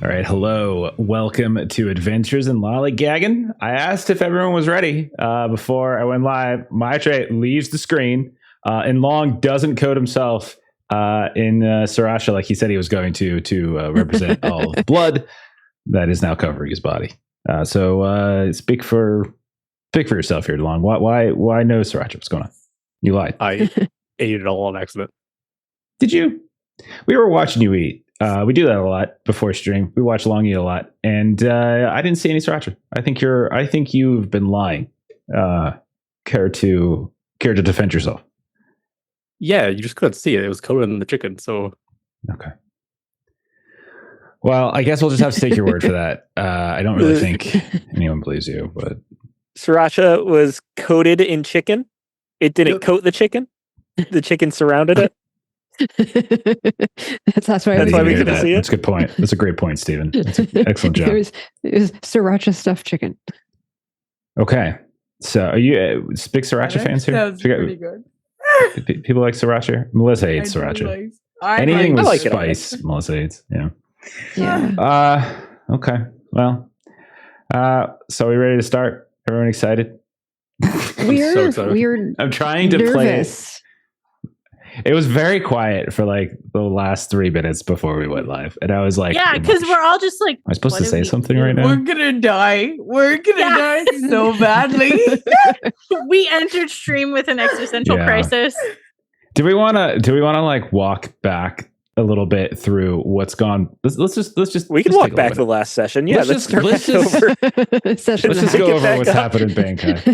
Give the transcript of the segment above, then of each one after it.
All right, hello. Welcome to Adventures in Lollygagging. I asked if everyone was ready before I went live. Maitre leaves the screen, and Long doesn't code himself in Sriracha like he said he was going to represent all of the blood that is now covering his body. So speak for yourself here, Long. Why no Sriracha? What's going on? You lied. I ate it all on accident. Did you? We were watching you eat. We do that a lot before stream. We watch Long eat a lot, and I didn't see any sriracha. I think you've been lying. Care to defend yourself? Yeah, you just couldn't see it. It was coated in the chicken. So okay. Well, I guess we'll just have to take your word for that. I don't really think anyone believes you, but Sriracha was coated in chicken. It didn't coat the chicken. The chicken surrounded it. That's why we couldn't see it. That's a good point. That's a great point, Stephen. That's an excellent job. It was sriracha stuffed chicken. Okay, so are you big sriracha fans here? Sounds pretty good. People like sriracha. Melissa hates sriracha. Anything with spice, Melissa hates. Yeah. Okay. Well. So are we ready to start? Everyone excited? We're I'm trying to play it. It was very quiet for like the last 3 minutes before we went live. And I was like, yeah, because we're all just like, am I supposed to say something right now? We're going to die. We're going to die so badly. We entered stream with an existential crisis. Do we want to like walk back a little bit through what's gone? Let's just we can walk back to the last session. Yeah, let's go over what's happened in Bangkok.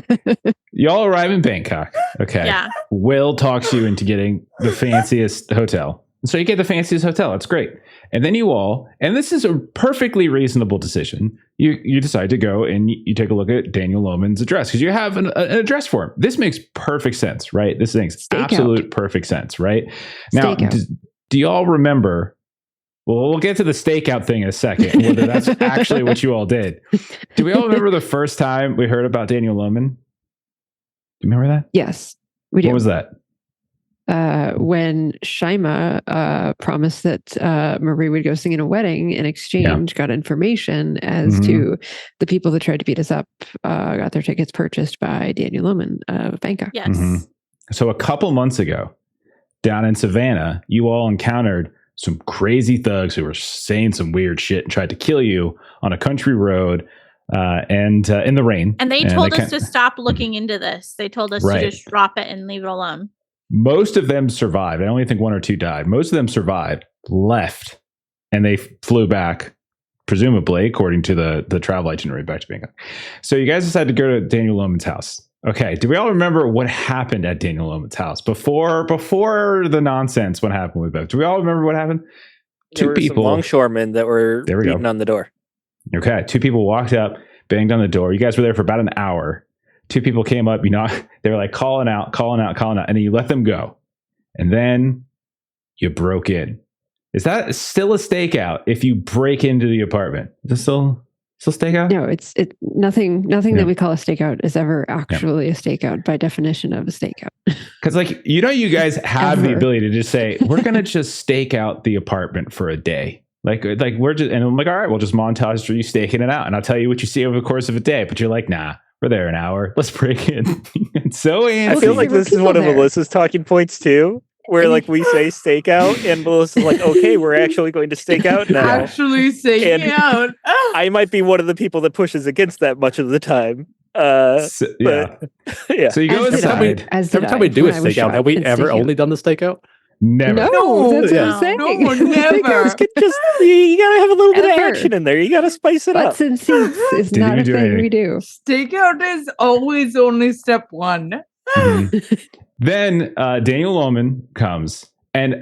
Y'all arrive in Bangkok. Okay. Yeah. Will talks you into getting the fanciest hotel. So you get the fanciest hotel. That's great. And then you all, and this is a perfectly reasonable decision, you decide to go and you take a look at Daniel Lohman's address because you have an address for him. This makes perfect sense, right? This makes absolute perfect sense, right? Now, do y'all remember? Well, we'll get to the stakeout thing in a second, whether that's actually what you all did. Do we all remember the first time we heard about Daniel Lohman? Do you remember that? Yes, we do. What was that? When Shaima promised that Marie would go sing in a wedding in exchange, got information as to the people that tried to beat us up, got their tickets purchased by Daniel Lohman of Bangkok. Yes. So a couple months ago, down in Savannah, you all encountered some crazy thugs who were saying some weird shit and tried to kill you on a country road and in the rain. And they told us to stop looking into this. They told us to just drop it and leave it alone. Most of them survived. I only think 1 or 2 died. Most of them survived, left, and they flew back, presumably, according to the travel itinerary, back to Bangkok. So you guys decided to go to Daniel Lohman's house. Okay. Do we all remember what happened at Daniel Lohman's house before the nonsense? What happened with Bev? Do we all remember what happened? There were some longshoremen that were beating on the door. Okay. 2 people walked up, banged on the door. You guys were there for about an hour. 2 people came up, they were like calling out, and then you let them go. And then you broke in. Is that still a stakeout if you break into the apartment? Is it still stakeout? No, it's nothing that we call a stakeout is ever actually a stakeout by definition of a stakeout. Because you guys have the ability to just say, we're going to just stake out the apartment for a day. Like we're just, and I'm like, all right, we'll just montage through you staking it out. And I'll tell you what you see over the course of a day. But you're like, nah. We're there an hour. Let's break in. It's so antsy. I feel like this is one of Melissa's talking points too, where like we say stakeout, and Melissa's like, "Okay, we're actually going to stake out now." Actually stake out. I might be one of the people that pushes against that much of the time. Yeah. So you go inside. Every time we do a stakeout, have we ever only done the stakeout? Never. No, that's what I'm saying. No, never. You gotta have a little bit of action in there. You gotta spice it up. Butts and seats is not a thing we do. Stakeout is always only step 1. Then Daniel Lohman comes, and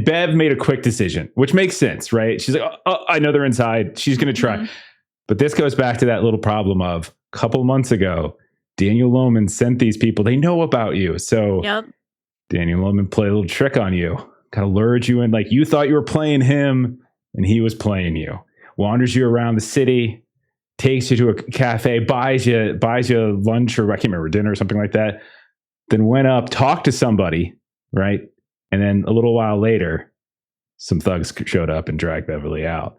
Bev made a quick decision, which makes sense, right? She's like, oh, I know they're inside. She's going to try. But this goes back to that little problem of a couple months ago, Daniel Lohman sent these people. They know about you. So Daniel Lohman played a little trick on you, kind of lured you in. Like you thought you were playing him and he was playing you. Wanders you around the city, takes you to a cafe, buys you lunch or I can't remember, dinner or something like that. Then went up, talked to somebody, right? And then a little while later, some thugs showed up and dragged Beverly out.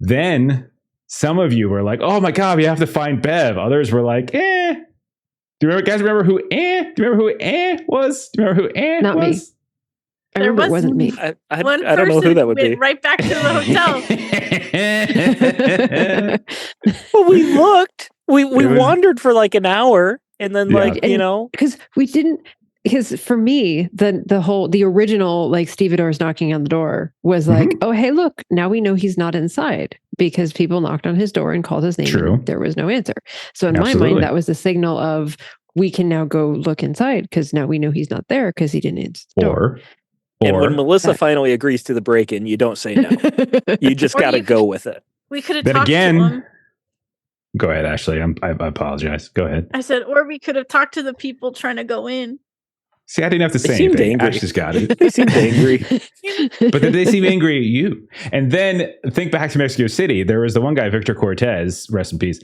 Then some of you were like, "Oh my god, we have to find Bev." Others were like, "Eh." Do you remember who eh? Do you remember who eh was? Do you remember who eh Not me. was? I remember it wasn't me. I One don't know who that would went be. right back to the hotel. Well, we looked. We It was- wandered for like an hour, and then Yeah. Because we didn't. Because for me, the original like stevedores knocking on the door was like, oh hey, look, now we know he's not inside because people knocked on his door and called his name. True. And there was no answer. So in my Absolutely. mind, that was the signal of we can now go look inside because now we know he's not there because he didn't answer the door. And when Or Melissa finally agrees to the break-in, you don't say no. You just Or got to you go with it. We could have Then talked again- to him. go ahead, Ashley. I apologize. Go ahead. I said, or we could have talked to the people trying to go in. See, I didn't have to They say seemed anything. angry. Ashley's got it. They seemed angry. But did they seem angry at you? And then think back to Mexico City. There was the one guy, Victor Cortez, rest in peace,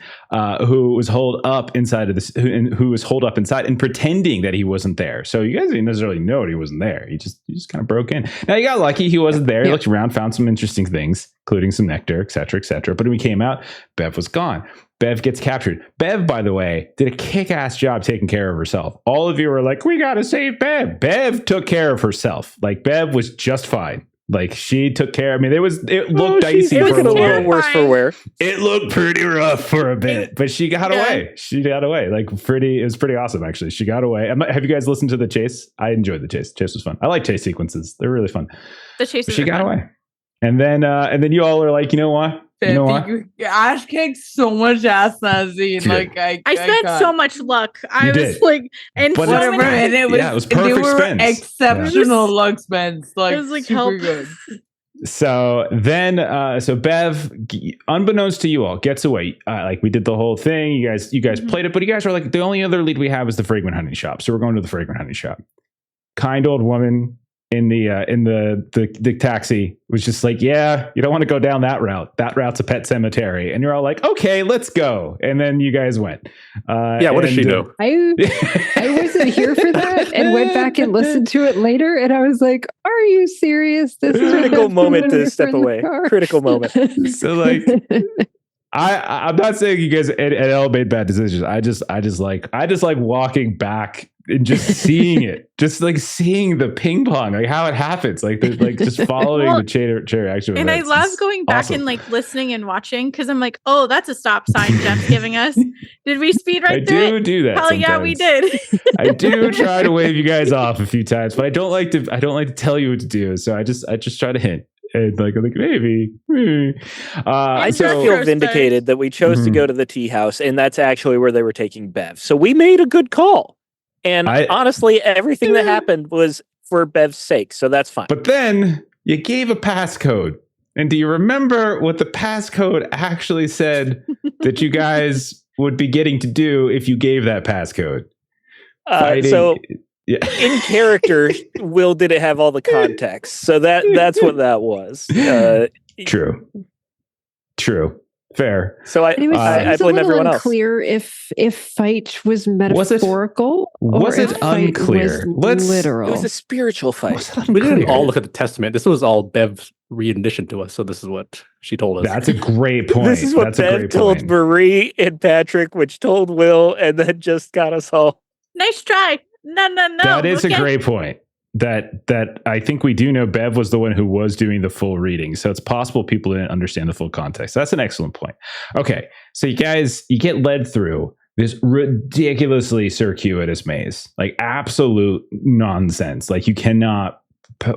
who was holed up inside of this, who was holed up inside and pretending that he wasn't there. So you guys didn't necessarily know he wasn't there. He just kind of broke in. Now you got lucky; he wasn't there. He looked around, found some interesting things, including some nectar, etc., etc. But when we came out, Bev was gone. Bev gets captured. Bev, by the way, did a kick-ass job taking care of herself. All of you were like, we got to save Bev. Bev took care of herself. Like, Bev was just fine. Like, she took care. I mean, it looked dicey She's for a looking a little little bit. worse for wear. It looked pretty rough for a bit, but she got Yeah. away. She got away. Like, it was pretty awesome, actually. She got away. Have you guys listened to the chase? I enjoyed the chase. Chase was fun. I like chase sequences. They're really fun. The chase. But she got away. And then you all are like, you know what? You know what? Ash kicked so much ass that scene. Dude. Like I spent so much luck. I You was did. like, and But so it's- whatever, many- and it was, Yeah, it was they perfect were spends. exceptional luck spends. Like, It was like, super help. good. So then, so Bev, unbeknownst to you all, gets away. Like we did the whole thing. You guys played it, but you guys are like, the only other lead we have is the fragrant honey shop. So we're going to the fragrant honey shop. Kind old woman in the taxi was just like, yeah, you don't want to go down that route. That route's a pet cemetery. And you're all like, okay, let's go. And then you guys went. Yeah, what does she know? I wasn't here for that and went back and listened to it later. And I was like, are you serious? This is what Critical happened moment when we to were step in the away. car." Critical moment. So like, I'm not saying you guys at all made bad decisions. I just like walking back and just seeing it, just like seeing the ping pong, like how it happens, like just following Well, the chain reaction. And I events. love It's going back awesome. and like listening and watching because I'm like, oh, that's a stop sign Jeff's giving us. Did we speed right I through do it? that. Hell yeah, we sometimes. did. I do try to wave you guys off a few times, but I don't like to tell you what to do. So I just try to hint. And like maybe. I so- just feel vindicated that we chose to Mhm. go to the tea house, and that's actually where they were taking Bev. So we made a good call. And honestly, everything that happened was for Bev's sake, so that's fine. But then you gave a passcode. And do you remember what the passcode actually said that you guys would be getting to do if you gave that passcode? So yeah. in character, Will didn't have all the context, so that's what that was. True. Fair. So And it was, I it was a blame little everyone else. unclear if fight was metaphorical was or it if fight unclear? was It literal. was a spiritual fight. We didn't all look at the testament. This was all Bev's rendition to us. So this is what she told us. That's a great point. This is what That's a Bev great told point. Marie and Patrick, which told Will, and then just got us all. Nice try. No. That is Look a at- great point. That I think we do know Bev was the one who was doing the full reading. So it's possible people didn't understand the full context. That's an excellent point. Okay. So you get led through this ridiculously circuitous maze, like absolute nonsense. Like you cannot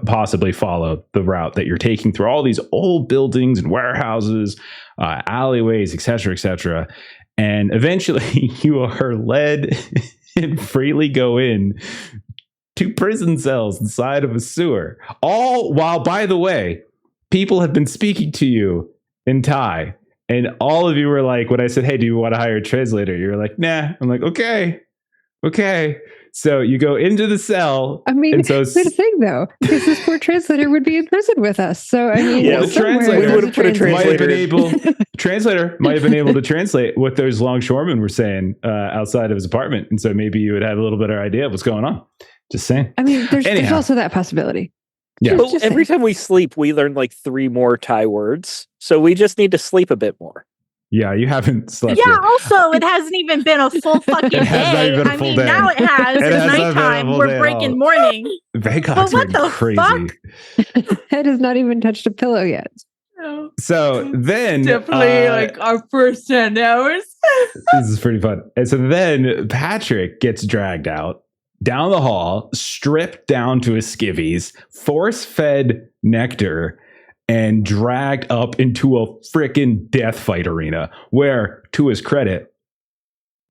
possibly follow the route that you're taking through all these old buildings and warehouses, alleyways, etc. And eventually you are led and freely go in to prison cells inside of a sewer. All while, by the way, people have been speaking to you in Thai. And all of you were like, when I said, hey, do you want to hire a translator? You're like, nah. I'm like, okay. So you go into the cell. I mean, and so here's the thing though, because this poor translator would be in prison with us. So I mean, Yeah, the somewhere translator there's would have put a translator might have been able to translate what those longshoremen were saying outside of his apartment. And so maybe you would have a little better idea of what's going on. Just saying. I mean, there's Anyhow. also that possibility. Yeah. So every time we sleep, we learn like 3 more Thai words. So we just need to sleep a bit more. Yeah, you haven't slept Yeah, yet. also, it hasn't even been a full fucking It has not day. even been a I full mean, day. now it has. It It's has not been a nighttime. full day We're at breaking all. morning. Bangkok's But what been the crazy. fuck? Head has not even touched a pillow yet. So then Definitely like our first 10 hours. this is pretty fun. And so then Patrick gets dragged out down the hall, stripped down to his skivvies, force-fed nectar, and dragged up into a freaking death fight arena where, to his credit,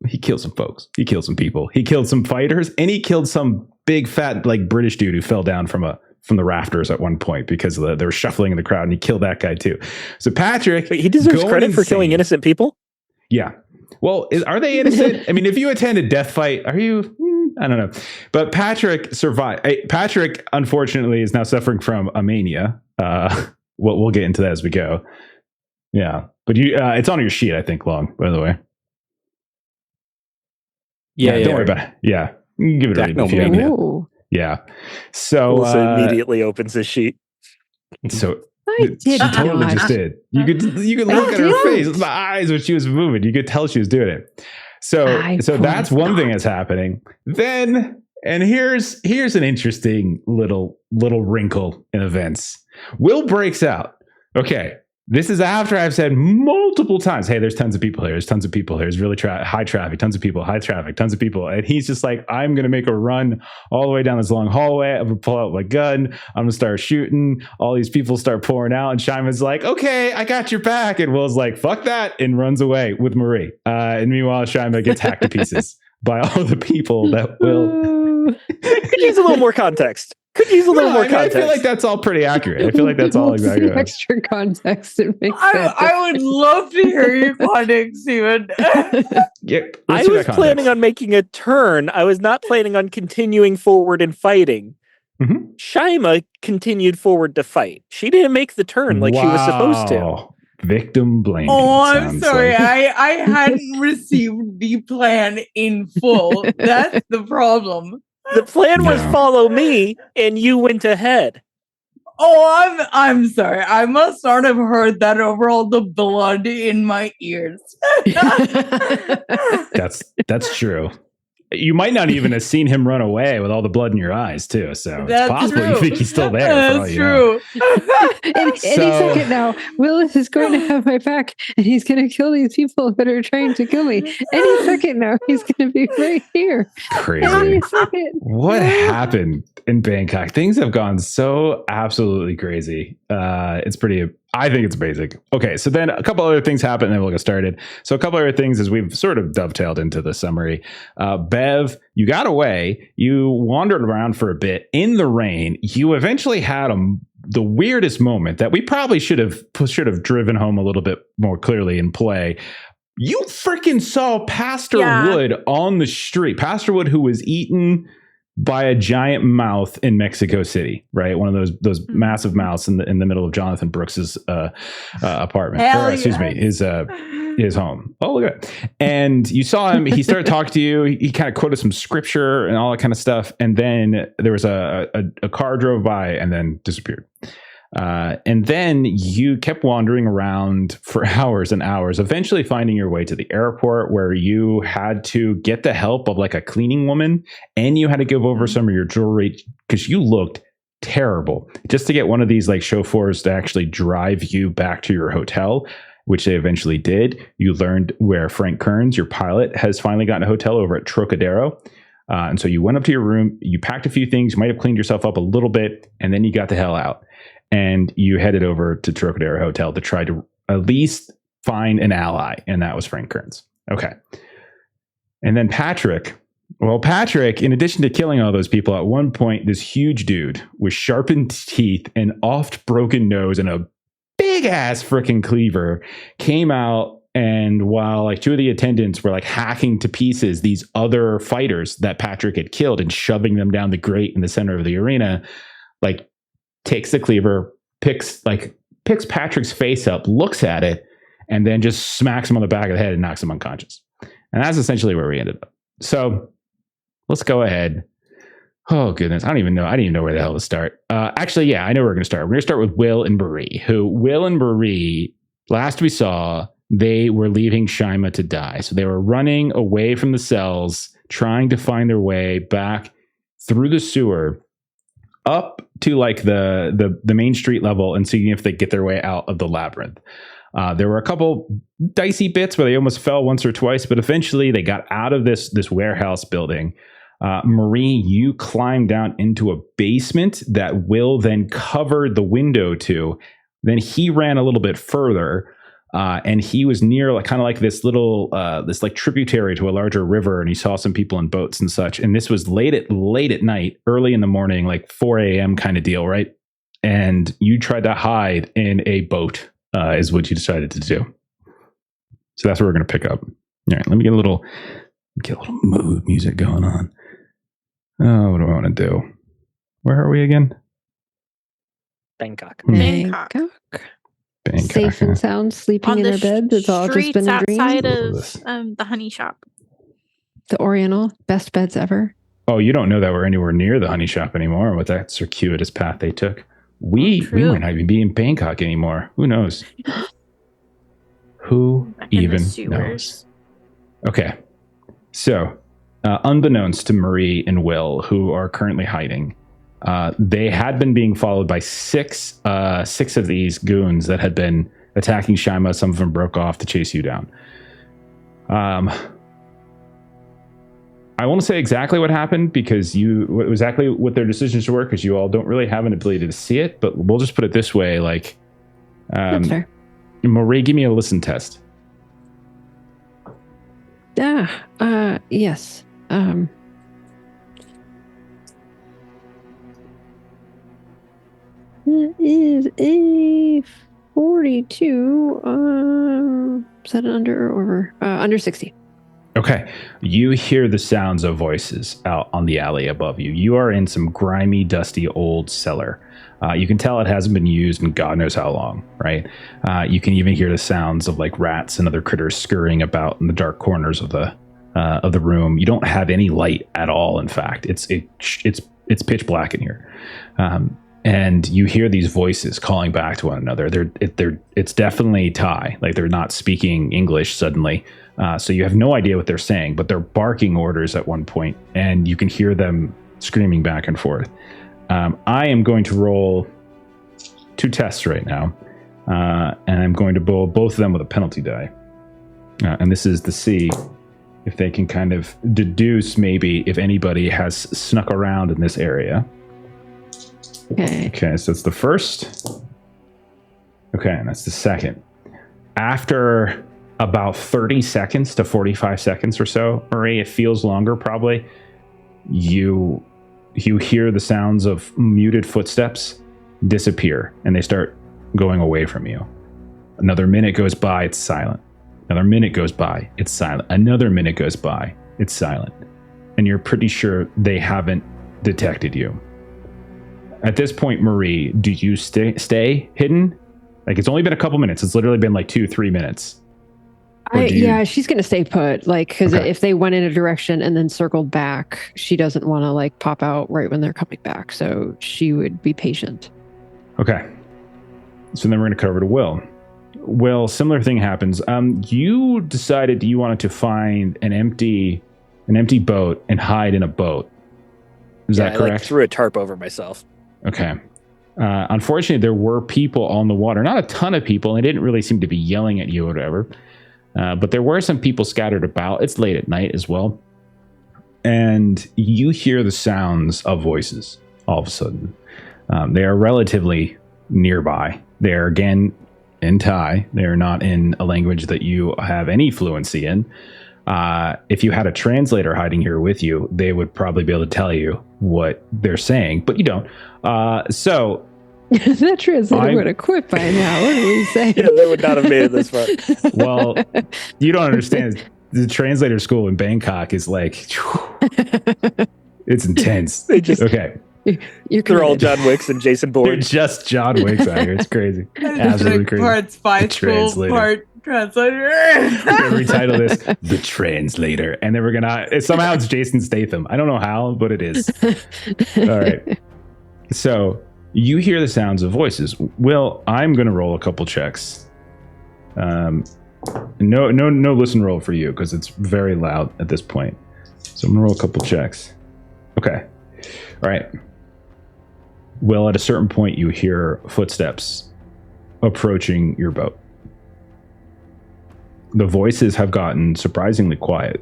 he killed some folks. He killed some people. He killed some fighters, and he killed some big fat like British dude who fell down from the rafters at one point because they were shuffling in the crowd, and he killed that guy too. So Patrick, Wait, he deserves going credit for killing insane. innocent people? Yeah. Well, are they innocent? I mean, if you attend a death fight, are you? I don't know. But Patrick survived. Patrick, unfortunately, is now suffering from a mania. We'll get into that as we go. Yeah. But it's on your sheet, I think, Long, by the way. Yeah, Don't worry about it. Yeah. You can give it a read if you have it. Ooh. Yeah. So, Melissa immediately opens his sheet. so I she did totally not. just did. You could look at her face, the eyes when she was moving. You could tell she was doing it. So that's one thing that's happening. Then, and here's an interesting little wrinkle in events. Will breaks out. Okay, this is after I've said multiple times, hey, there's tons of people here. There's tons of people here. There's really high traffic, tons of people, high traffic, tons of people. And he's just like, I'm going to make a run all the way down this long hallway. I'm going to pull out my gun. I'm going to start shooting. All these people start pouring out. And Shima's like, okay, I got your back. And Will's like, fuck that. And runs away with Marie. And meanwhile, Shima gets hacked to pieces by all the people that Will. Could use a little more context. Could use a little more context. I feel like that's all pretty accurate. I feel like that's all What's exactly the right. extra context it makes that I would love to hear your context, Steven. Yeah, I was planning on making a turn. I was not planning on continuing forward and fighting. Mhm. Shima continued forward to fight. She didn't make the turn like she was supposed to. Wow. Victim blaming. Oh, I'm sounds sorry. like. I hadn't received the plan in full. That's the problem. The plan was No. follow me, and you went ahead. Oh, I'm sorry. I must not have heard that over all the blood in my ears. That's true. You might not even have seen him run away with all the blood in your eyes, too. So That's it's possible true. you think he's still there. for all That's you know. true. Any So- second now, Willis is going to have my back, and he's going to kill these people that are trying to kill me. Any second now, he's going to be right here. Crazy. Any second. What happened in Bangkok? Things have gone so absolutely crazy. It's pretty. I think it's basic. Okay, so then a couple other things happen, and then we'll get started. So a couple other things as we've sort of dovetailed into the summary. Bev, you got away. You wandered around for a bit in the rain. You eventually had the weirdest moment that we probably should have driven home a little bit more clearly in play. You freaking saw Pastor Wood on the street. Pastor Wood, who was eaten by a giant mouth in Mexico City, right? One of those massive mouths in the middle of Jonathan Brooks's apartment. His home. Oh, look at it. And you saw him. He started talking to you. He kind of quoted some scripture and all that kind of stuff. And then there was a car drove by and then disappeared. And then you kept wandering around for hours and hours, eventually finding your way to the airport where you had to get the help of like a cleaning woman, and you had to give over some of your jewelry because you looked terrible, just to get one of these like chauffeurs to actually drive you back to your hotel, which they eventually did. You learned where Frank Kearns, your pilot, has finally gotten a hotel over at Trocadero. And so you went up to your room, you packed a few things, you might have cleaned yourself up a little bit, and then you got the hell out. And you headed over to Trocadero Hotel to try to at least find an ally. And that was Frank Kearns. Okay. And then Patrick, in addition to killing all those people, at one point, this huge dude with sharpened teeth and oft broken nose and a big ass freaking cleaver came out. And while like two of the attendants were like hacking to pieces these other fighters that Patrick had killed and shoving them down the grate in the center of the arena, like takes the cleaver, picks Patrick's face up, looks at it, and then just smacks him on the back of the head and knocks him unconscious. And that's essentially where we ended up. So let's go ahead. Oh goodness, I didn't even know where the hell to start. Actually, yeah, I know where we're going to start. We're going to start with Will and Marie. Will and Marie, last we saw, they were leaving Shima to die. So they were running away from the cells, trying to find their way back through the sewer up to like the main street level and seeing if they get their way out of the labyrinth. There were a couple dicey bits where they almost fell once or twice, but eventually they got out of this warehouse building. Marie, you climbed down into a basement that Will then covered the window to. Then he ran a little bit further, and he was near like kind of like this little this like tributary to a larger river, and he saw some people in boats and such. And this was late at night, early in the morning, like 4 a.m. kind of deal, right? And you tried to hide in a boat, is what you decided to do. So that's where we're going to pick up. All right, let me get a little mood music going on. Oh, what do I want to do? Where are we again? Bangkok. Bangkok. Bangkok. Safe and sound, sleeping in our beds. It's all just been a dream. Outside of the honey shop. The Oriental, best beds ever. Oh, you don't know that we're anywhere near the honey shop anymore with that circuitous path they took. We might not even be in Bangkok anymore. Who knows? Who even knows? Okay. So, unbeknownst to Marie and Will, who are currently hiding, they had been being followed by six of these goons that had been attacking Shima. Some of them broke off to chase you down. I won't say exactly what happened because exactly what their decisions were, because you all don't really have an ability to see it. But we'll just put it this way: like, That's fair. Marie, give me a listen test. Yes. It is a 42. Is that an under or over? Under 60. Okay. You hear the sounds of voices out on the alley above you. You are in some grimy, dusty old cellar. You can tell it hasn't been used in God knows how long, right? You can even hear the sounds of like rats and other critters scurrying about in the dark corners of the room. You don't have any light at all. In fact, it's pitch black in here. And you hear these voices calling back to one another. It's definitely Thai. Like they're not speaking English suddenly. So you have no idea what they're saying, but they're barking orders at one point, and you can hear them screaming back and forth. I am going to roll 2 tests right now, and I'm going to roll both of them with a penalty die. And this is to see if they can kind of deduce maybe if anybody has snuck around in this area. Okay, so it's the first. Okay, and that's the second. After about 30 seconds to 45 seconds or so, Marie, it feels longer probably, you hear the sounds of muted footsteps disappear, and they start going away from you. Another minute goes by, it's silent. Another minute goes by, it's silent. Another minute goes by, it's silent. And you're pretty sure they haven't detected you. At this point, Marie, do you stay hidden? Like, it's only been a couple minutes. It's literally been like 2-3 minutes. Yeah, she's going to stay put. Like, because if they went in a direction and then circled back, she doesn't want to like pop out right when they're coming back. So she would be patient. Okay. So then we're going to cover to Will. Will, similar thing happens. You decided you wanted to find an empty boat and hide in a boat. Is that correct? I threw a tarp over myself. Okay. Unfortunately, there were people on the water. Not a ton of people. They didn't really seem to be yelling at you or whatever. But there were some people scattered about. It's late at night as well. And you hear the sounds of voices all of a sudden. They are relatively nearby. They are, again, in Thai. They are not in a language that you have any fluency in. If you had a translator hiding here with you, they would probably be able to tell you what they're saying, but you don't. So that translator would have quit by now. What do we say? Yeah, they would not have made it this far. Well, you don't understand. The translator school in Bangkok is like, it's intense. They're all John Wicks and Jason Bourne. They're just John Wicks out here. It's crazy. Absolutely crazy. Part spy school, part Translator. We're gonna retitle this The Translator, and then we're gonna somehow it's Jason Statham. I don't know how, but it is. All right. So you hear the sounds of voices. Will, I'm gonna roll a couple checks. No listen roll for you because it's very loud at this point. So I'm gonna roll a couple checks. Okay. All right. Well, at a certain point, you hear footsteps approaching your boat. The voices have gotten surprisingly quiet,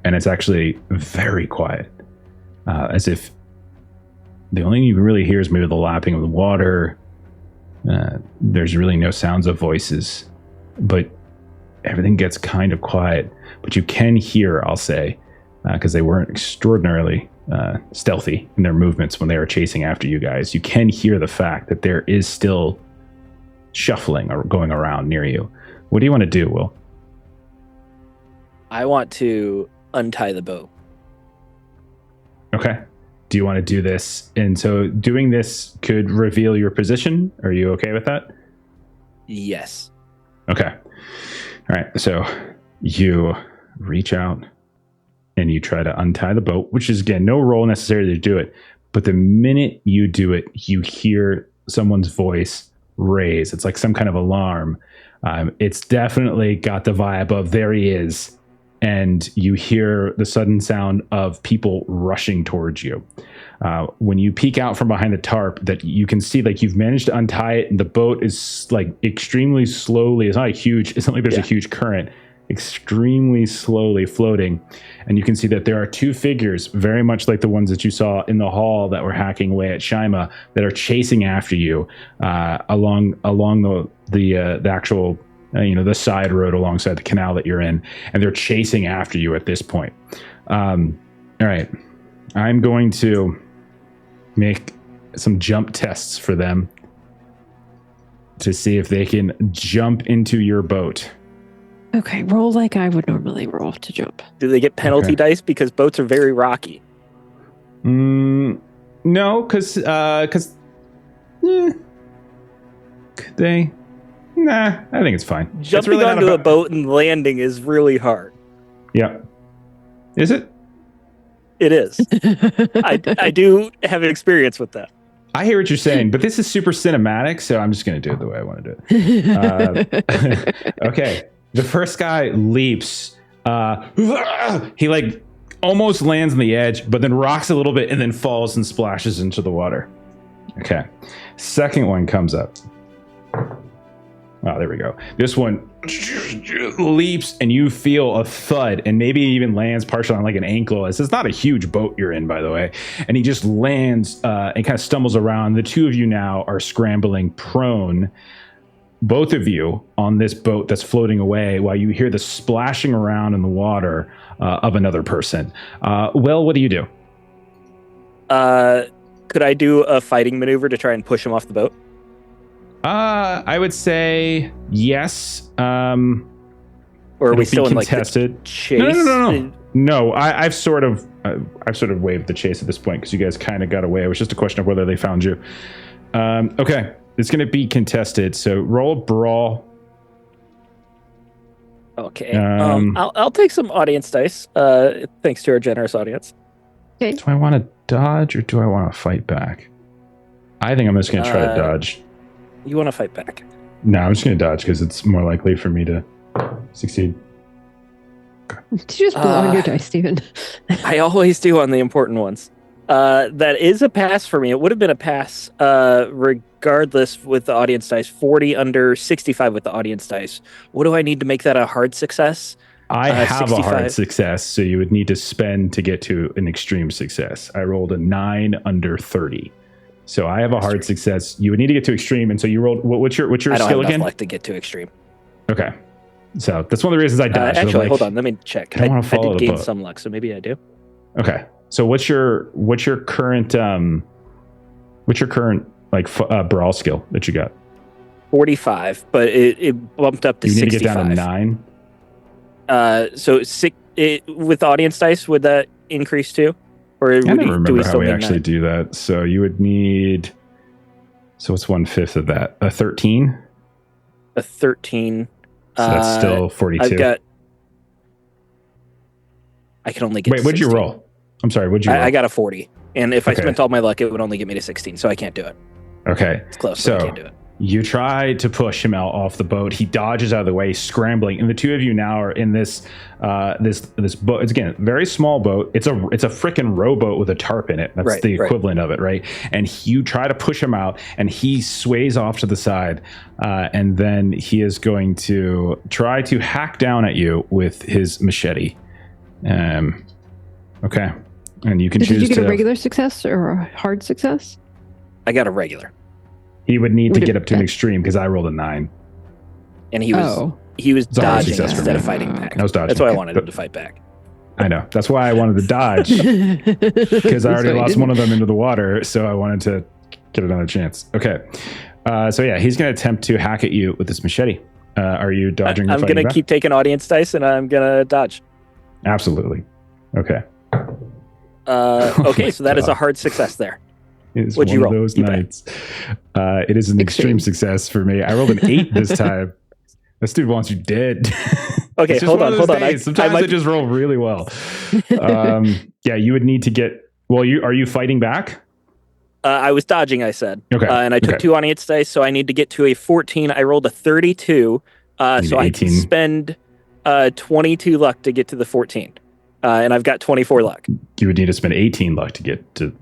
and it's actually very quiet, as if the only thing you can really hear is maybe the lapping of the water. There's really no sounds of voices, but everything gets kind of quiet. But you can hear, I'll say, because they weren't extraordinarily stealthy in their movements when they were chasing after you guys, you can hear the fact that there is still shuffling or going around near you. What do you want to do, Will? I want to untie the boat. Okay. Do you want to do this? And so doing this could reveal your position. Are you okay with that? Yes. Okay. All right. So you reach out and you try to untie the boat, which is, again, no role necessary to do it. But the minute you do it, you hear someone's voice raise. It's like some kind of alarm. It's definitely got the vibe of there he is. And you hear the sudden sound of people rushing towards you. When you peek out from behind the tarp, that you can see, like, you've managed to untie it, and the boat is like extremely slowly. It's not like there's a huge current. Extremely slowly floating, and you can see that there are two figures, very much like the ones that you saw in the hall that were hacking away at Shima, that are chasing after you along the actual the side road alongside the canal that you're in, and they're chasing after you at this point. All right, I'm going to make some jump tests for them to see if they can jump into your boat. Okay, roll like I would normally roll to jump. Do they get penalty dice because boats are very rocky? No, because could they? Nah, I think it's fine. Jumping really onto a boat and landing is really hard. Yeah. Is it? It is. I do have experience with that. I hear what you're saying, but this is super cinematic, so I'm just going to do it the way I want to do it. Okay. The first guy leaps. He like almost lands on the edge, but then rocks a little bit and then falls and splashes into the water. Okay. Second one comes up. Oh, there we go. This one leaps and you feel a thud and maybe even lands partially on like an ankle. It's not a huge boat you're in, by the way. And he just lands and kind of stumbles around. The two of you now are scrambling prone, both of you on this boat that's floating away while you hear the splashing around in the water of another person. Well, what do you do? Could I do a fighting maneuver to try and push him off the boat? I would say yes. Or are we still in like the chase? No. No, I've sort of waived the chase at this point because you guys kind of got away. It was just a question of whether they found you. Okay, it's going to be contested. So roll a brawl. Okay. I'll take some audience dice. Thanks to our generous audience. Okay. Do I want to dodge or do I want to fight back? I think I'm just going to try to dodge. You want to fight back? No, I'm just going to dodge because it's more likely for me to succeed. Did you just blow on your dice, Steven? I always do on the important ones. That is a pass for me. It would have been a pass regardless with the audience dice. 40 under 65 with the audience dice. What do I need to make that a hard success? I have 65. a hard success, so you would need to spend to get to an extreme success. I rolled a 9 under 30. So I have a hard success. You would need to get to extreme, and so you rolled. What's your skill again? I don't have enough luck to get to extreme. Okay, so that's one of the reasons I dodged. Actually, hold on. Let me check. I did gain boat. some luck, so maybe I do. Okay, so what's your current like brawl skill that you got? 45, but it bumped up to 65. You need to get down to 9. So with audience dice, would that increase too? Or I don't remember how we need actually 9? do that. So you would need. So what's 1/5 of that? A 13. A 13. So that's still 42. I can only get. Wait, what'd you roll? I'm sorry, what'd you roll? I got a 40, and if I Okay. spent all my luck, it would only get me to 16. So I can't do it. Okay. It's close, So but I can't do it. you try to push him out off the boat. He dodges out of the way, scrambling, and the two of you now are in this boat. It's again very small boat. It's a freaking rowboat with a tarp in it. That's Right, the equivalent of it, right? And you try to push him out, and he sways off to the side, and then he is going to try to hack down at you with his machete. Okay, and you can choose. Did you get to, a regular success or a hard success? I got a regular, He would need to Would get it- up to an extreme because I rolled a 9. and he was Oh, It's a hard dodging success for instead me. of fighting back. I was dodging. That's why I wanted But- him to fight back. I know. That's why I wanted to dodge. Because I already lost one of them into the water, so I wanted to get another chance. Okay. So yeah, he's going to attempt to hack at you with this machete. Are you dodging? I'm going to keep taking audience dice, and I'm going to dodge. Absolutely. Okay. Okay, my so that is a God. hard success there. It's What'd one you of roll? those You bet. nights. It is an extreme Extreme. success for me. I rolled an 8 this time. This dude wants you dead. Okay, It's just hold one on, of those hold on. days. Sometimes I just roll really well. Yeah, you would need to get. Well, are you fighting back? I was dodging, I said. Okay. And I took Okay. 2 audience dice, so I need to get to a 14. I rolled a 32, need so I can 18. spend 22 luck to get to the 14. And I've got 24 luck. You would need to spend 18 luck to get to.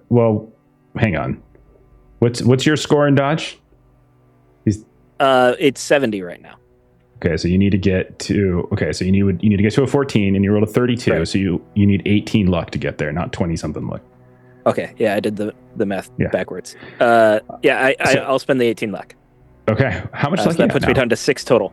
Well, hang on. What's your score in dodge? It's 70 right now. Okay, so you need to get to. Okay, so you need to get to a 14, and you rolled a 32. Right. So you need 18 luck to get there, not 20 something luck. Okay, yeah, I did the math Yeah. backwards. Yeah, So- I'll spend the 18 luck. Okay, how much So luck? that you puts got me now? down to 6 total.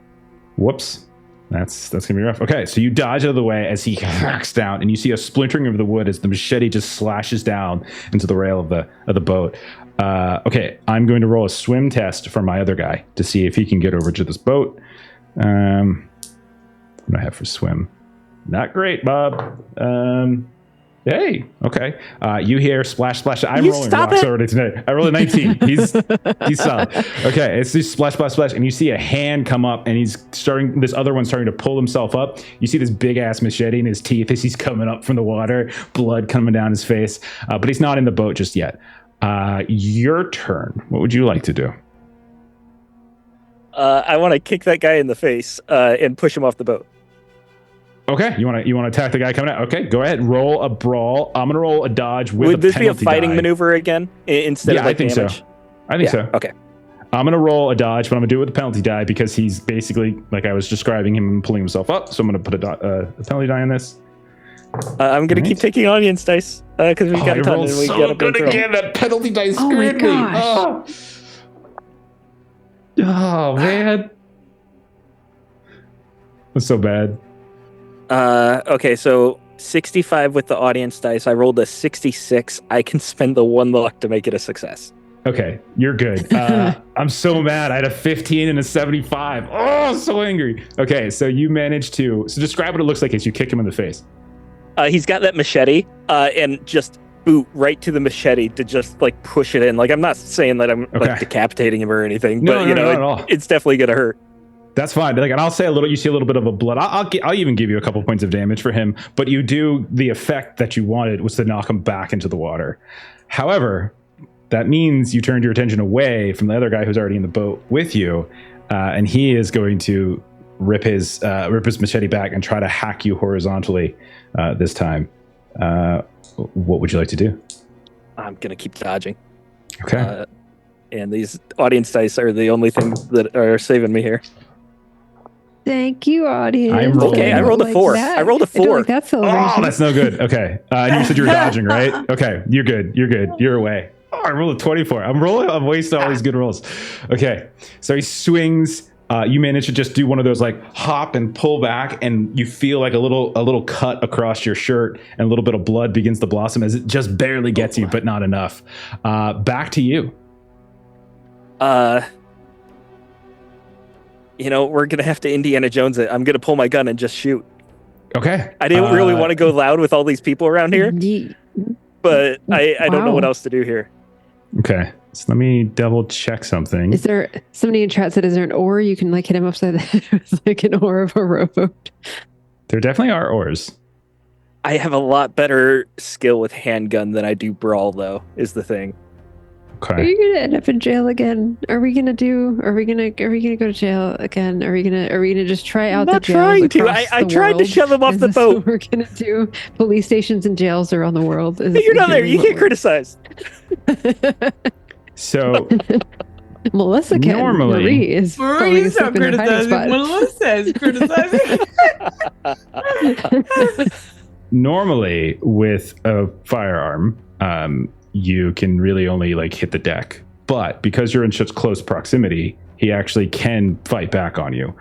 Whoops. That's gonna be rough. Okay, so you dodge out of the way as he hacks down, and you see a splintering of the wood as the machete just slashes down into the rail of the boat. Okay, I'm going to roll a swim test for my other guy to see if he can get over to this boat. What do I have for swim? Not great, Bob. Hey, okay. You hear splash, splash. I'm You rolling stop rocks it. already today. I rolled a 19. He's solid. Okay, it's just splash, splash, splash, and you see a hand come up, and this other one's starting to pull himself up. You see this big ass machete in his teeth as he's coming up from the water, blood coming down his face, but he's not in the boat just yet. Your turn. What would you like to do? I want to kick that guy in the face and push him off the boat. Okay, you want to attack the guy coming out? Okay, go ahead. Roll a brawl. I'm gonna roll a dodge with Would this be a penalty fighting die. maneuver again instead Yeah, of like I think damage? so. I think so. Okay. I'm gonna roll a dodge, but I'm gonna do it with a penalty die because he's basically like I was describing him pulling himself up. So I'm gonna put a penalty die on this. I'm gonna keep Nice. taking audience dice because we got I a ton rolled and we so got a good big throw. again. That penalty die Oh my screwed me. gosh. Oh man, that's so bad. Okay, so 65 with the audience dice. I rolled a 66. I can spend the 1 luck to make it a success. Okay, you're good. I'm so mad. I had a 15 and a 75. Oh, so angry. Okay, so you managed to. So describe what it looks like as you kick him in the face. He's got that machete and just boot right to the machete to just like push it in. Like I'm not saying that I'm Okay. like decapitating him or anything, No, but no, you know not at all. it's definitely gonna hurt. That's fine. Like, and I'll say a little. You see a little bit of a blood. I'll even give you a couple points of damage for him. But you do the effect that you wanted was to knock him back into the water. However, that means you turned your attention away from the other guy who's already in the boat with you, and he is going to rip his machete back and try to hack you horizontally this time. What would you like to do? I'm gonna keep dodging. Okay. And these audience dice are the only thing that are saving me here. Thank you, audience. I'm rolling. Okay, I rolled a Like 4. that. I rolled a I don't 4. like that celebration. Oh, that's no good. Okay. And you said you were dodging, right? Okay. You're good. You're good. You're away. Oh, I rolled a 24. I'm wasting all these good rolls. Okay. So he swings. You manage to just do one of those like hop and pull back, and you feel like a little cut across your shirt, and a little bit of blood begins to blossom as it just barely gets you, but not enough. Back to you. We're gonna have to Indiana Jones it. I'm gonna pull my gun and just shoot. Okay. I didn't really want to go loud with all these people around here, Ye- but I don't know what Wow. else to do here. Okay. So let me double check something. Is there somebody in chat said, is there an oar you can like hit him upside the head with like an oar of a rowboat? There definitely are oars. I have a lot better skill with handgun than I do brawl, though. Is the thing. Are Okay. you gonna end up in jail again? Are we gonna go to jail again? Are we gonna just try out I'm the not jails trying to. across I the tried to world? shove him off Is the this boat. what we're gonna do? Police stations and jails around the world. Is You're not there. really You what can't criticize. So Melissa can. Normally- Marie is falling Marie's asleep not in her hiding criticizing. spot. Melissa is criticizing. normally with a firearm, you can really only like hit the deck. But because you're in such close proximity, he actually can fight back on you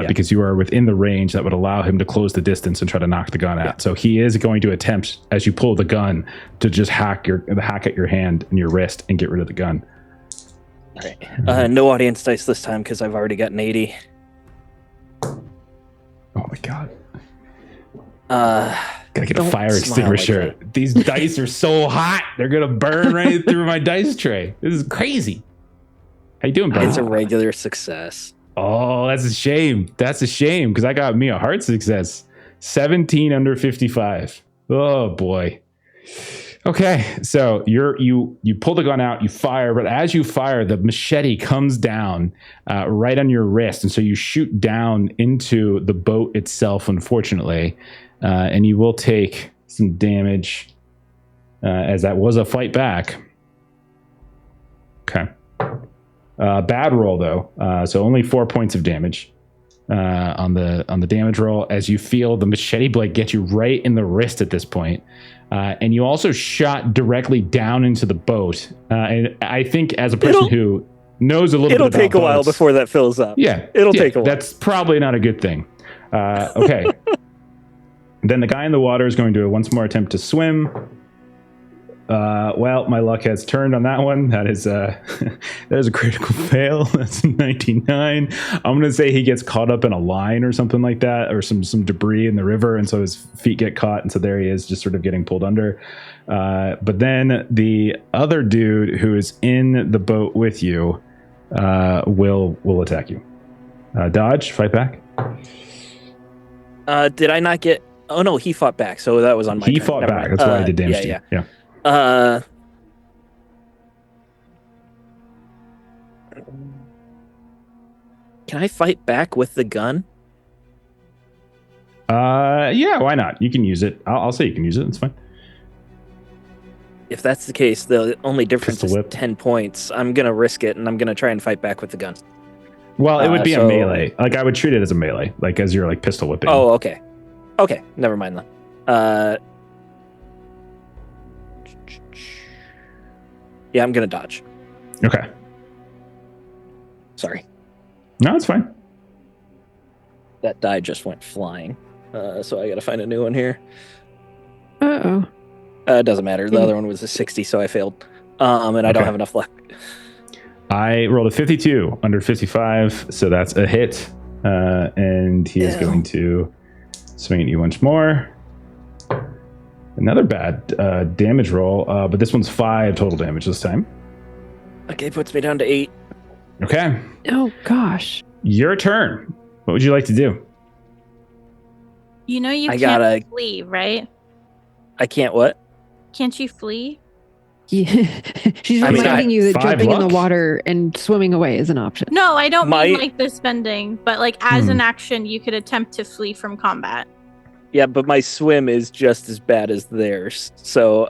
because you are within the range that would allow him to close the distance and try to knock the gun out. So he is going to attempt, as you pull the gun, to just hack at your hand and your wrist and get rid of the gun. All right. No audience dice this time because I've already got an 80. Oh my god. Gotta get a Don't fire smile extinguisher. like These dice are so hot. They're gonna burn right through my dice tray. This is crazy. How you doing, buddy? It's a regular success. Oh, that's a shame. That's a shame because I got me a hard success. 17 under 55. Oh boy. Okay, so you pull the gun out, you fire, but as you fire, the machete comes down right on your wrist, and so you shoot down into the boat itself, unfortunately, and you will take some damage as that was a fight back. Okay. Bad roll though, so only 4 points of damage on the damage roll as you feel the machete blade get you right in the wrist at this point. And you also shot directly down into the boat. And I think as a person who knows a little bit It'll about take a while boats, before that fills up. it'll take a while. That's probably not a good thing. Okay. Then the guy in the water is going to once more attempt to swim. Well, my luck has turned on that one. That is a critical fail. That's a 99. I'm going to say he gets caught up in a line or something like that, or some debris in the river, and so his feet get caught, and so there he is, just sort of getting pulled under. But then the other dude who is in the boat with you will attack you. Dodge, fight back. Did I not get? Oh no, he fought back. So that was on my. He turn. fought Never back. mind. That's why I did damage to you. Yeah. Can I fight back with the gun? Yeah, why not? You can use it. I'll say you can use it. It's fine. If that's the case, the only difference Pistol is whip. 10 points. I'm gonna risk it, and I'm gonna try and fight back with the gun. Well, it would be a so- melee. Like I would treat it as a melee, like as you're like pistol whipping. Oh, okay. Okay, never mind then. Yeah, I'm gonna dodge. Okay. Sorry, No, it's fine. that die just went flying. So I gotta find a new one here. Uh-oh. It doesn't matter. The other one was a 60, so I failed. And I don't Okay. have enough luck. I rolled a 52 under 55, so that's a hit. And he is Ew. going to swing at you once more. Another bad damage roll, but this one's 5 total damage this time. Okay, puts me down to 8. Okay, Oh gosh. your turn. What would you like to do? You know you I can't gotta- flee, right? I can't what? Can't you flee? Yeah. She's I mean, reminding you that 5 jumping in luck? the water and swimming away is an option. No, I don't My- mean like the spending, but like as Hmm. an action, you could attempt to flee from combat. Yeah, but my swim is just as bad as theirs. So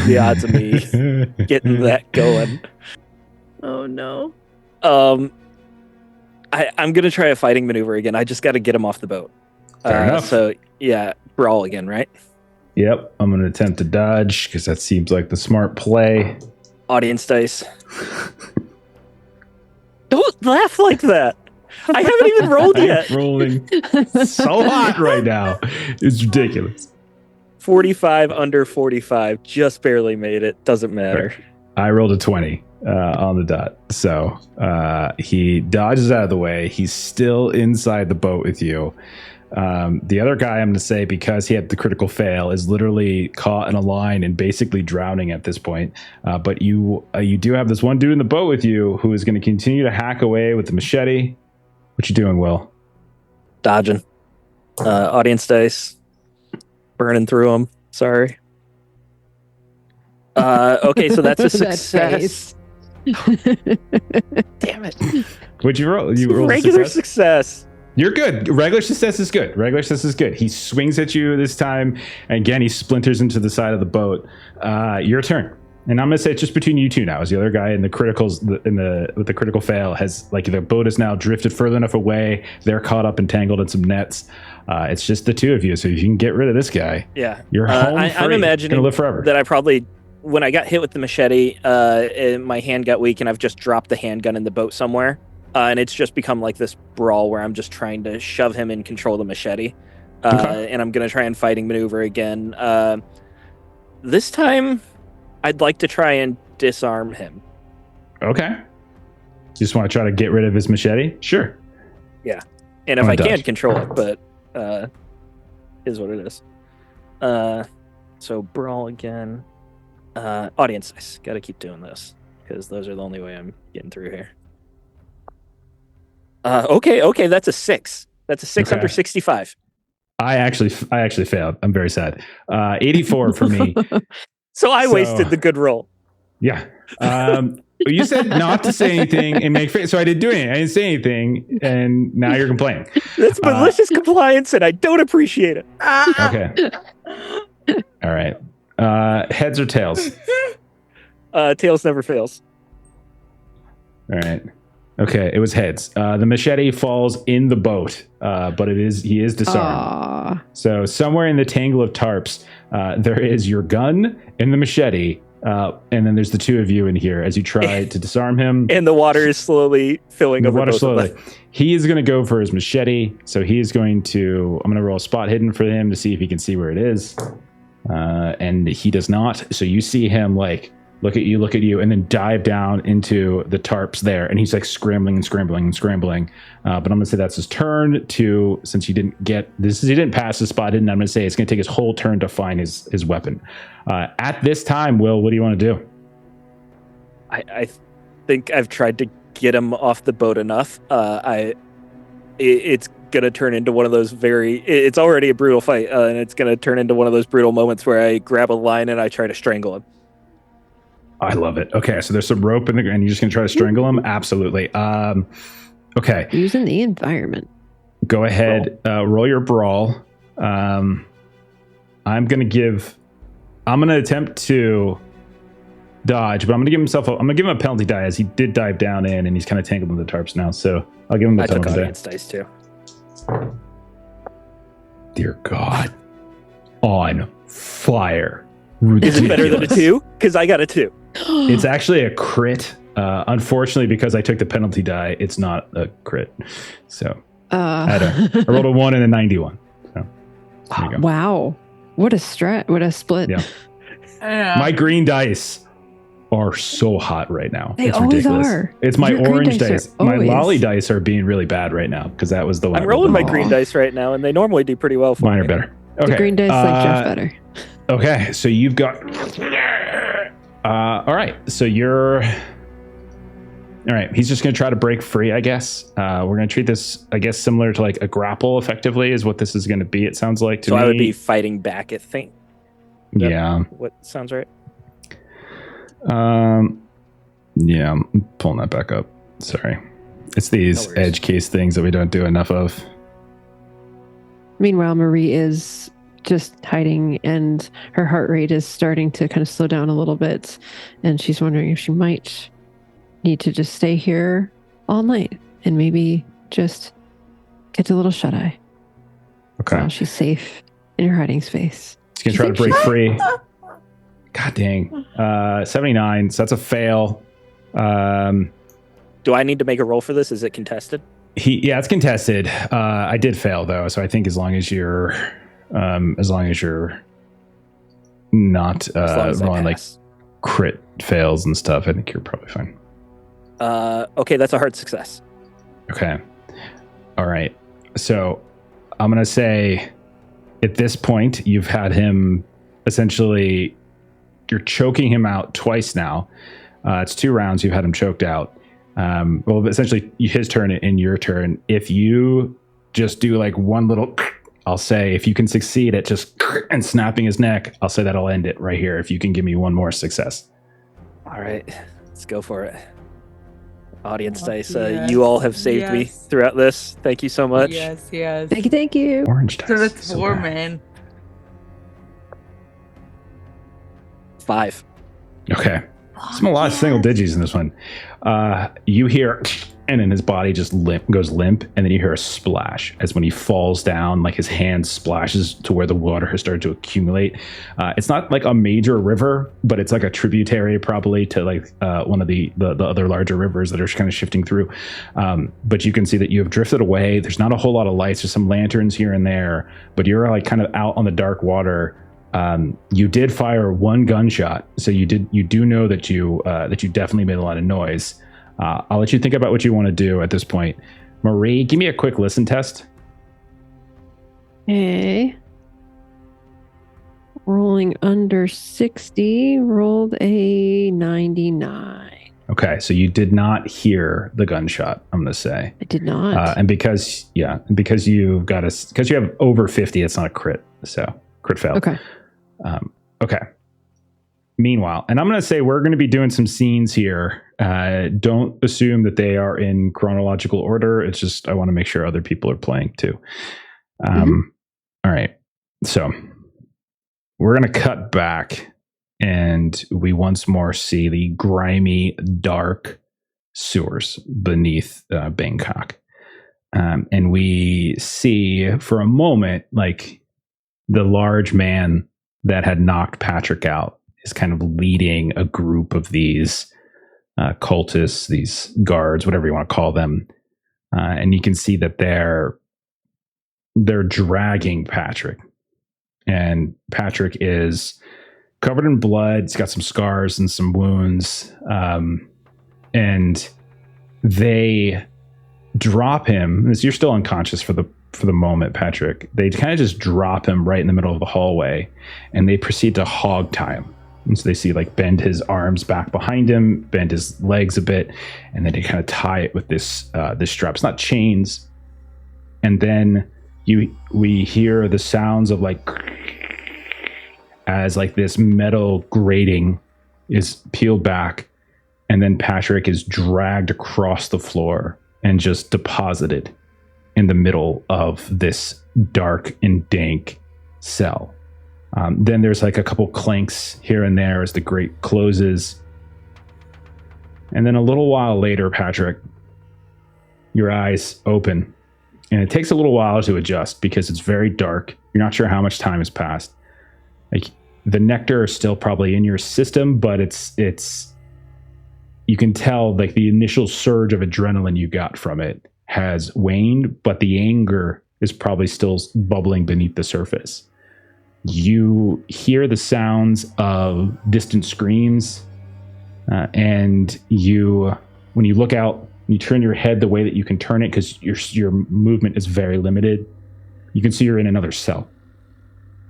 the odds of me getting that going. Oh no. I'm gonna try a fighting maneuver again. I just got to get him off the boat. Fair enough. So yeah, brawl again, right? Yep, I'm going to attempt to dodge because that seems like the smart play. Audience dice. Don't laugh like that. I haven't even rolled yet. I'm rolling so hot right now. It's ridiculous. 45 under 45. Just barely made it. Doesn't matter. I rolled a 20 on the dot. So he dodges out of the way. He's still inside the boat with you. The other guy, I'm going to say, because he had the critical fail, is literally caught in a line and basically drowning at this point. But you do have this one dude in the boat with you who is going to continue to hack away with the machete. What you doing, Will? Dodging. Audience dice. Burning through them. Sorry. Okay, so that's a That success. Damn it. What'd you roll? You rolled Regular a success. You're good. Regular success is good. Regular success is good. He swings at you this time. And again, he splinters into the side of the boat. Your turn. And I'm going to say it's just between you two now. As the other guy in the criticals, with the critical fail, has like the boat is now drifted further enough away. They're caught up and tangled in some nets. It's just the two of you. So if you can get rid of this guy, yeah, you're home free. I'm imagining gonna live forever. that I probably, when I got hit with the machete, my hand got weak and I've just dropped the handgun in the boat somewhere. And it's just become like this brawl where I'm just trying to shove him and control the machete. And I'm going to try and fighting maneuver again. This time, I'd like to try and disarm him. Okay. You just want to try to get rid of his machete? Sure. Yeah. And if I can control it, but is what it is. So brawl again. Audience dice. Got to keep doing this because those are the only way I'm getting through here. Okay, that's a 6. That's a 6 under 65. I actually failed. I'm very sad. 84 for me. So I wasted the good roll. Yeah. You said not to say anything and make so I didn't do anything. I didn't say anything, and now you're complaining. That's malicious compliance, and I don't appreciate it. Okay. All right. Heads or tails? Tails never fails. All right. Okay, it was heads. The machete falls in the boat, but he is disarmed. So somewhere in the tangle of tarps, there is your gun and the machete, and then there's the two of you in here as you try to disarm him. And the water is slowly filling over both of them. He is going to go for his machete, so he is going to... I'm going to roll a spot hidden for him to see if he can see where it is. And he does not. So you see him like... look at you, and then dive down into the tarps there. And he's like scrambling. But I'm going to say that's his turn to, since he didn't pass the spot, I'm going to say it's going to take his whole turn to find his weapon. At this time, Will, what do you want to do? I think I've tried to get him off the boat enough. It's going to turn into one of those it's already a brutal fight, and it's going to turn into one of those brutal moments where I grab a line and I try to strangle him. I love it. Okay, so there's some rope in the ground. You're just going to try to strangle him? Absolutely. Okay. Using the environment. Go ahead. Roll your brawl. I'm going to attempt to dodge, but I'm going to give him a penalty die as he did dive down in, and he's kind of tangled in the tarps now. So I'll give him a penalty die. Audience dice too. Dear God. On fire. Is it better than a 2? Because I got a 2. It's actually a crit. Unfortunately, because I took the penalty die, it's not a crit. So I rolled a 1 and a 91. So there you go. Wow. What a split. Yeah. My green dice are so hot right now. They it's always ridiculous. are. It's my Your orange green dice. dice My always. lolly dice are being really bad right now because that was the one. I'm rolling my green dice right now, and they normally do pretty well for Mine me. are better. Okay. The green dice like Jeff better. Okay, so you've got... all right, so you're... All right, he's just going to try to break free, I guess. We're going to treat this, I guess, similar to like a grapple, effectively, is what this is going to be, it sounds like to me. So I would be fighting back, I think. Yeah. What sounds right? Yeah, I'm pulling that back up. Sorry. It's these edge case things that we don't do enough of. Meanwhile, Marie is just hiding, and her heart rate is starting to kind of slow down a little bit, and she's wondering if she might need to just stay here all night and maybe just get a little shut-eye. Okay. While she's safe in her hiding space. She's going to try to break free. God dang. 79, so that's a fail. Do I need to make a roll for this? Is it contested? Yeah, it's contested. I did fail though, so I think as long as you're not rolling like crit fails and stuff, I think you're probably fine. Okay, that's a hard success. Okay. All right. So I'm going to say at this point, you've had him essentially, you're choking him out twice now. It's 2 rounds. You've had him choked out. Well, essentially his turn and your turn. If you just do like one little, I'll say if you can succeed at just and snapping his neck, I'll say that'll end it right here. If you can give me one more success. All right, let's go for it. Audience dice, yes, you all have saved me yes. throughout this. Thank you so much. Yes, yes. Thank you, thank you. Orange dice. So that's So 4, bad. man. 5. Okay. Some a lot of single digits in this one. You hear, and then his body just goes limp, and then you hear a splash as when he falls down, like his hand splashes to where the water has started to accumulate. It's not like a major river, but it's like a tributary probably to like one of the other larger rivers that are kind of shifting through. But you can see that you have drifted away. There's not a whole lot of lights. There's some lanterns here and there, but you're like kind of out on the dark water. You did fire 1 gunshot, so you do know that you definitely made a lot of noise. I'll let you think about what you want to do at this point. Marie, give me a quick listen test. Okay. Rolling under 60, rolled a 99. Okay, so you did not hear the gunshot, I'm going to say. I did not. And because you have over 50, it's not a crit, so crit fail. Okay. Okay. Meanwhile, and I'm going to say we're going to be doing some scenes here. Don't assume that they are in chronological order. It's just I want to make sure other people are playing too. All right. So we're going to cut back, and we once more see the grimy, dark sewers beneath Bangkok. And we see for a moment like the large man that had knocked Patrick out is kind of leading a group of these cultists, these guards, whatever you want to call them. And you can see that they're dragging Patrick. And Patrick is covered in blood. He's got some scars and some wounds. And they drop him. You're still unconscious for the moment, Patrick. They kind of just drop him right in the middle of the hallway, and they proceed to hog tie him. And so they see like bend his arms back behind him, bend his legs a bit, and then they kind of tie it with this strap. It's not chains. And then we hear the sounds of like as like this metal grating is peeled back, and then Patrick is dragged across the floor and just deposited in the middle of this dark and dank cell. Then there's like a couple clanks here and there as the grate closes. And then a little while later, Patrick, your eyes open. And it takes a little while to adjust because it's very dark. You're not sure how much time has passed. Like the nectar is still probably in your system, but it's you can tell like the initial surge of adrenaline you got from it has waned, but the anger is probably still bubbling beneath the surface. You hear the sounds of distant screams, and when you look out, you turn your head the way that you can turn it because your movement is very limited. You can see you're in another cell,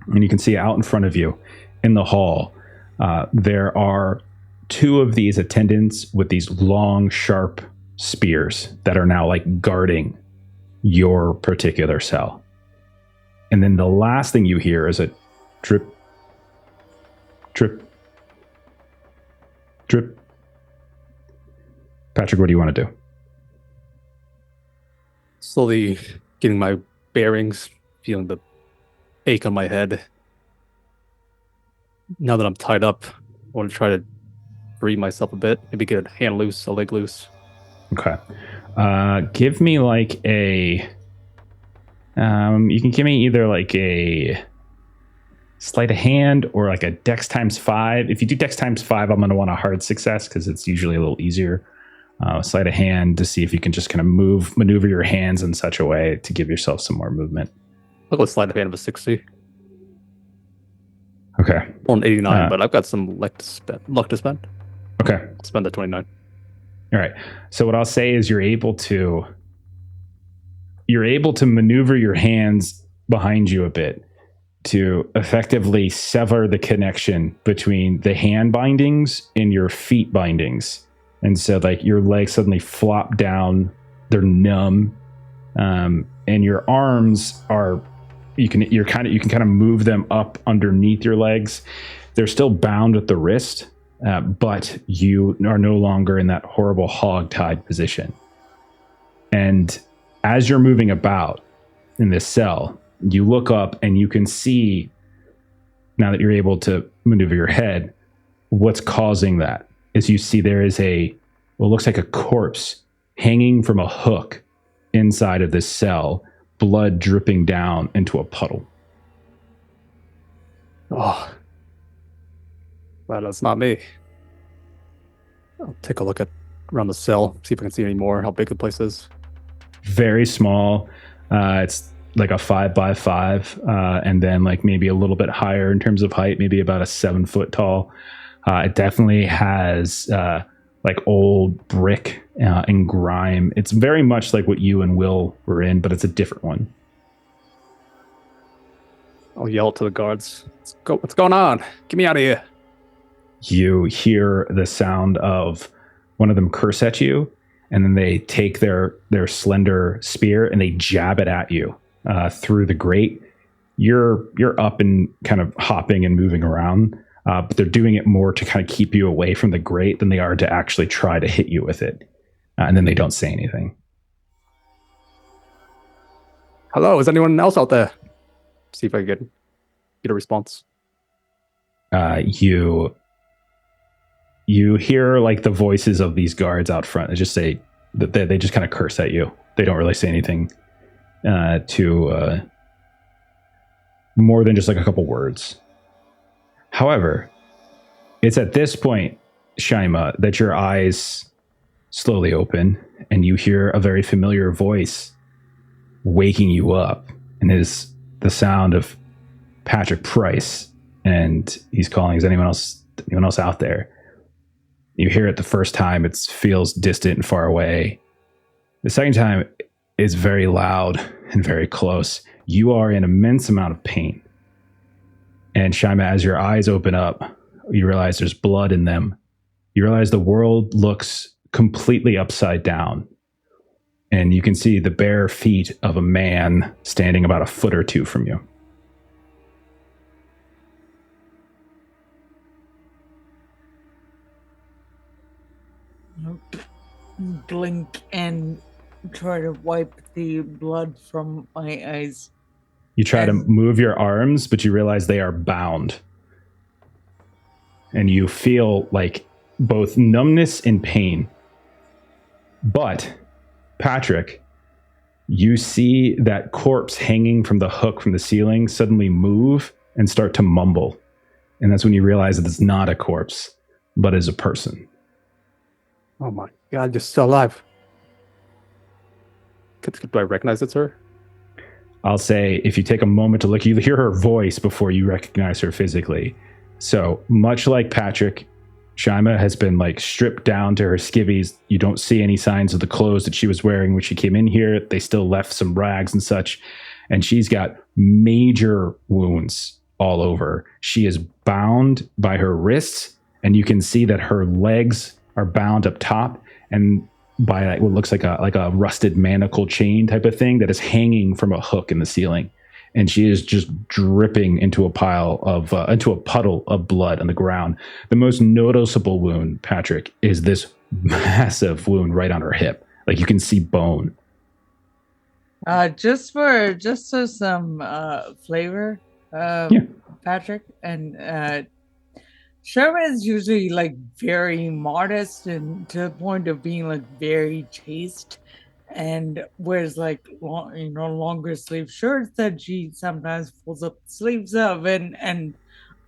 and you can see out in front of you in the hall, there are 2 of these attendants with these long, sharp spears that are now like guarding your particular cell. And then the last thing you hear is a drip, drip, drip. Patrick, what do you want to do? Slowly getting my bearings, feeling the ache on my head. Now that I'm tied up, I want to try to free myself a bit. Maybe get a hand loose, a leg loose. Okay. Give me like a... you can give me either like a sleight of hand or like a dex times 5. If you do dex times 5, I'm going to want a hard success because it's usually a little easier. Sleight of hand to see if you can just kind of maneuver your hands in such a way to give yourself some more movement. I'll go sleight of hand of a 60. Okay. On 89, but I've got some luck to spend. Okay. I'll spend the 29. All right. So what I'll say is you're able to you're able to maneuver your hands behind you a bit to effectively sever the connection between the hand bindings and your feet bindings. And so like your legs suddenly flop down, they're numb. And your arms are, you can kind of move them up underneath your legs. They're still bound at the wrist, but you are no longer in that horrible hog-tied position. And as you're moving about in this cell, you look up and you can see, now that you're able to maneuver your head, what's causing that is you see there is what looks like a corpse hanging from a hook inside of this cell, blood dripping down into a puddle. Oh, well, that's not me. I'll take a look around the cell, see if I can see any more, how big the place is. Very small. It's like a 5x5, and then like maybe a little bit higher in terms of height, maybe about a 7 foot tall. It definitely has like old brick and grime. It's very much like what you and Will were in, but it's a different one. I'll yell to the guards. What's going on? Get me out of here. You hear the sound of one of them curse at you, and then they take their slender spear and they jab it at you through the grate. You're up and kind of hopping and moving around, but they're doing it more to kind of keep you away from the grate than they are to actually try to hit you with it. And then they don't say anything. Hello, is anyone else out there? See if I can get a response. You hear like the voices of these guards out front. They just say that they just kind of curse at you. They don't really say anything to more than just like a couple words. However, it's at this point, Shaima, that your eyes slowly open and you hear a very familiar voice waking you up, and it is the sound of Patrick Price, and he's calling, is anyone else out there? You hear it the first time, it feels distant and far away. The second time, it's very loud and very close. You are in immense amount of pain. And Shaima, as your eyes open up, you realize there's blood in them. You realize the world looks completely upside down. And you can see the bare feet of a man standing about a foot or two from you. Blink and try to wipe the blood from my eyes. You try to move your arms, but you realize they are bound. And you feel like both numbness and pain. But, Patrick, you see that corpse hanging from the hook from the ceiling suddenly move and start to mumble. And that's when you realize that it's not a corpse, but is a person. Oh my God, you're still alive. Do I recognize it's her? I'll say if you take a moment to look, you hear her voice before you recognize her physically. So much like Patrick, Shaima has been like stripped down to her skivvies. You don't see any signs of the clothes that she was wearing when she came in here. They still left some rags and such. And she's got major wounds all over. She is bound by her wrists, and you can see that her legs are bound up top and by what looks like a rusted manacle chain type of thing that is hanging from a hook in the ceiling. And she is just dripping into a puddle of blood on the ground. The most noticeable wound, Patrick, is this massive wound right on her hip. Like you can see bone. Just for some flavor, Patrick, and Sherman is usually like very modest and to the point of being like very chaste, and wears like longer sleeve shirts that she sometimes pulls up the sleeves of, and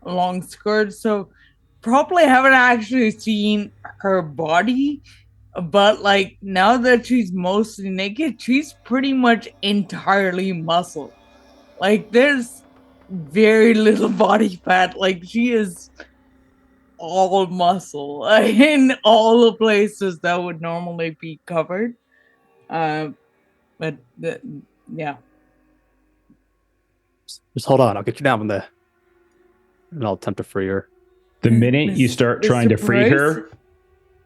long skirts. So probably haven't actually seen her body, but like now that she's mostly naked, she's pretty much entirely muscle. Like there's very little body fat. Like she is all muscle in all the places that would normally be covered. But yeah. Just hold on. I'll get you down from there. And I'll attempt to free her. The minute you start trying to free her,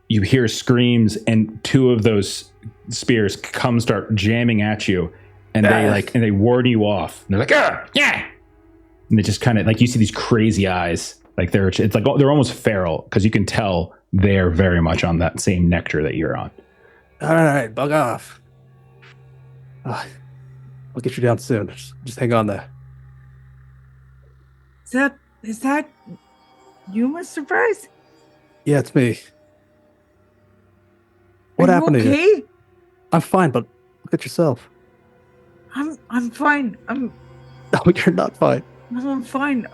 you hear screams, and two of those spears start jamming at you, and they ward you off. And they're like, ah, yeah, and they just kind of like, you see these crazy eyes, like they're almost feral, because you can tell they're very much on that same nectar that you're on. All right, bug off. I'll get you down soon. Just hang on there. Is that you, Mr. Price? Yeah, it's me. What happened to you? I'm fine, but look at yourself. I'm fine. No, you're not fine. No, I'm fine.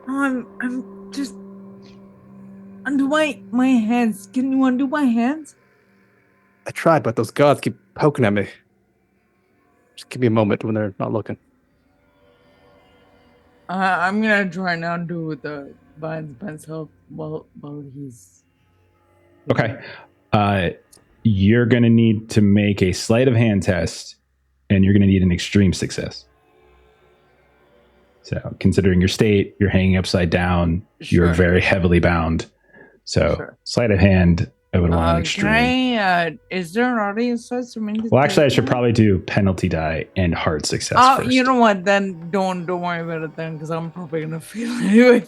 I'm just undo my hands. Can you undo my hands? I tried, but those gods keep poking at me. Just give me a moment when they're not looking. I'm gonna try and undo the binds myself while he's okay. You're gonna need to make a sleight of hand test, and you're gonna need an extreme success. So, considering your state, you're hanging upside down. Sure. You're very heavily bound. So, sleight of hand, I would want an extreme. Is there an audience size for me? Well, actually, I should probably do penalty die and hard success first. You know what? Then don't worry about it then, because I'm probably gonna feel it anyway.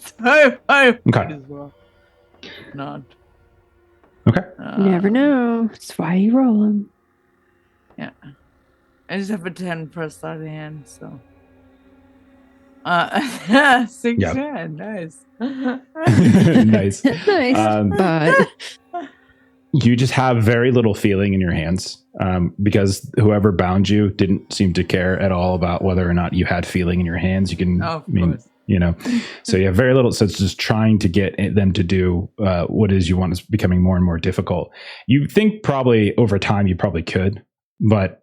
I okay. As well. Not. Okay. You never know. That's why you roll them. Yeah. I just have a 10 for sleight of hand, so. 6 yeah. Nice. Nice. Nice. But you just have very little feeling in your hands, because whoever bound you didn't seem to care at all about whether or not you had feeling in your hands. You can, so you have very little. So it's just trying to get them to do what it is you want is becoming more and more difficult. You think probably over time you probably could, but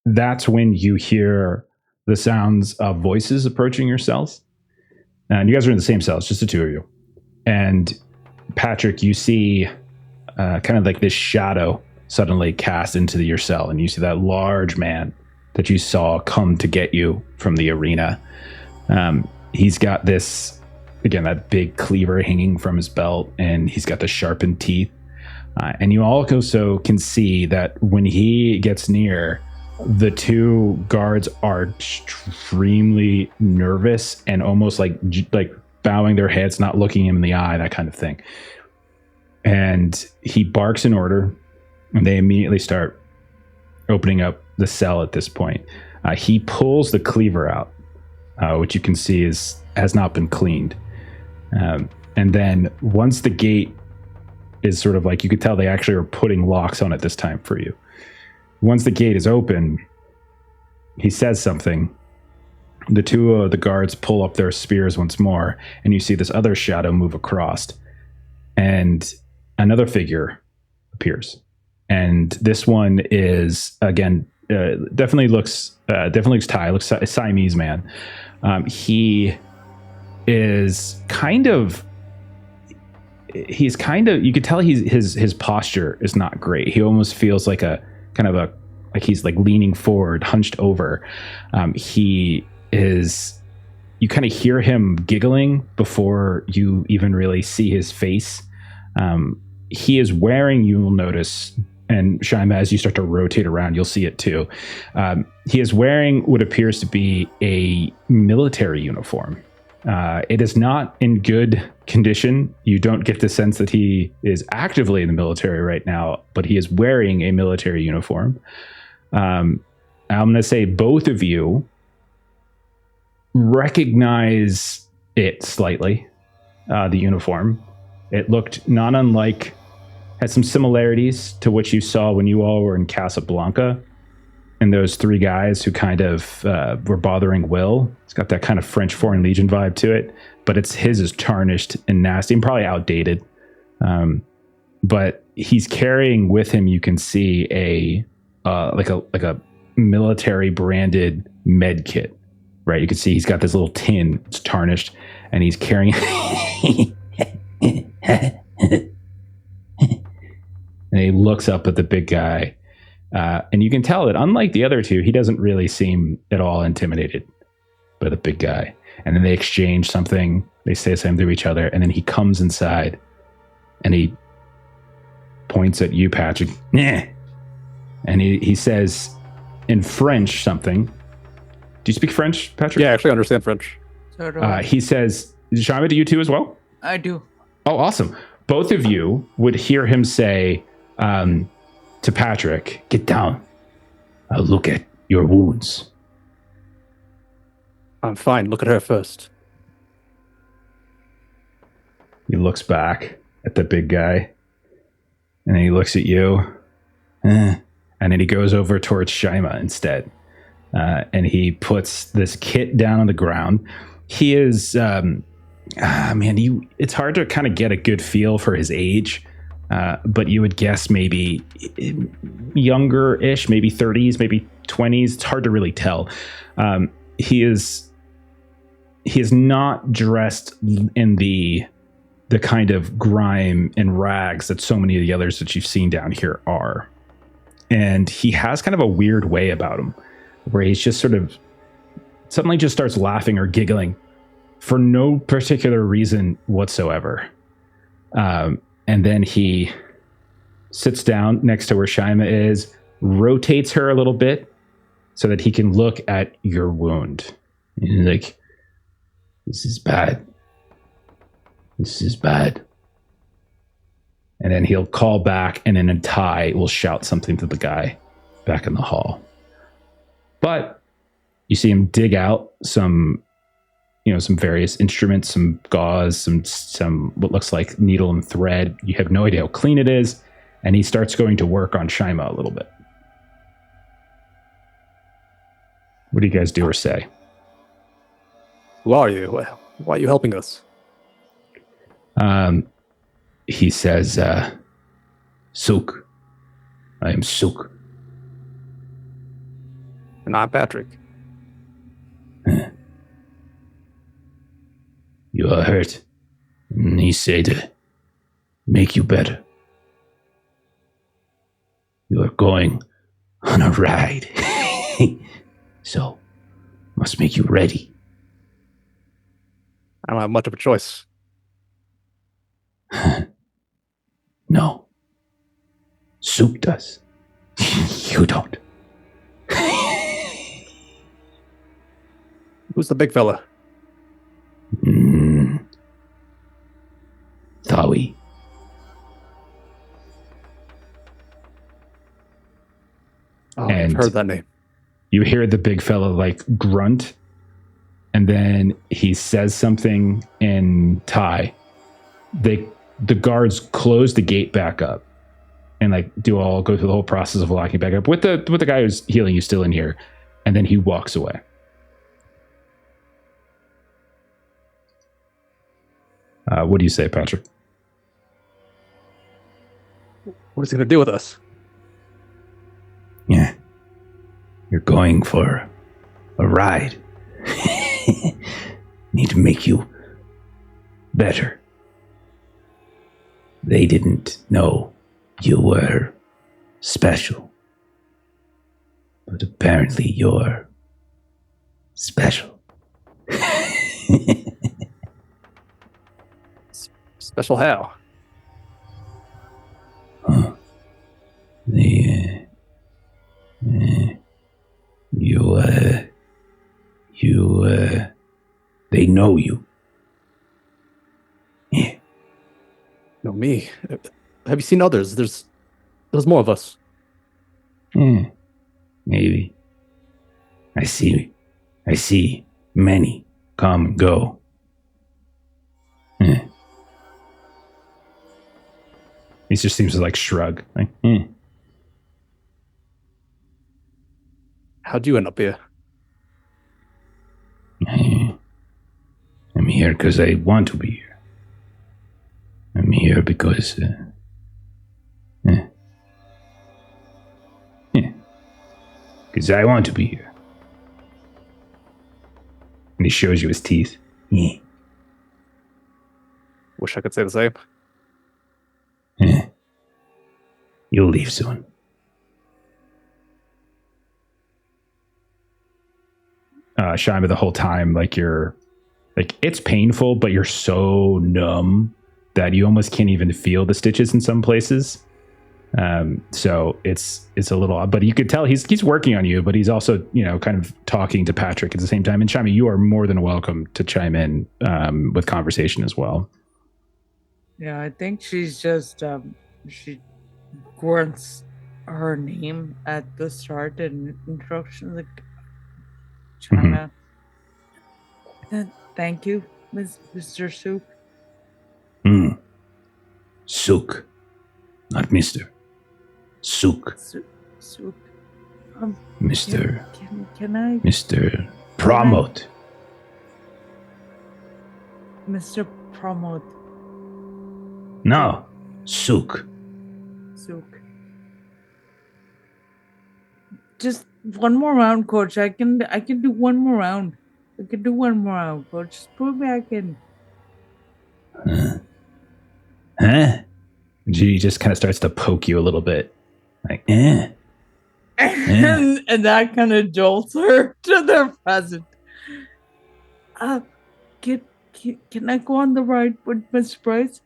that's when you hear the sounds of voices approaching your cells. And you guys are in the same cells, just the two of you. And Patrick, you see kind of like this shadow suddenly cast into your cell, and you see that large man that you saw come to get you from the arena. He's got this, again, that big cleaver hanging from his belt, and he's got the sharpened teeth. And you also can see that when he gets near, the two guards are extremely nervous and almost like bowing their heads, not looking him in the eye, that kind of thing. And he barks an order, and they immediately start opening up the cell at this point. He pulls the cleaver out, which you can see has not been cleaned. And then once the gate is sort of like, you could tell they actually are putting locks on it this time for you. Once the gate is open, he says something. The two of the guards pull up their spears once more, and you see this other shadow move across, and another figure appears. And this one is, again, definitely looks Thai, looks a Siamese man. He is kind of, you could tell his posture is not great. He almost feels like like he's like leaning forward, hunched over. He is, you kind of hear him giggling before you even really see his face. He is wearing, you will notice, and Shaima, as you start to rotate around, you'll see it too. He is wearing what appears to be a military uniform. It is not in good condition. You don't get the sense that he is actively in the military right now, but he is wearing a military uniform. I'm going to say both of you recognize it slightly, the uniform. It looked not unlike, had some similarities to what you saw when you all were in Casablanca, and those three guys who kind of were bothering Will. It's got that kind of French Foreign Legion vibe to it, but his is tarnished and nasty and probably outdated. But he's carrying with him, you can see a military branded med kit, right? You can see he's got this little tin, it's tarnished, and he's carrying And he looks up at the big guy. And you can tell that unlike the other two, he doesn't really seem at all intimidated by the big guy. And then they exchange something. They say something to each other. And then he comes inside and he points at you, Patrick. Nah. And he says in French something. Do you speak French, Patrick? Yeah, I actually understand French. So do I. He says, Shama, do you too as well? I do. Oh, awesome. Both of you would hear him say to Patrick, get down. I'll look at your wounds. I'm fine. Look at her first. He looks back at the big guy. And then he looks at you. And then he goes over towards Shima instead. And he puts this kit down on the ground. He is, it's hard to kind of get a good feel for his age. But you would guess maybe younger-ish, maybe 30s, maybe 20s. It's hard to really tell. He is not dressed in the kind of grime and rags that so many of the others that you've seen down here are. And he has kind of a weird way about him where he's just sort of suddenly just starts laughing or giggling for no particular reason whatsoever. And then he sits down next to where Shima is, rotates her a little bit so that he can look at your wound. And he's like, this is bad. This is bad. And then he'll call back, and then Ty will shout something to the guy back in the hall. But you see him dig out some various instruments, some gauze, some what looks like needle and thread. You have no idea how clean it is. And he starts going to work on Shima a little bit. What do you guys do or say? Who are you? Why are you helping us? He says, Sook. I am Sook. And I'm Patrick. You are hurt. And he said to make you better. You are going on a ride. So, must make you ready. I don't have much of a choice. No. Sook does. You don't. Who's the big fella? Thawi. Oh, And- I've heard that name. You hear the big fella like grunt, and then he says something in Thai. The guards close the gate back up and like go through the whole process of locking back up with the guy who's healing you still in here, and then he walks away. What do you say, Patrick? What is he going to do with us? Yeah. You're going for a ride. Need to make you better. They didn't know you were special. But apparently you're special. Special how? Huh. They know you. Yeah. No, me. Have you seen others? There's more of us. Maybe. I see many come and go. He just seems to like shrug. Like, How'd you end up here? I'm here because I want to be here. I'm here because because I want to be here. And he shows you his teeth. Wish I could say the same. You'll leave soon. Shima, the whole time, like you're, like it's painful, but you're so numb that you almost can't even feel the stitches in some places. So it's a little odd, but you could tell he's working on you, but he's also, kind of talking to Patrick at the same time. And Shima, you are more than welcome to chime in with conversation as well. Yeah, I think she's just she grunts her name at the start and introduction, like China. Thank you, Mr. Sook. Sook, not Mr. Sook. Sook. Mr. Can I? Mr. Promote. Mr. Promote. No, Sook. Sook. Just one more round, Coach. I can do one more round. I can do one more round, Coach. Just put me back in. Huh? She just kind of starts to poke you a little bit. Like, And that kind of jolts her to the present. Can I go on the ride with Mr. Bryce?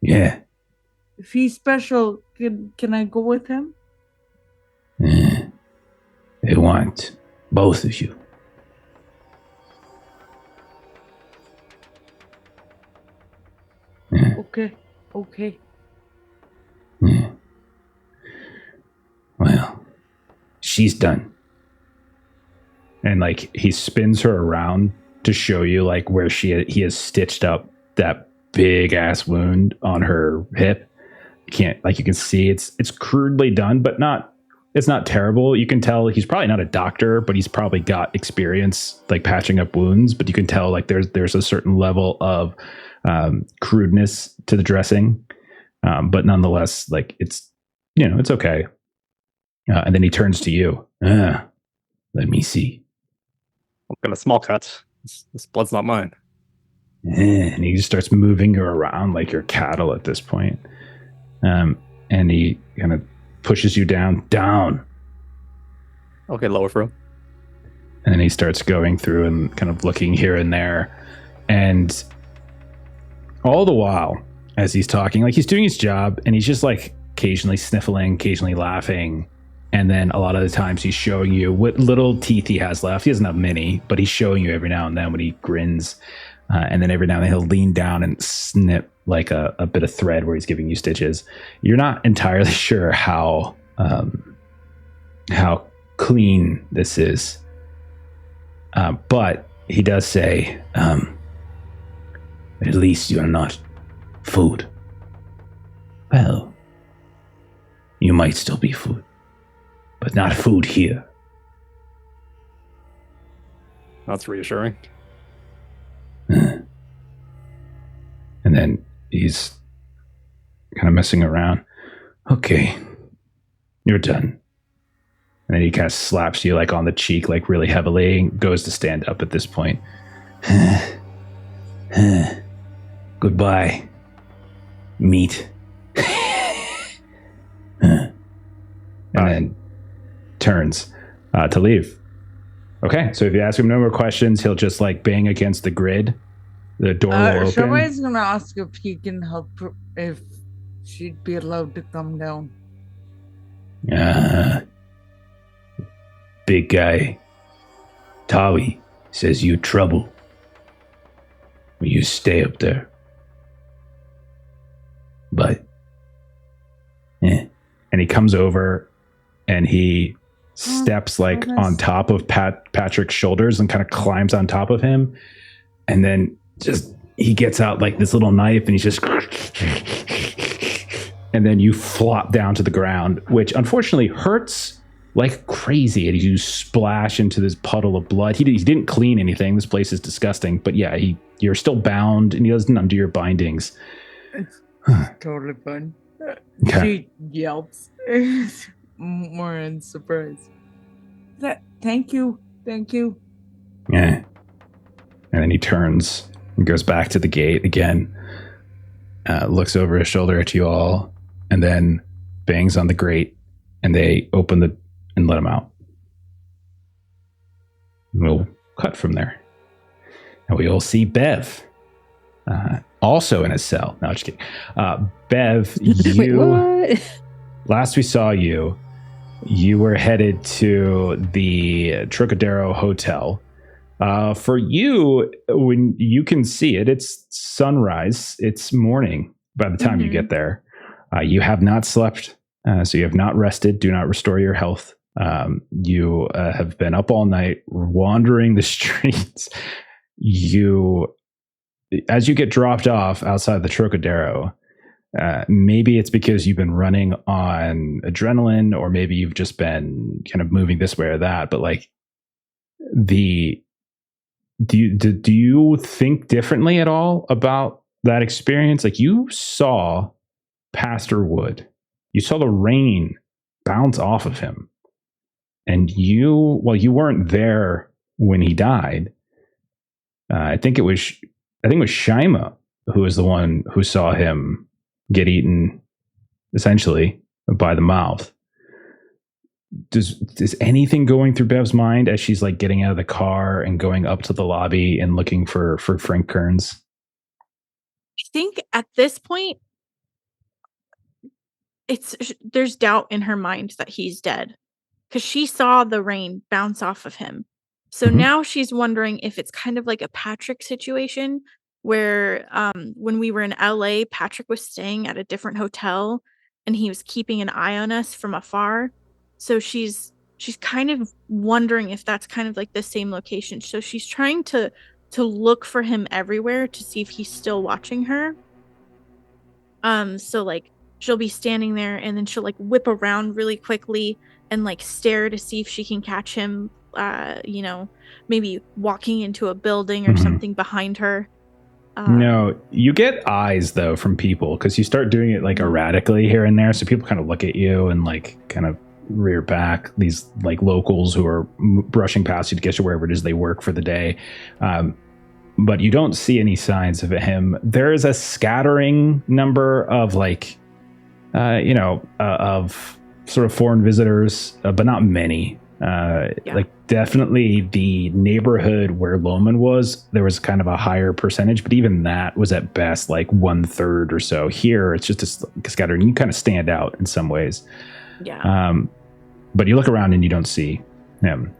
Yeah. If he's special, can I go with him? They want both of you. Okay. Well, she's done. And like he spins her around to show you like where he has stitched up that big ass wound on her hip. You can see it's crudely done, but it's not terrible. You can tell he's probably not a doctor, but he's probably got experience like patching up wounds, but you can tell like there's a certain level of crudeness to the dressing. But nonetheless, like it's okay. And then he turns to you. Let me see. I'm gonna small cut. This blood's not mine. And he just starts moving you around like you're cattle at this point. And he kind of pushes you down. Okay, lower for him. And then he starts going through and kind of looking here and there. And all the while, as he's talking, like he's doing his job and he's just like occasionally sniffling, occasionally laughing. And then a lot of the times he's showing you what little teeth he has left. He doesn't have many, but he's showing you every now and then when he grins. And then every now and then he'll lean down and snip like a bit of thread where he's giving you stitches. You're not entirely sure how clean this is. But he does say, at least you're not food. Well, you might still be food, but not food here. That's reassuring. And then he's kind of messing around. Okay, you're done. And then he kind of slaps you like on the cheek, like really heavily, and goes to stand up at this point. Goodbye, meat. And then turns to leave. Okay, so if you ask him no more questions, he'll just like bang against the grid. The door will open. Somebody's gonna ask if he can help her, if she'd be allowed to come down. Big guy Tawi says you trouble. You stay up there. But and he comes over and he steps like on top of Patrick's shoulders and kind of climbs on top of him, and then just he gets out like this little knife and he's just and then you flop down to the ground, which unfortunately hurts like crazy, and you splash into this puddle of blood. He didn't clean anything. This place is disgusting, but yeah, you're still bound and he doesn't undo your bindings. It's totally fine. Okay. She yelps more in surprise. Thank you. Yeah. And then he turns and goes back to the gate again, looks over his shoulder at you all, and then bangs on the grate, and they open and let him out. We'll cut from there. And we all see Bev, also in a cell. No, just kidding. Bev, Wait, what? Last we saw you were headed to the Trocadero Hotel. For you, when you can see it, it's sunrise. It's morning by the time you get there. You have not slept, so you have not rested. Do not restore your health. You have been up all night wandering the streets. As you get dropped off outside the Trocadero, maybe it's because you've been running on adrenaline, or maybe you've just been kind of moving this way or that. But like, do you think differently at all about that experience? Like, you saw Pastor Wood, you saw the rain bounce off of him, and you weren't there when he died. I think it was Shaima who was the one who saw him get eaten, essentially, by the mouth. Does anything going through Bev's mind as she's like getting out of the car and going up to the lobby and looking for Frank Kearns? I think at this point, there's doubt in her mind that he's dead, because she saw the rain bounce off of him. So now she's wondering if it's kind of like a Patrick situation where when we were in LA, Patrick was staying at a different hotel and he was keeping an eye on us from afar. So she's kind of wondering if that's kind of like the same location. So she's trying to look for him everywhere to see if he's still watching her. So like she'll be standing there and then she'll like whip around really quickly and like stare to see if she can catch him, maybe walking into a building or something behind her. No, you get eyes though from people, because you start doing it like erratically here and there. So people kind of look at you and like kind of rear back, these like locals who are brushing past you to get you wherever it is they work for the day. But you don't see any signs of him. There is a scattering number of like, of sort of foreign visitors, but not many. Like definitely the neighborhood where Loman was, there was kind of a higher percentage, but even that was at best like 1/3 or so. Here, it's just a scattering. You kind of stand out in some ways. Yeah. But you look around and you don't see him.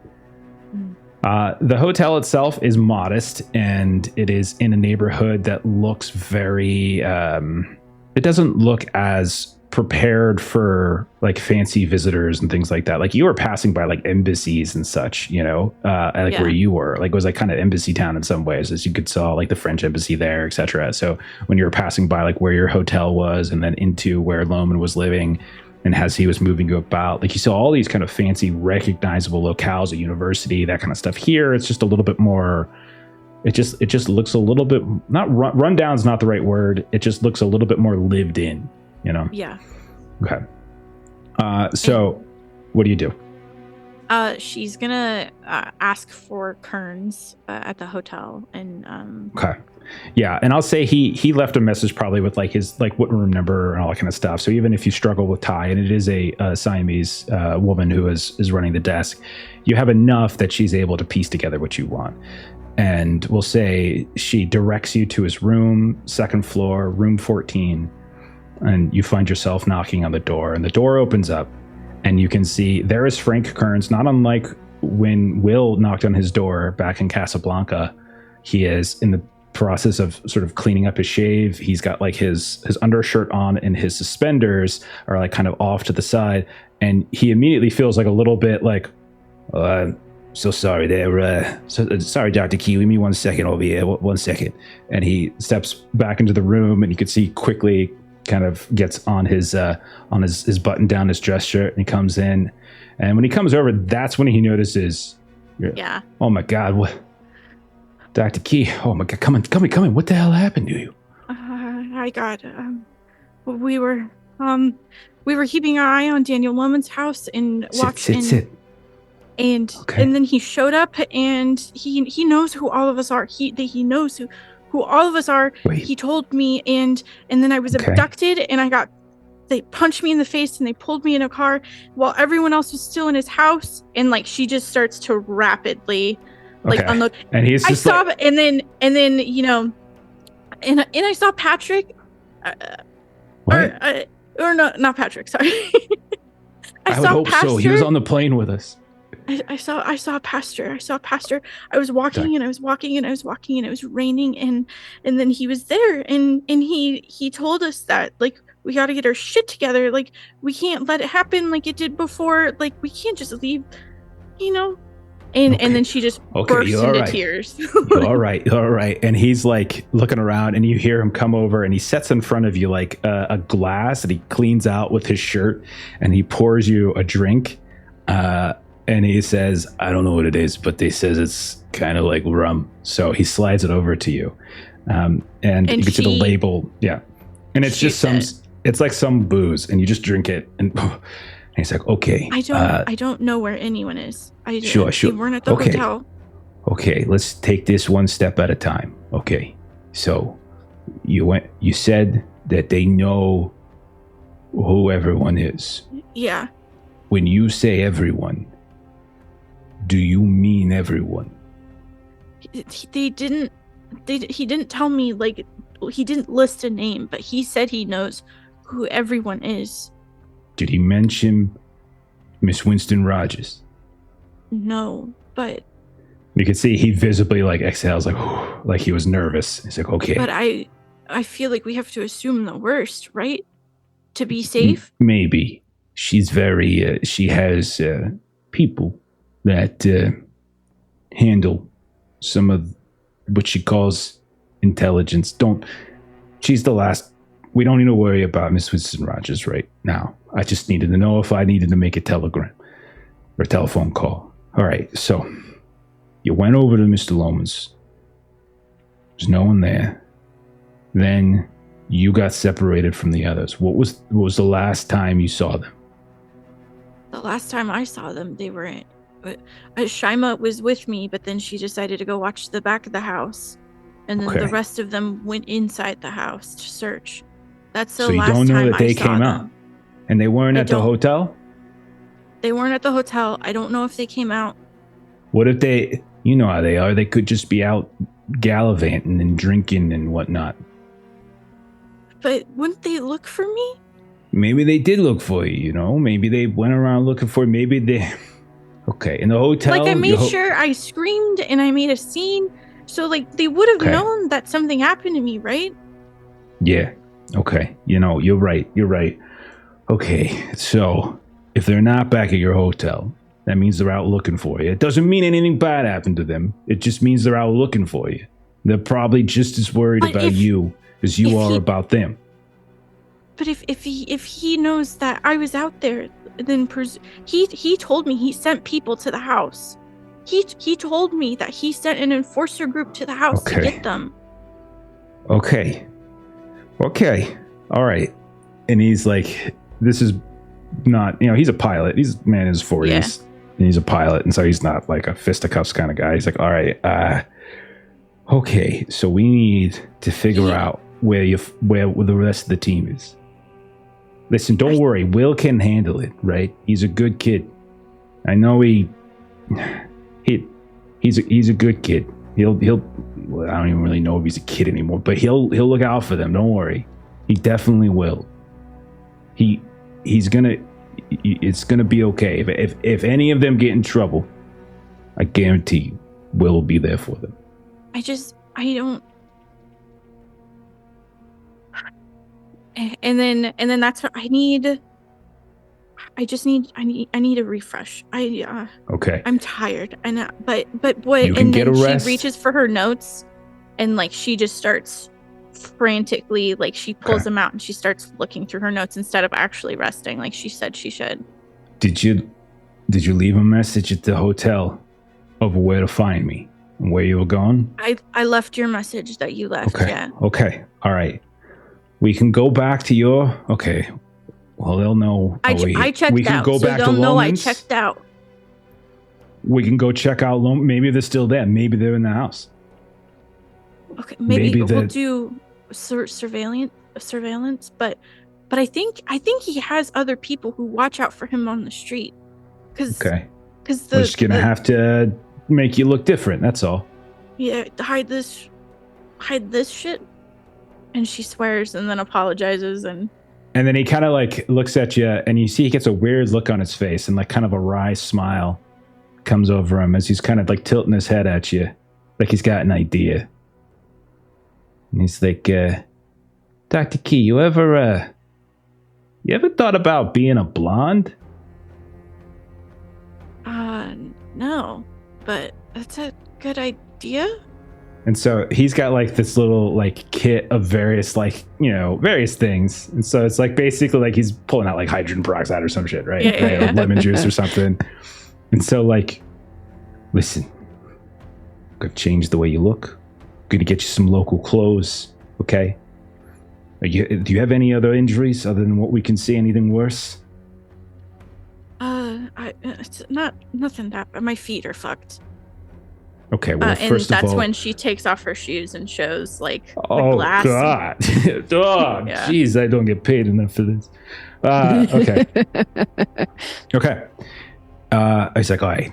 The hotel itself is modest, and it is in a neighborhood that looks very, it doesn't look as prepared for like fancy visitors and things like that. Like you were passing by like embassies and such, where you were, like it was like kind of embassy town in some ways, as you could saw like the French embassy there, etc. So when you were passing by like where your hotel was and then into where Loman was living, and as he was moving you about, like you saw all these kind of fancy recognizable locales, a university, that kind of stuff. Here it's just a little bit more, it just looks a little bit, not rundown's not the right word, it just looks a little bit more lived in. Yeah. Okay. So what do you do? She's gonna ask for Kearns at the hotel, and okay. Yeah, and I'll say he left a message probably with like his like what room number and all that kind of stuff. So even if you struggle with Ty, and it is a Siamese woman who is running the desk, you have enough that she's able to piece together what you want. And we'll say she directs you to his room, second floor, room 14. And you find yourself knocking on the door, and the door opens up, and you can see there is Frank Kearns, not unlike when Will knocked on his door back in Casablanca. He is in the process of sort of cleaning up his shave. He's got like his undershirt on, and his suspenders are like kind of off to the side, and he immediately feels like a little bit like, so sorry there. Sorry, Dr. Key. Give me 1 second over here. 1 second. And he steps back into the room, and you can see quickly kind of gets on his button down, his dress shirt, and he comes in. And when he comes over, that's when he notices, oh my God, what, Dr. Key, oh my God, come in. What the hell happened to you? Hi, God. We were keeping our eye on Daniel Loman's house and watching. Sit. And then he showed up, and he knows who all of us are. He knows who all of us are. Wait. He told me, and then I was abducted, and I got they punched me in the face and they pulled me in a car while everyone else was still in his house. And like she just starts to rapidly like unload. And he's just and then you know, and I saw Patrick. Or not Patrick. Sorry. I would hope Pastor. so. He was on the plane with us. I saw Pastor. I was walking and I was walking and I was walking and it was raining and then he was there and he told us that like we got to get our shit together. Like we can't let it happen like it did before. Like we can't just leave, you know. And then she just burst into tears. You're all right. And he's like looking around and you hear him come over and he sets in front of you like a glass that he cleans out with his shirt and he pours you a drink. And he says, I don't know what it is, but they says it's kind of like rum. So he slides it over to you. And you get to the label. Yeah. And it's just it's like some booze and you just drink it. And he's like, okay. I don't know where anyone is. Sure. We weren't at the hotel. Okay, let's take this one step at a time. Okay. So you said that they know who everyone is. Yeah. When you say everyone, do you mean everyone? He didn't tell me, like, he didn't list a name, but he said he knows who everyone is. Did he mention Miss Winston Rogers? No, but you can see he visibly like exhales like he was nervous. He's like, okay. But I feel like we have to assume the worst, right? To be safe? Maybe. She's very she has people that handle some of what she calls intelligence. She's the last. We don't need to worry about Miss Winston Rogers right now. I just needed to know if I needed to make a telegram or telephone call. All right, so you went over to Mr. Loman's. There's no one there. Then you got separated from the others. What was the last time you saw them? The last time I saw them, they were in. Shaima was with me, but then she decided to go watch the back of the house, and then the rest of them went inside the house to search. That's the last time I saw them. So you don't know that they came out, and they weren't at the hotel? They weren't at the hotel. I don't know if they came out. What if they? You know how they are. They could just be out gallivanting and drinking and whatnot. But wouldn't they look for me? Maybe they did look for you. You know, maybe they went around looking for you. Maybe they. Okay, in the hotel. Like I made sure I screamed and I made a scene, so like they would have known that something happened to me, right? Yeah. Okay. You know, you're right. Okay, so if they're not back at your hotel, that means they're out looking for you. It doesn't mean anything bad happened to them. It just means they're out looking for you. They're probably just as worried about you as you are about them. But if he knows that I was out there, then he told me he sent people to the house. He told me that he sent an enforcer group to the house to get them. Okay. All right. And he's like, this is not, he's a pilot. He's a man in his 40s. Yeah. And he's a pilot. And so he's not like a fisticuffs kind of guy. He's like, all right, okay. So we need to figure out where the rest of the team is. Listen, don't worry. Will can handle it, right? He's a good kid. I know he's a good kid. He'll well, I don't even really know if he's a kid anymore, but he'll look out for them. Don't worry. He definitely will. It's gonna be okay. If any of them get in trouble, I guarantee you, Will be there for them. I don't. And then that's what I need. I need a refresh. Okay. I'm tired. But boy, you can and get then a rest. She reaches for her notes, and like she just starts frantically, like she pulls them out and she starts looking through her notes instead of actually resting, like she said she should. Did you leave a message at the hotel of where to find me and where you were going? I left your message that you left. Okay. Yeah. Okay. All right. We can go back to your. Okay. Well, they'll know. I checked we can out, go so back they'll to know Loman's. I checked out. We can go check out Loman. Maybe they're still there. Maybe they're in the house. Okay, maybe we'll do surveillance, but But I think he has other people who watch out for him on the street. Okay. Because We're just gonna have to make you look different. That's all. Yeah, hide this shit. And she swears and then apologizes and then he kind of like looks at you, and you see he gets a weird look on his face, and like kind of a wry smile comes over him as he's kind of like tilting his head at you, like he's got an idea. And he's like, Dr. Key, you ever thought about being a blonde? No, but that's a good idea. And so he's got like this little like kit of various like, various things. And so it's like basically like he's pulling out like hydrogen peroxide or some shit, right? Yeah. Or lemon juice or something. And so like, listen, I'm gonna change the way you look. I'm gonna get you some local clothes, okay? Do you have any other injuries other than what we can see? Anything worse? It's nothing that bad. My feet are fucked. Okay, well, and first of all, that's when she takes off her shoes and shows like the oh glass. God, oh Yeah. jeez, I don't get paid enough for this. Okay, okay. He's like, all right,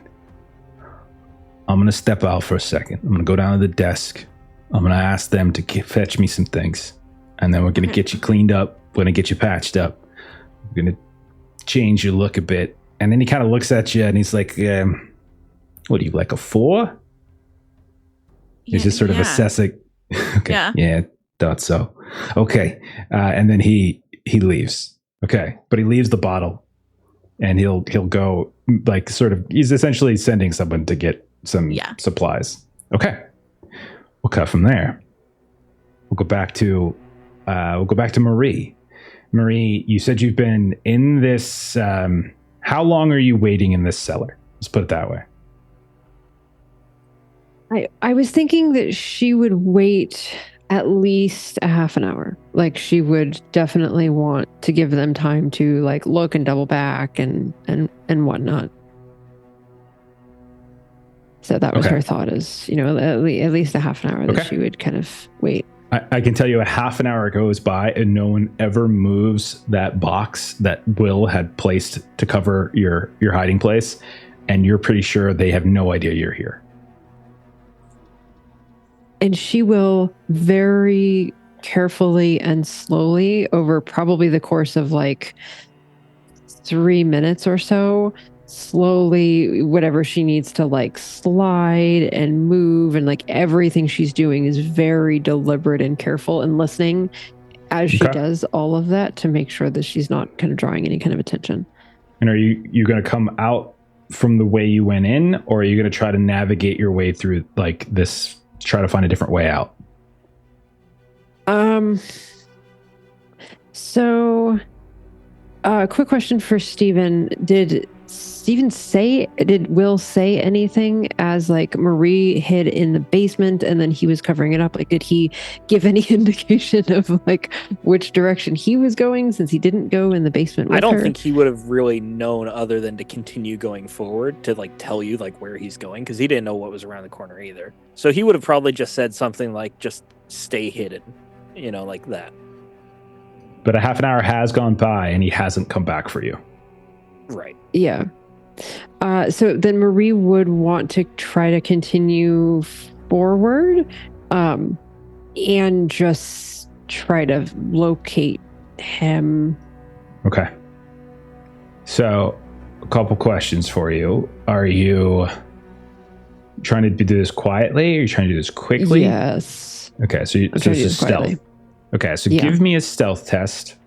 I'm gonna step out for a second. I'm gonna go down to the desk. I'm gonna ask them to fetch me some things, and then we're gonna get you cleaned up. We're gonna get you patched up. We're gonna change your look a bit. And then he kind of looks at you and he's like, what are you, like a 4? He's just sort of assessing. Okay. Yeah, thought so. Okay. And then he leaves. Okay. But he leaves the bottle, and he'll go like sort of, he's essentially sending someone to get some supplies. Okay. We'll cut from there. We'll go back to Marie. Marie, you said you've been in this, how long are you waiting in this cellar? Let's put it that way. I was thinking that she would wait at least a half an hour. Like she would definitely want to give them time to like look and double back and whatnot. So that was her thought is, at least a half an hour that she would kind of wait. I can tell you a half an hour goes by and no one ever moves that box that Will had placed to cover your hiding place. And you're pretty sure they have no idea you're here. And she will very carefully and slowly over probably the course of like 3 minutes or so, slowly whatever she needs to like slide and move, and like everything she's doing is very deliberate and careful and listening as she does all of that to make sure that she's not kind of drawing any kind of attention. And are you going to come out from the way you went in, or are you going to try to navigate your way through like this, try to find a different way out? So quick question for Steven. Did Will say anything as like Marie hid in the basement and then he was covering it up? Like, did he give any indication of like which direction he was going since he didn't go in the basement with her? I don't think he would have really known other than to continue going forward to like tell you like where he's going, because he didn't know what was around the corner either. So he would have probably just said something like, just stay hidden, like that. But a half an hour has gone by and he hasn't come back for you. Right. Yeah. So then Marie would want to try to continue forward and just try to locate him. Okay. So a couple questions for you. Are you trying to do this quietly? Are you trying to do this quickly? Yes. Okay, so this is stealth. Quietly. Okay, so give me a stealth test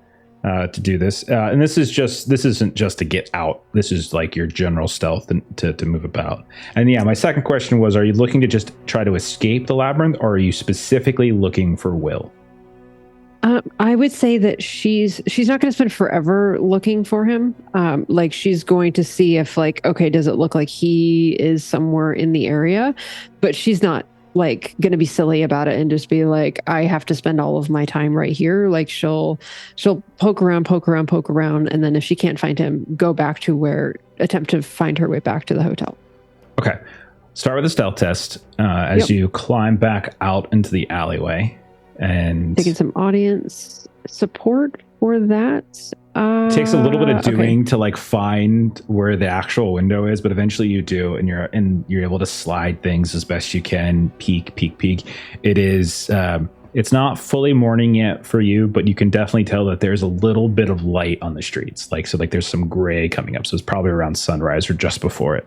to do this. And this isn't just to get out. This is like your general stealth to move about. And yeah, my second question was, are you looking to just try to escape the labyrinth, or are you specifically looking for Will? I would say that she's not going to spend forever looking for him. Like she's going to see if like, okay, does it look like he is somewhere in the area? But she's not like going to be silly about it and just be like, I have to spend all of my time right here. Like she'll poke around. And then if she can't find him, go back to attempt to find her way back to the hotel. Okay. Start with a stealth test as you climb back out into the alleyway and taking some audience support for that. Takes a little bit of doing okay. to like find where the actual window is, but eventually you do, and you're able to slide things as best you can. Peek. It is. It's not fully morning yet for you, but you can definitely tell that there's a little bit of light on the streets. Like there's some gray coming up. So it's probably around sunrise or just before it.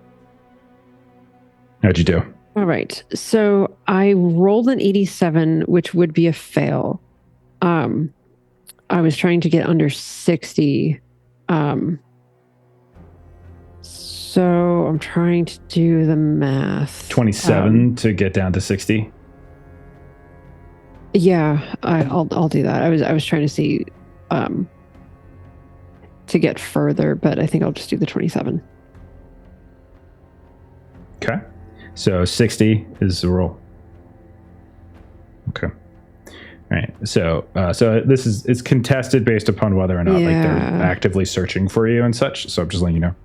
How'd you do? All right. So I rolled an 87, which would be a fail. I was trying to get under 60. So I'm trying to do the math. 27 to get down to 60. Yeah, I'll do that. I was trying to see to get further, but I think I'll just do the 27. Okay. So 60 is the roll. Okay. All right. So it's contested based upon whether or not like they're actively searching for you and such. So I'm just letting you know.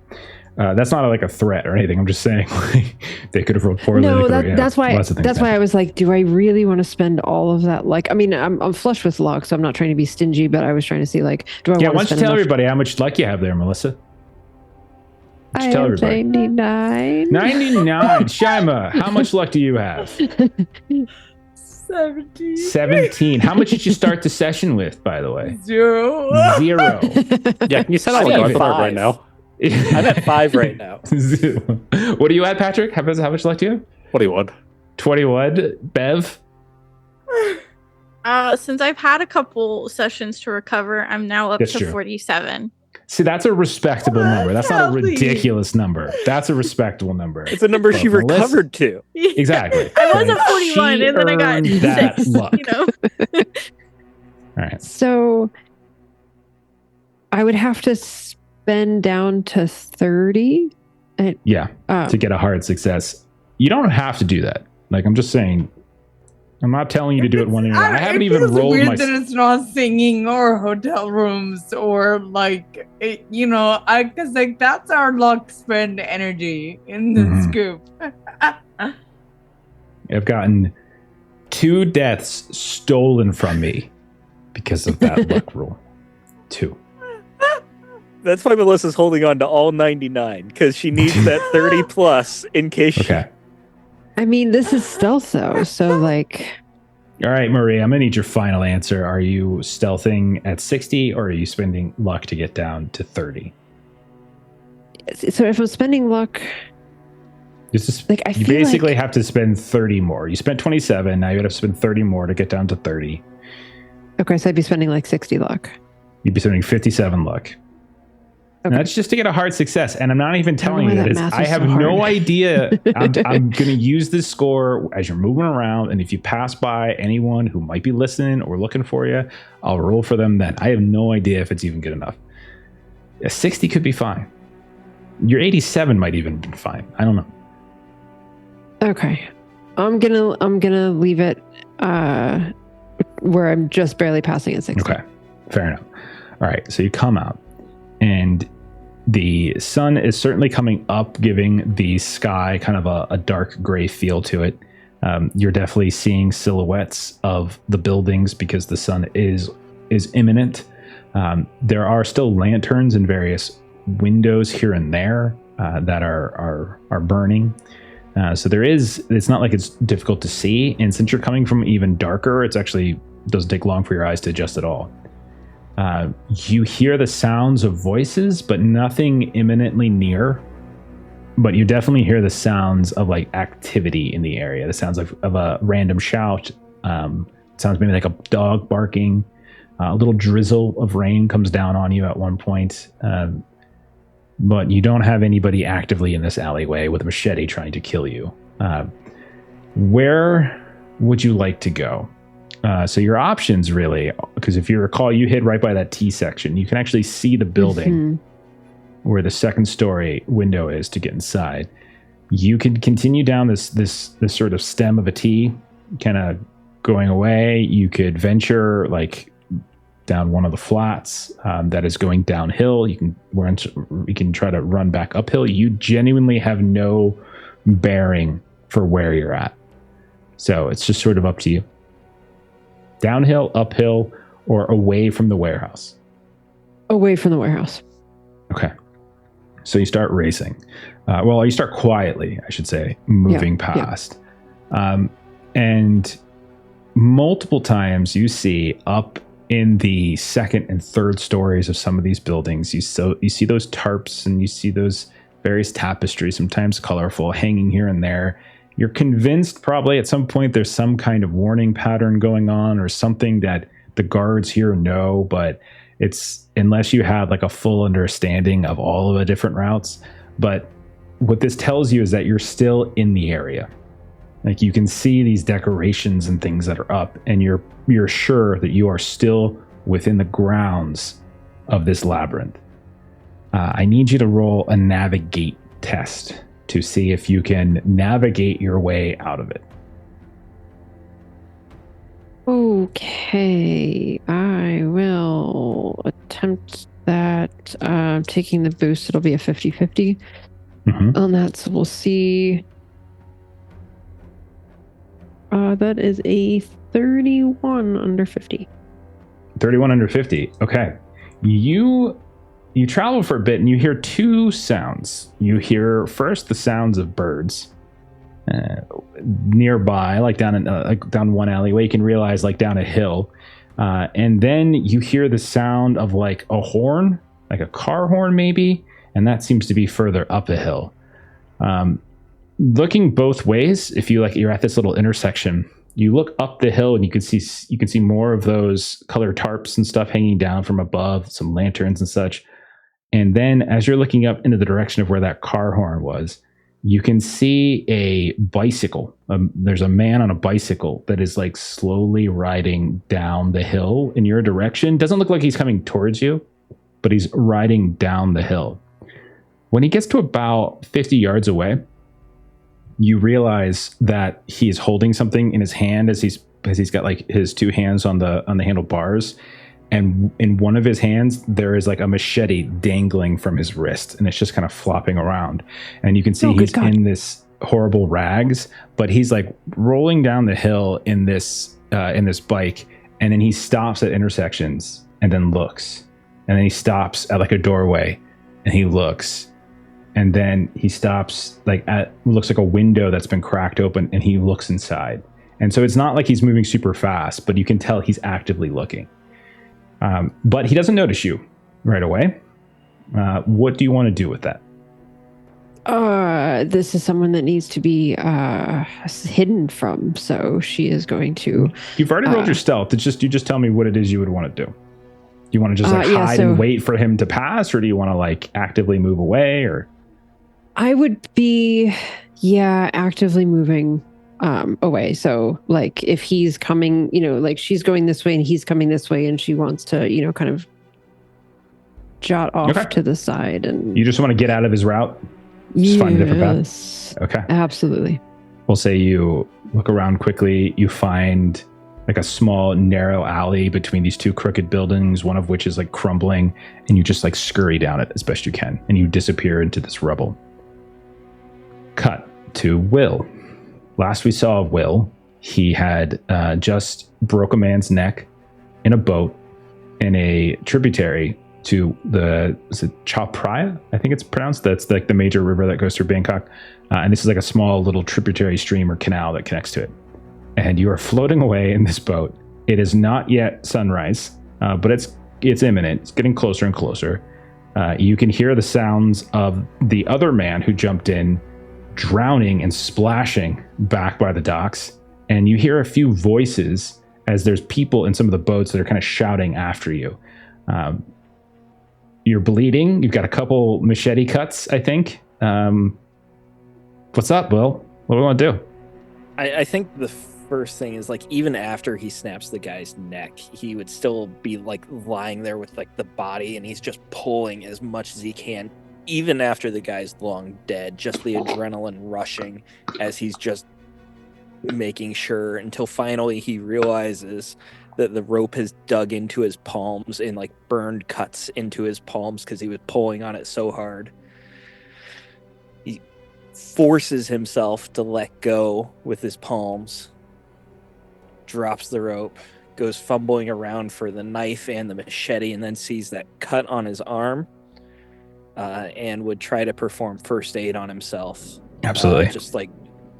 That's not like a threat or anything. I'm just saying like, they could have rolled poorly. No, that's why I was like, do I really want to spend all of that? Like, I mean, I'm flush with luck, so I'm not trying to be stingy, but I was trying to see like, do I want to why don't you tell everybody how much luck you have there, Melissa? I have 99. 99. Shaima, how much luck do you have? 17. How much did you start the session with, by the way? 0. Yeah, can you set out I'm a at guard right now? I'm at 5 right now. What are you at, Patrick? How much luck do you have? 21. 21. Bev? Since I've had a couple sessions to recover, I'm now up to 47. See, that's a respectable number. That's not a ridiculous number. That's a respectable number. It's a number she recovered to. Exactly. I was at 41 and then I got that 6, luck. you know? All right. So I would have to spend down to 30. To get a hard success. You don't have to do that. Like, I'm just saying, I'm not telling you to do it one way or another. I haven't even rolled weird my... that it's not singing or hotel rooms or like, because like that's our luck spend energy in the scoop. I've gotten 2 deaths stolen from me because of that luck rule. 2. That's why Melissa's holding on to all 99, because she needs that 30 plus in case. Okay. I mean, this is stealth though, so like. All right, Marie, I'm gonna need your final answer. Are you stealthing at 60, or are you spending luck to get down to 30? So if I'm spending luck, you basically have to spend 30 more. You spent 27, now you would have to spend 30 more to get down to 30. Okay, so I'd be spending like 60 luck. You'd be spending 57 luck. Okay. That's just to get a hard success. And I'm not even telling you that. I have no idea. I'm going to use this score as you're moving around. And if you pass by anyone who might be listening or looking for you, I'll roll for them then. I have no idea if it's even good enough. A 60 could be fine. Your 87 might even be fine. I don't know. Okay. I'm gonna leave it where I'm just barely passing at 60. Okay. Fair enough. All right. So you come out. And the sun is certainly coming up, giving the sky kind of a dark gray feel to it. You're definitely seeing silhouettes of the buildings because the sun is imminent. There are still lanterns in various windows here and there that are burning. So it's not like it's difficult to see. And since you're coming from even darker, it's actually doesn't take long for your eyes to adjust at all. You hear the sounds of voices, but nothing imminently near. But you definitely hear the sounds of like activity in the area. The sounds of a random shout. Sounds maybe like a dog barking. A little drizzle of rain comes down on you at one point. But you don't have anybody actively in this alleyway with a machete trying to kill you. Where would you like to go? So your options really, because if you recall, you hid right by that T section. You can actually see the building where the second story window is to get inside. You can continue down this sort of stem of a T, kind of going away. You could venture like down one of the flats that is going downhill. You can try to run back uphill. You genuinely have no bearing for where you're at. So it's just sort of up to you. Downhill, uphill, or away from the warehouse. Away from the warehouse. Okay. So you start racing. You start quietly, I should say, moving past. And multiple times you see up in the second and third stories of some of these buildings, you see those tarps and you see those various tapestries, sometimes colorful, hanging here and there. You're convinced probably at some point there's some kind of warning pattern going on or something that the guards here know, but it's unless you have like a full understanding of all of the different routes. But what this tells you is that you're still in the area. Like you can see these decorations and things that are up, and you're sure that you are still within the grounds of this labyrinth. I need you to roll a navigate test to see if you can navigate your way out of it. Okay, I will attempt that. Taking the boost, it'll be a 50-50 on that, so we'll see. That is a 31 under 50. 31 under 50. Okay. You travel for a bit and you hear two sounds. You hear first the sounds of birds nearby, like down one alleyway. You can realize like down a hill. And then you hear the sound of like a horn, like a car horn maybe. And that seems to be further up a hill. Looking both ways, if you're at this little intersection, you look up the hill and you can see more of those colored tarps and stuff hanging down from above, some lanterns and such. And then as you're looking up into the direction of where that car horn was, you can see a bicycle. There's a man on a bicycle that is like slowly riding down the hill in your direction. Doesn't look like he's coming towards you, but he's riding down the hill. When he gets to about 50 yards away, you realize that he's holding something in his hand as he's got like his two hands on the handlebars, and in one of his hands there is like a machete dangling from his wrist, and it's just kind of flopping around. And you can see he's in this horrible rags, but he's like rolling down the hill in this bike, and then he stops at intersections and then looks, and then he stops at like a doorway and he looks. And then he stops like at looks like a window that's been cracked open, and he looks inside. And so it's not like he's moving super fast, but you can tell he's actively looking. But he doesn't notice you right away. What do you want to do with that? This is someone that needs to be hidden from. So she is going to. You've already rolled your stealth. You just tell me what it is you would want to do. Do you want to just hide and wait for him to pass, or do you want to like actively move away? Or I would be, actively moving away. So like if he's coming, like she's going this way and he's coming this way, and she wants to, kind of jot off to the side. And you just want to get out of his route? Just find a different path? Okay. Absolutely. We'll say you look around quickly. You find like a small narrow alley between these two crooked buildings, one of which is like crumbling, and you just like scurry down it as best you can, and you disappear into this rubble. Cut to Will. Last we saw of Will, he had just broke a man's neck in a boat in a tributary to is it Chao Phraya? I think it's pronounced. That's like the major river that goes through Bangkok. And this is like a small little tributary stream or canal that connects to it. And you are floating away in this boat. It is not yet sunrise, but it's imminent. It's getting closer and closer. You can hear the sounds of the other man who jumped in, drowning and splashing back by the docks. And you hear a few voices as there's people in some of the boats that are kind of shouting after you. You're bleeding. You've got a couple machete cuts, I think. What's up, Will? What do we want to do? I think the first thing is like even after he snaps the guy's neck, he would still be like lying there with like the body, and he's just pulling as much as he can. Even after the guy's long dead, just the adrenaline rushing as he's just making sure until finally he realizes that the rope has dug into his palms and like burned cuts into his palms because he was pulling on it so hard. He forces himself to let go with his palms, drops the rope, goes fumbling around for the knife and the machete, and then sees that cut on his arm, and would try to perform first aid on himself. Absolutely. Just like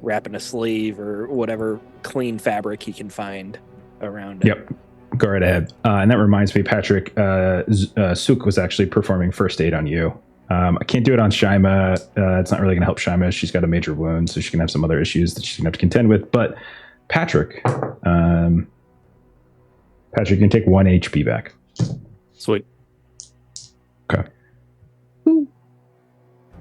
wrapping a sleeve or whatever clean fabric he can find around it. Yep. Go right ahead. And that reminds me, Patrick, Suk was actually performing first aid on you. I can't do it on Shaima. It's not really going to help Shaima. She's got a major wound, so she can have some other issues that she's going to have to contend with. But Patrick, you can take 1 HP back. Sweet. Okay.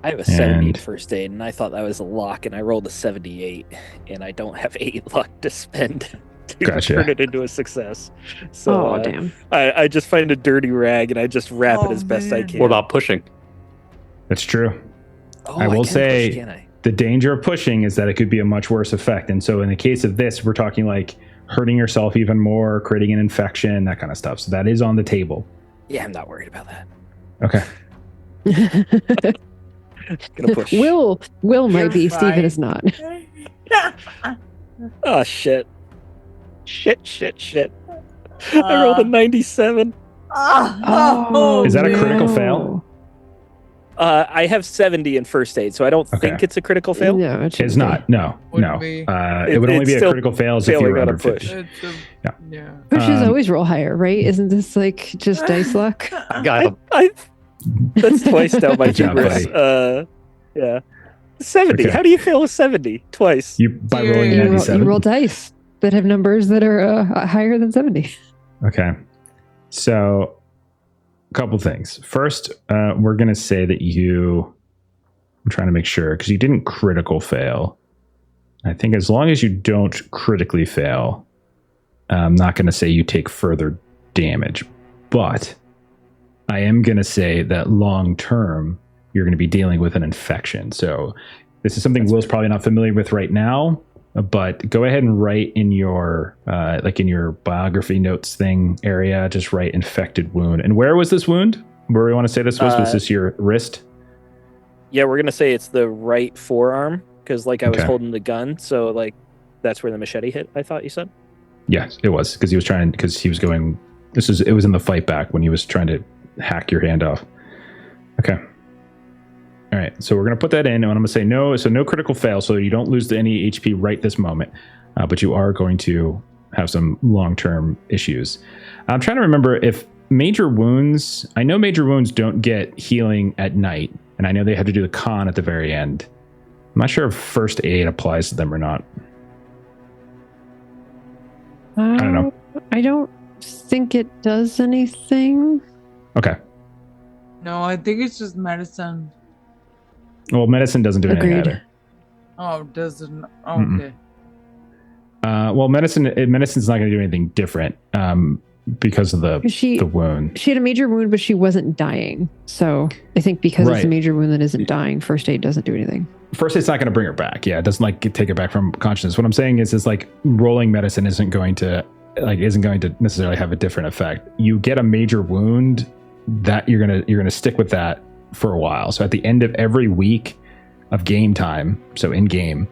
I have a 78 first aid, and I thought that was a lock, and I rolled a 78, and I don't have 8 luck to spend to turn it into a success. So, damn. I just find a dirty rag, and I just wrap it as best I can. What about pushing? That's true. I can will say push, can't I? the danger of pushing is that it could be a much worse effect. And so in the case of this, we're talking like hurting yourself even more, creating an infection, that kind of stuff. So that is on the table. Yeah, I'm not worried about that. Okay. Gonna push. Will might be. fine. Steven is not. Oh, shit. Shit. I rolled a 97. Oh, Is that a critical no. fail? I have 70 in first aid, so I don't think it's a critical fail. No, it It's shouldn't not. No. Wouldn't be. It would only It's be a still critical fail if you failing were on a under push. 50. Yeah. be. Pushes Um, always roll higher, right? Isn't this like just dice luck? Got him. That's twice down my Good job, hubris. buddy. Yeah. 70. Okay. How do you fail a 70? Twice. By rolling a Yeah. You 97. roll dice that have numbers that are higher than 70. Okay. So, a couple things. First, we're going to say that I'm trying to make sure, because you didn't critical fail. I think as long as you don't critically fail, I'm not going to say you take further damage. But I am going to say that long term, you're going to be dealing with an infection. So, this is something Will's probably not familiar with right now. But go ahead and write in your in your biography notes thing area, just write infected wound. And where was this wound? Where we want to say this was this your wrist? Yeah, we're going to say it's the right forearm, because I was Okay. holding the gun, so that's where the machete hit, I thought you said? Yes, it was, because he was going, it was in the fight back when he was trying to hack your hand off. Okay. All right, so we're going to put that in, and I'm going to say no, so no critical fail, so you don't lose any HP right this moment, but you are going to have some long-term issues. I'm trying to remember if major wounds, I know major wounds don't get healing at night, and I know they had to do the con at the very end. I'm not sure if first aid applies to them or not. I don't know. I don't think it does anything. Okay. No, I think it's just medicine. Well, medicine doesn't do anything Agreed. Oh, either. doesn't. Oh, Mm-mm. okay. Well, medicine's not going to do anything different because of the wound. She had a major wound, but she wasn't dying. So I think because it's a Right. major wound that isn't dying, first aid doesn't do anything. First aid's not going to bring her back. Yeah, it doesn't take her back from consciousness. What I'm saying is rolling medicine isn't going to necessarily have a different effect. You get a major wound, that you're gonna stick with that for a while. So at the end of every week of game time, so in game,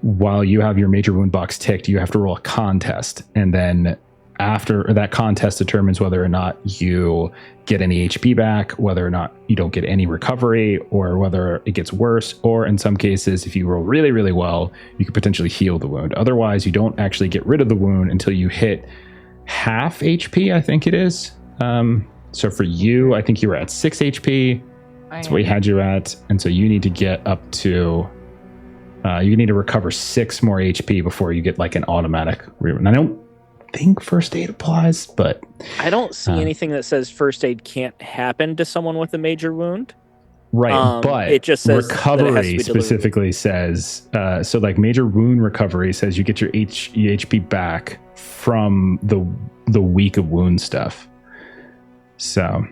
while you have your major wound box ticked, you have to roll a contest, and then after that contest determines whether or not you get any HP back, whether or not you don't get any recovery, or whether it gets worse, or in some cases, if you roll really, really well, you could potentially heal the wound. Otherwise, you don't actually get rid of the wound until you hit half HP, I think it is. So for you, I think you were at 6 HP. That's what we had you at. And so you need to get up to, you need to recover 6 more HP before you get an automatic reroll. I don't think first aid applies, but I don't see anything that says first aid can't happen to someone with a major wound. right. But it just says that it has to recovery be delivered. specifically says, so major wound recovery says you get your HP back from the week of wound stuff. So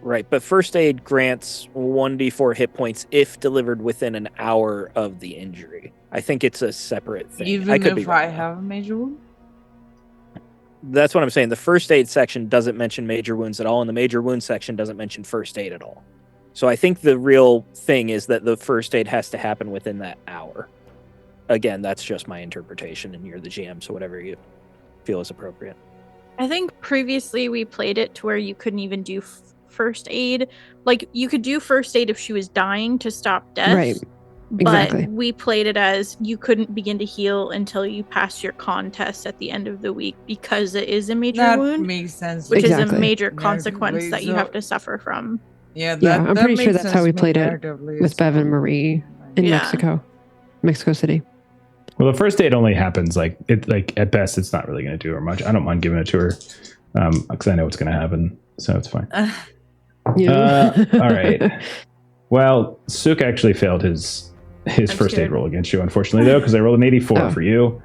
Right, but first aid grants 1d4 hit points if delivered within an hour of the injury. I think it's a separate thing. Even I could be if I wrong. have a major wound? That's what I'm saying. The first aid section doesn't mention major wounds at all, and the major wound section doesn't mention first aid at all. So I think the real thing is that the first aid has to happen within that hour. Again, that's just my interpretation, and you're the GM, so whatever you feel is appropriate. I think previously we played it to where you couldn't even do first aid. Like, you could do first aid if she was dying to stop death. Right. But Exactly. we played it as you couldn't begin to heal until you passed your con test at the end of the week because it is a major That wound, makes sense. which is a Exactly. major Yeah, consequence wait, that you so- have to suffer from. Yeah, Yeah, I'm pretty sure makes that's how we sense played it comparatively with as Bev and well. Marie in Yeah. Mexico City. Well, the first aid only happens like at best. It's not really going to do her much. I don't mind giving it to her because I know what's going to happen, so it's fine. Yeah. All right. Well, Suk actually failed his I'm first scared. aid roll against you, unfortunately, though, because I rolled an 84 Oh. for you.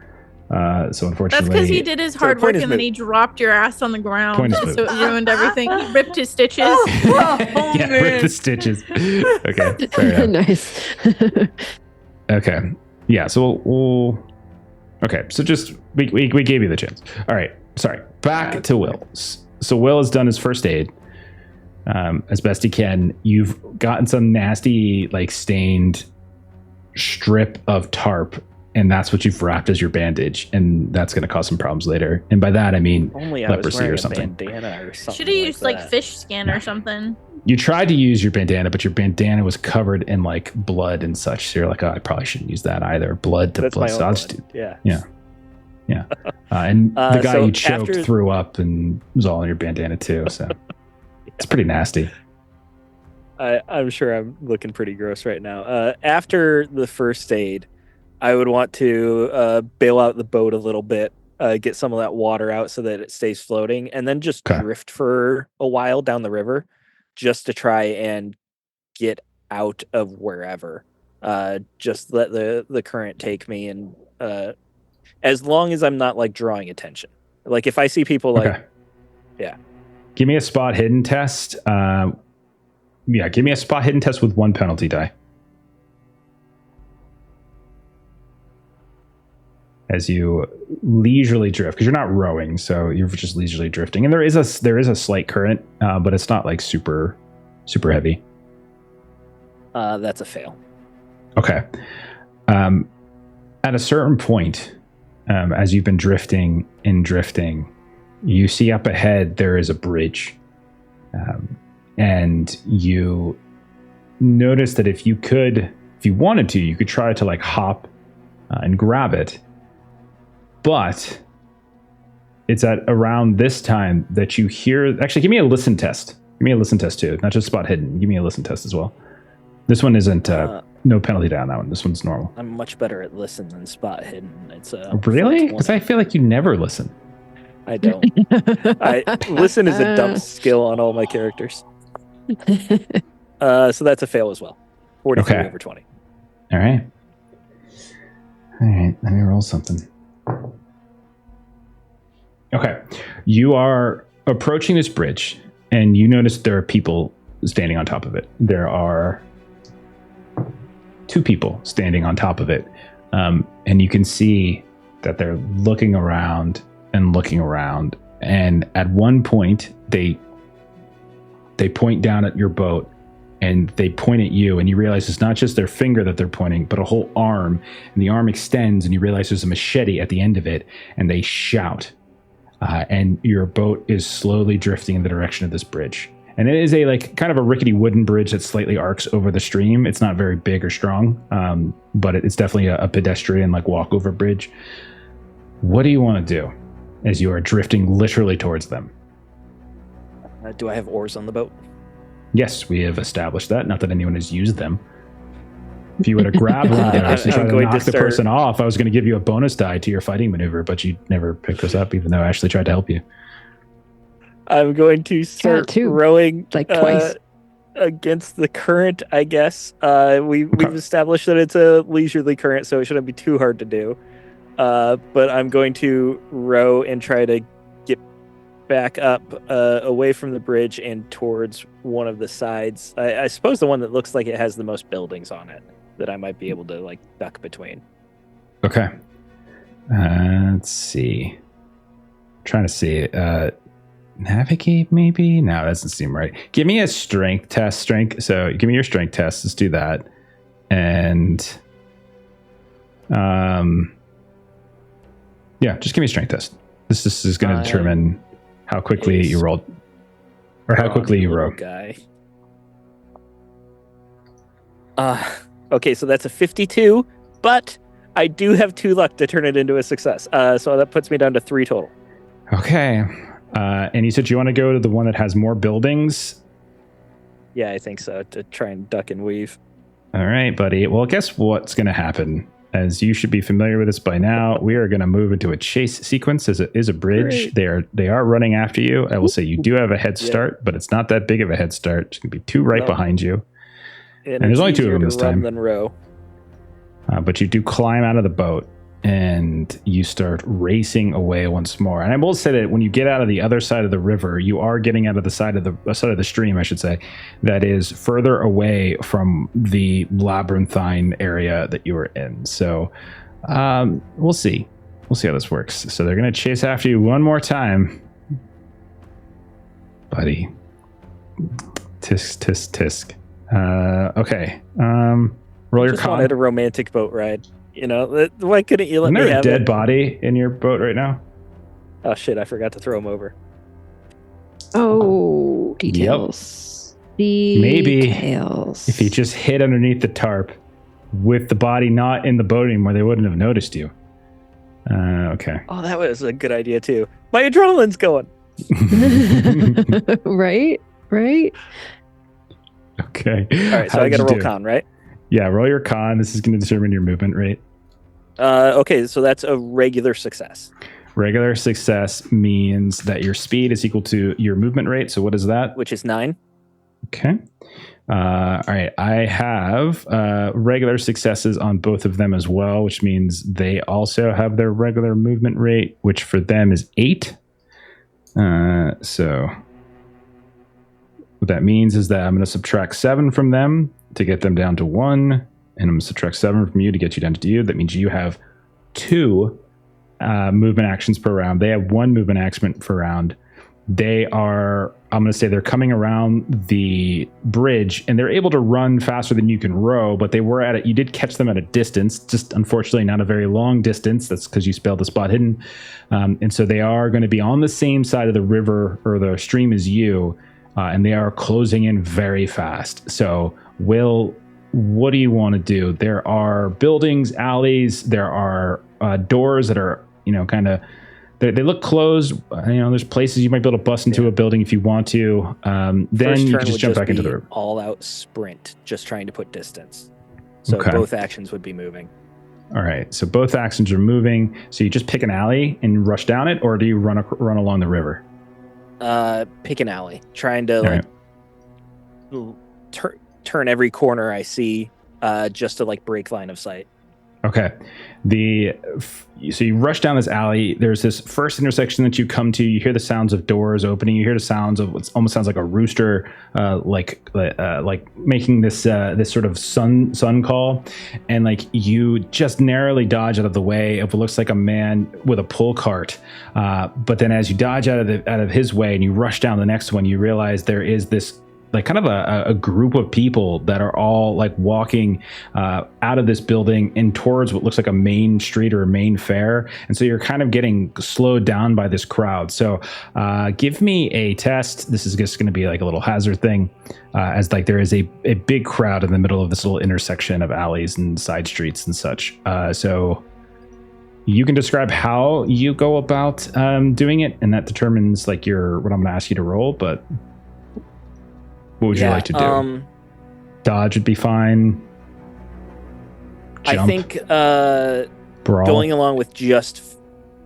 So That's unfortunately, because he did his hard point work is and then moot. he dropped your ass on the ground, Point is so moot. it ruined everything. He ripped his stitches. yeah, rip the stitches. Okay, fair enough. Nice. Okay, yeah. So we'll okay. So just we gave you the chance. All right. Sorry. Back to Will. So Will has done his first aid as best he can. You've gotten some nasty, like stained strip of tarp, and that's what you've wrapped as your bandage, and that's going to cause some problems later. And by that I mean Only I was leprosy wearing or a something. bandana or something. Should have used like that. fish skin or something. You tried to use your bandana, but your bandana was covered in like blood and such. So you're like, oh, I probably shouldn't use that either. Blood to That's blood. my So own I'll just blood. do. Yeah. And the guy so you choked after- threw up and was all in your bandana too. So it's pretty nasty. I'm sure I'm looking pretty gross right now. After the first aid, I would want to bail out the boat a little bit, get some of that water out so that it stays floating, and then just Okay. drift for a while down the river just to try and get out of wherever. Just let the current take me, and as long as I'm not like drawing attention. Like if I see people like, Okay. Yeah. Give me a spot hidden test. Give me a spot hidden test with 1 penalty die. As you leisurely drift, because you're not rowing, so you're just leisurely drifting, and there is a slight current, but it's not like super heavy. that's a fail. Okay. At a certain point, as you've been drifting, you see up ahead there is a bridge, and you notice that if you wanted to, you could try to like hop and grab it. But it's at around this time that you hear... Actually, give me a listen test. Give me a listen test, too. Not just spot hidden. Give me a listen test as well. This one isn't... no penalty down that one. This one's normal. I'm much better at listen than spot hidden. It's Really? Because I feel like you never listen. I don't. Listen is a dumb skill on all my characters. So that's a fail as well. 43 Okay. over 20. All right. Let me roll something. Okay. You are approaching this bridge, and you notice there are people standing on top of it. There are 2 people standing on top of it. And you can see that they're looking around. And at one point, they point down at your boat, and they point at you, and you realize it's not just their finger that they're pointing, but a whole arm. And the arm extends, and you realize there's a machete at the end of it, and they shout. And your boat is slowly drifting in the direction of this bridge. And it is a like kind of a rickety wooden bridge that slightly arcs over the stream. It's not very big or strong, but it's definitely a pedestrian like walkover bridge. What do you want to do as you are drifting literally towards them? Do I have oars on the boat? Yes, we have established that. Not that anyone has used them. If you would have grabbed one and actually I'm tried to going to knock the start- person off, I was going to give you a bonus die to your fighting maneuver, but you never picked this up, even though I actually tried to help you. I'm going to start too. rowing Like twice. against the current, I guess. We've established that it's a leisurely current, so it shouldn't be too hard to do. But I'm going to row and try to get back up away from the bridge and towards one of the sides. I suppose the one that looks like it has the most buildings on it that I might be able to like duck between. Okay. Let's see. Trying to see. Navigate, maybe? No, that doesn't seem right. Give me a strength test. So give me your strength test. Let's do that. And yeah, just give me a strength test. This is going to determine how quickly you rolled, or how quickly you roll. Guy. Okay, so that's a 52, but I do have 2 luck to turn it into a success. So that puts me down to 3 total. Okay. And you said you want to go to the one that has more buildings? Yeah, I think so, to try and duck and weave. All right, buddy. Well, guess what's going to happen? As you should be familiar with this by now, we are going to move into a chase sequence. As it is a bridge, they are running after you. I will say you do have a head start, but it's not that big of a head start. There's going to be 2 right behind you. And there's only 2 of them this time. Than row. But you do climb out of the boat and you start racing away once more. And I will say that when you get out of the other side of the river, you are getting out of the side of the stream, I should say, that is further away from the labyrinthine area that you were in. So we'll see. We'll see how this works. So they're going to chase after you one more time. Buddy. Tisk, tisk, tisk. Okay. Roll your con. Just wanted a romantic boat ride. You know, why couldn't you let Isn't me there a have dead it? body in your boat right now? Oh shit! I forgot to throw him over. Oh, details. Maybe Details. if you just hid underneath the tarp with the body not in the boat anymore, they wouldn't have noticed you. Okay. Oh, that was a good idea too. My adrenaline's going. Right? All Okay. right, so I got to roll con, right? Yeah, roll your con. This is going to determine your movement rate. Okay, so that's a regular success. Regular success means that your speed is equal to your movement rate. So what is that? Which is 9. Okay. All right. I have regular successes on both of them as well, which means they also have their regular movement rate, which for them is 8. So what that means is that I'm going to subtract 7 from them to get them down to 1, and I'm going to subtract 7 from you to get you down to you. That means you have 2 movement actions per round. They have 1 movement action per round. They are, I'm going to say they're coming around the bridge, and they're able to run faster than you can row, but they were at it. You did catch them at a distance, just unfortunately not a very long distance. That's because you spelled the spot hidden. And so they are going to be on the same side of the river or the stream as you, and they are closing in very fast. So Will, what do you want to do? There are buildings, alleys, there are doors that are, kind of, they look closed. There's places you might be able to bust into a building if you want to. Then you can just jump back into the river. All out sprint, just trying to put distance. So Okay. both actions would be moving. All right. So both actions are moving. So you just pick an alley and rush down it, or do you run along the river? Pick an alley, trying to turn every corner I see, just to break line of sight. Okay. So you rush down this alley. There's this first intersection that you come to. You hear the sounds of doors opening. You hear the sounds of what almost sounds like a rooster, like making this sort of sun call, and you just narrowly dodge out of the way of what looks like a man with a pull cart. But then as you dodge out of his way and you rush down the next one, you realize there is this kind of a group of people that are all walking out of this building and towards what looks like a main street or a main fair. And so you're kind of getting slowed down by this crowd. So give me a test. This is just going to be a little hazard thing, as there is a big crowd in the middle of this little intersection of alleys and side streets and such. So you can describe how you go about doing it, and that determines what I'm going to ask you to roll. But what would you like to do? Dodge would be fine. Jump, I think brawl. going along with just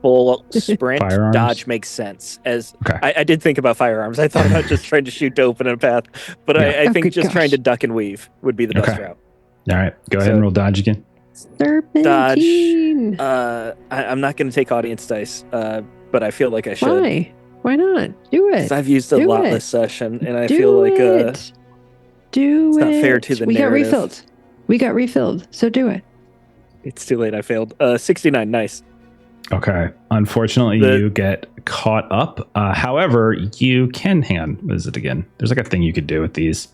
full sprint, Firearms? dodge makes sense. As Okay. I did think about firearms. I thought about just trying to shoot to open a path, but Yeah. I think good just trying gosh. to duck and weave would be the best Okay. route. All right, go ahead So- and roll dodge again. Serpentine. I'm not going to take audience dice, but I feel like I should. Why? Why not? Do it. 'Cause I've used a Do lot it. this session, and I Do feel like it. Do it's it. not fair to the we narrative. We got refilled. So do it. it's too late. I failed. 69, nice. Okay. Unfortunately, you get caught up. However, you can hang on. What is it again? There's a thing you could do with these.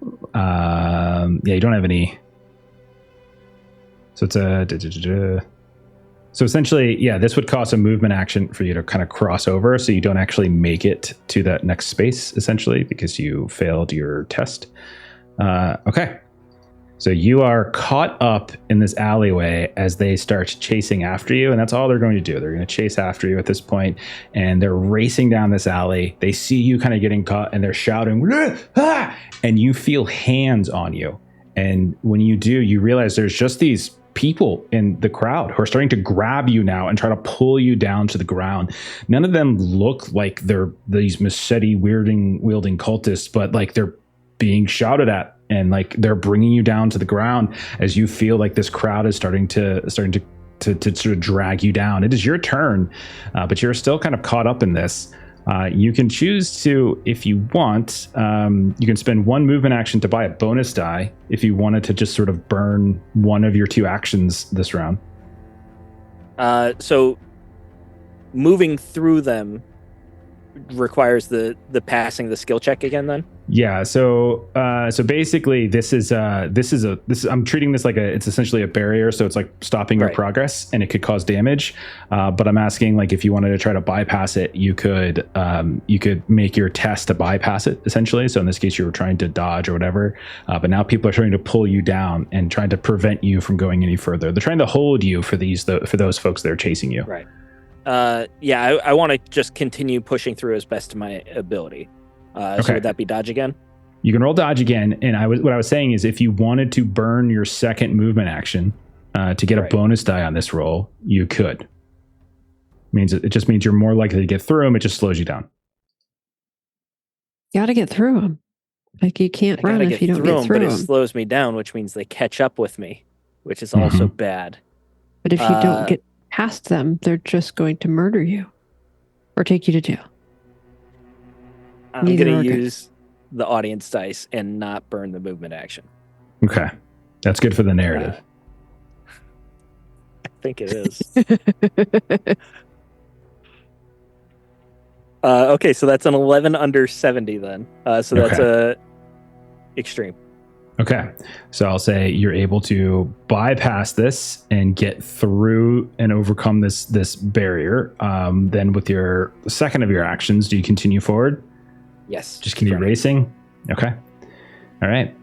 You don't have any. So it's a. So essentially, yeah, this would cost a movement action for you to kind of cross over, so you don't actually make it to that next space, essentially, because you failed your test. Okay. So you are caught up in this alleyway as they start chasing after you, and that's all they're going to do. They're going to chase after you at this point, and they're racing down this alley. They see you kind of getting caught, and they're shouting, ah! And you feel hands on you. And when you do, you realize there's just these people in the crowd who are starting to grab you now and try to pull you down to the ground. None of them look like they're these machete wielding cultists, but like they're being shouted at, and like they're bringing you down to the ground as you feel like this crowd is starting to sort of drag you down. It is your turn, but you're still kind of caught up in this. You can choose to, if you want, you can spend one movement action to buy a bonus die if you wanted to just sort of burn one of your 2 actions this round. So moving through them requires the passing the skill check again then? Yeah, so basically this is I'm treating this like it's essentially a barrier, so it's like stopping your progress, and it could cause damage. But I'm asking, like, if you wanted to try to bypass it, you could make your test to bypass it, essentially. So in this case, you were trying to dodge or whatever, but now people are trying to pull you down and trying to prevent you from going any further. They're trying to hold you for those folks that are chasing you. Right. I want to just continue pushing through as best to my ability. So would that be dodge again? You can roll dodge again, and what I was saying is, if you wanted to burn your second movement action to get a bonus die on this roll, you could. It just means you're more likely to get through them. It just slows you down. You got to get through them. Like, you can't run if you don't get through them. But it slows me down, which means they catch up with me, which is also bad. But if you don't get past them, they're just going to murder you or take you to jail. I'm going to use the audience dice and not burn the movement action. Okay. That's good for the narrative. I think it is. Okay, so that's an 11 under 70 then. So that's a extreme. Okay. So I'll say you're able to bypass this and get through and overcome this barrier. Then with your second of your actions, do you continue forward? Yes. Just continue racing? Okay. All right.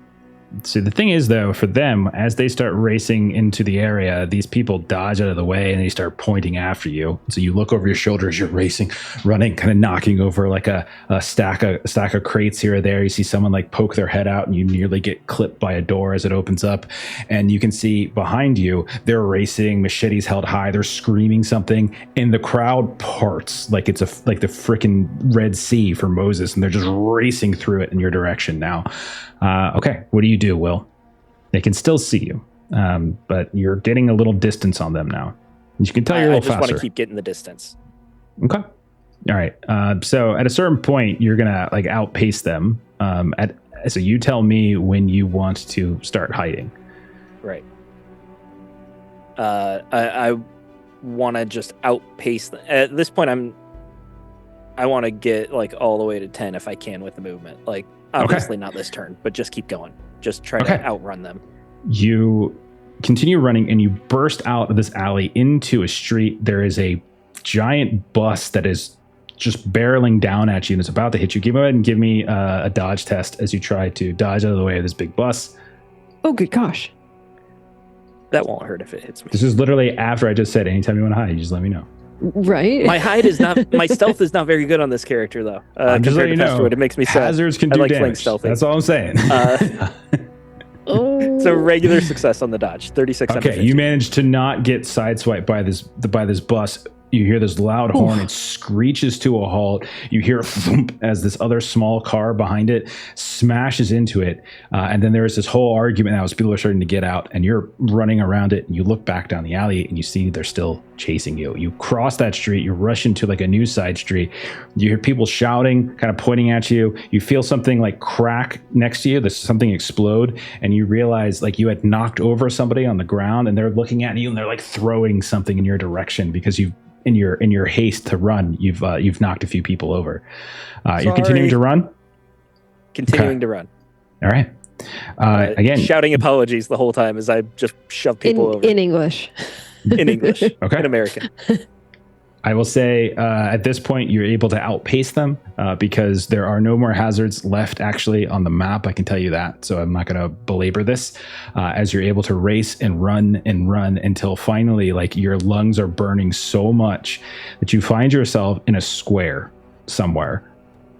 So the thing is, though, for them, as they start racing into the area, these people dodge out of the way and they start pointing after you. So you look over your shoulder as you're racing, running, kind of knocking over like a stack of crates here or there. You see someone like poke their head out and you nearly get clipped by a door as it opens up. And you can see behind you, they're racing, machetes held high. They're screaming something, and the crowd parts like it's like the freaking Red Sea for Moses, and they're just racing through it in your direction now. Okay, what do you do, Will? They can still see you, but you're getting a little distance on them now. You can tell you're a little faster. I just want to keep getting the distance. Okay. All right. So at a certain point, you're gonna like outpace them. So you tell me when you want to start hiding. Right. I want to just outpace them. At this point, I want to get like all the way to 10 if I can with the movement. Like, obviously not this turn, but just keep going. Just try to outrun them. You continue running and you burst out of this alley into a street. There is a giant bus that is just barreling down at you and it's about to hit you. Go ahead and give me a dodge test as you try to dodge out of the way of this big bus. Oh, good gosh. That won't hurt if it hits me. This is literally after I just said, anytime you want to hide, you just let me know. Right. My stealth is not very good on this character, though. I'm just letting you know. It makes me sad. Hazards can do damage. That's all I'm saying. So regular success on the dodge, 36. Okay, you managed to not get sideswiped by this bus. You hear this loud horn. It screeches to a halt. You hear a thump as this other small car behind it smashes into it. And then there is this whole argument now as people are starting to get out and you're running around it. And you look back down the alley and you see they're still chasing you. You cross that street. You rush into like a new side street. You hear people shouting, kind of pointing at you. You feel something like crack next to you. There's something explode. And you realize like you had knocked over somebody on the ground and they're looking at you and they're like throwing something in your direction because you've in your haste to run, you've knocked a few people over. You're continuing to run? Continuing to run. All right. Again, shouting apologies the whole time as I just shove people over. In English. in English, Okay. in American. I will say at this point, you're able to outpace them because there are no more hazards left actually on the map. I can tell you that. So I'm not going to belabor this as you're able to race and run until finally, like, your lungs are burning so much that you find yourself in a square somewhere,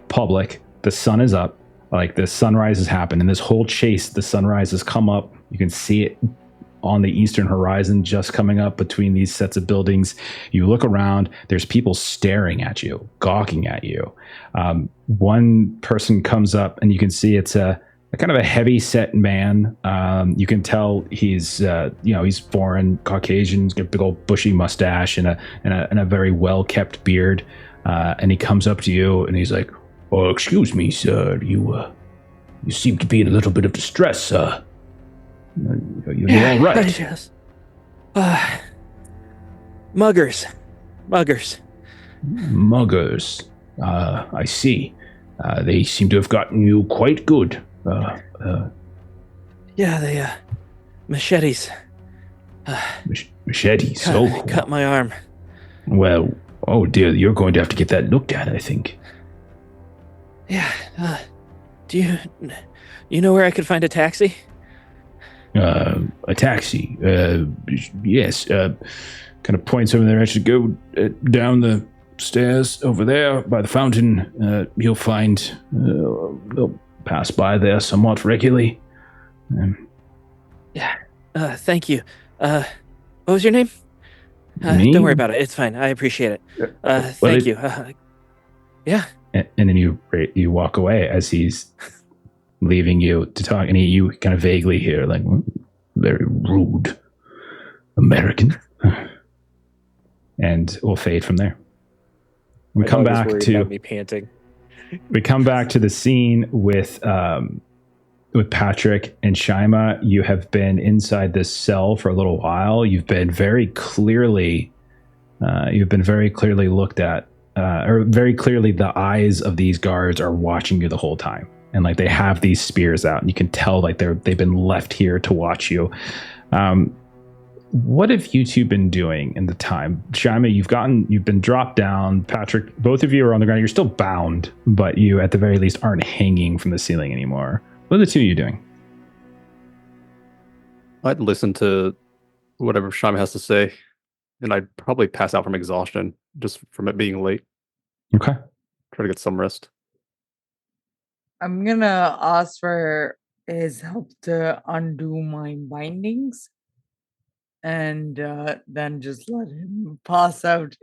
public. The sun is up, like the sunrise has happened. And this whole chase, the sunrise has come up. You can see it on the eastern horizon, just coming up between these sets of buildings. You look around, there's people staring at you, gawking at you. One person comes up and you can see it's a kind of a heavy set man. You can tell he's he's foreign, Caucasian. He's got a big old bushy mustache and a very well kept beard. And he comes up to you and he's like, "Oh, excuse me, sir. You seem to be in a little bit of distress, sir. You're all right." I just, muggers. I see. They seem to have gotten you quite good. Yeah, they machetes. Machetes. Cut my arm. Well, oh dear, you're going to have to get that looked at, I think. Yeah. Do you know where I could find a taxi? A taxi. Yes. Kind of points over there. I should go down the stairs over there by the fountain. You'll find they'll pass by there somewhat regularly. Yeah. Thank you. What was your name? Me? Don't worry about it. It's fine. I appreciate it. Thank you. Yeah. And then you walk away as he's leaving you to talk, and you kind of vaguely hear like, "Very rude American," and we'll fade from there. We come back to me panting. We come back to the scene with Patrick and Shaima. You have been inside this cell for a little while. You've been very clearly looked at, or very clearly the eyes of these guards are watching you the whole time. And like they have these spears out, and you can tell like they've been left here to watch you. What have you two been doing in the time? Shaima, you've been dropped down. Patrick, both of you are on the ground. You're still bound, but you at the very least aren't hanging from the ceiling anymore. What are the two of you doing? I'd listen to whatever Shaima has to say, and I'd probably pass out from exhaustion just from it being late. Okay. Try to get some rest. I'm gonna ask for his help to undo my bindings, and then just let him pass out.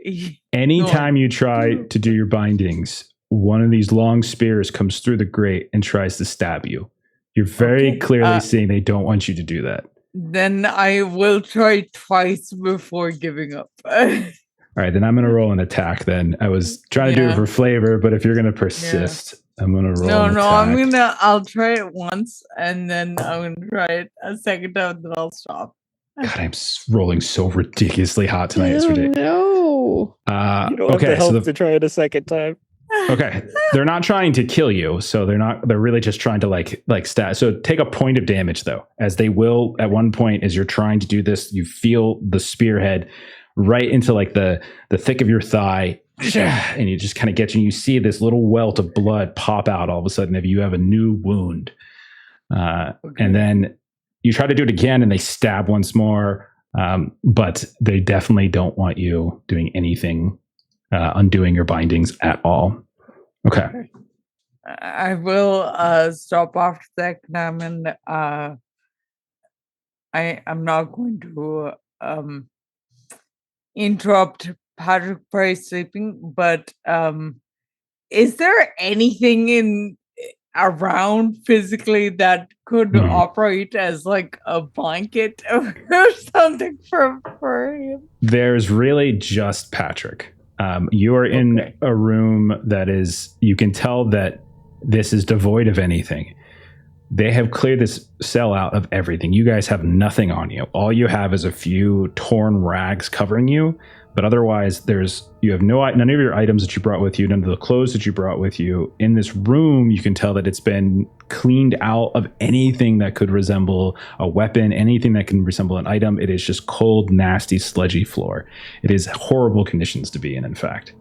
Anytime you try to do your bindings, one of these long spears comes through the grate and tries to stab you. You're very clearly seeing they don't want you to do that. Then I will try twice before giving up. All right, then I'm going to roll an attack then. I was trying to do it for flavor, but if you're going to persist, I'm going to roll an attack. I'll try it once, and then I'm going to try it a second time, then I'll stop. God, I'm rolling so ridiculously hot tonight. It's ridiculous. No. You don't have to help to try it a second time. Okay, they're not trying to kill you, so they're really just trying to like stat. So take a point of damage though, as they will at one point as you're trying to do this, you feel the spearhead right into like the thick of your thigh, and you just kind of get you. And you see this little welt of blood pop out all of a sudden if you have a new wound, and then you try to do it again, and they stab once more, but they definitely don't want you doing anything, undoing your bindings at all. Okay. I will stop after that, and I'm not going to interrupt Patrick by sleeping, but is there anything around physically that could operate as like a blanket or something for him? There's really just Patrick. You are in a room that is, you can tell that this is devoid of anything. They have cleared this cell out of everything. You guys have nothing on you. All you have is a few torn rags covering you, But otherwise, you have none of your items that you brought with you, none of the clothes that you brought with you. In this room, you can tell that it's been cleaned out of anything that could resemble a weapon, anything that can resemble an item. It is just cold, nasty, sludgy floor. It is horrible conditions to be in fact.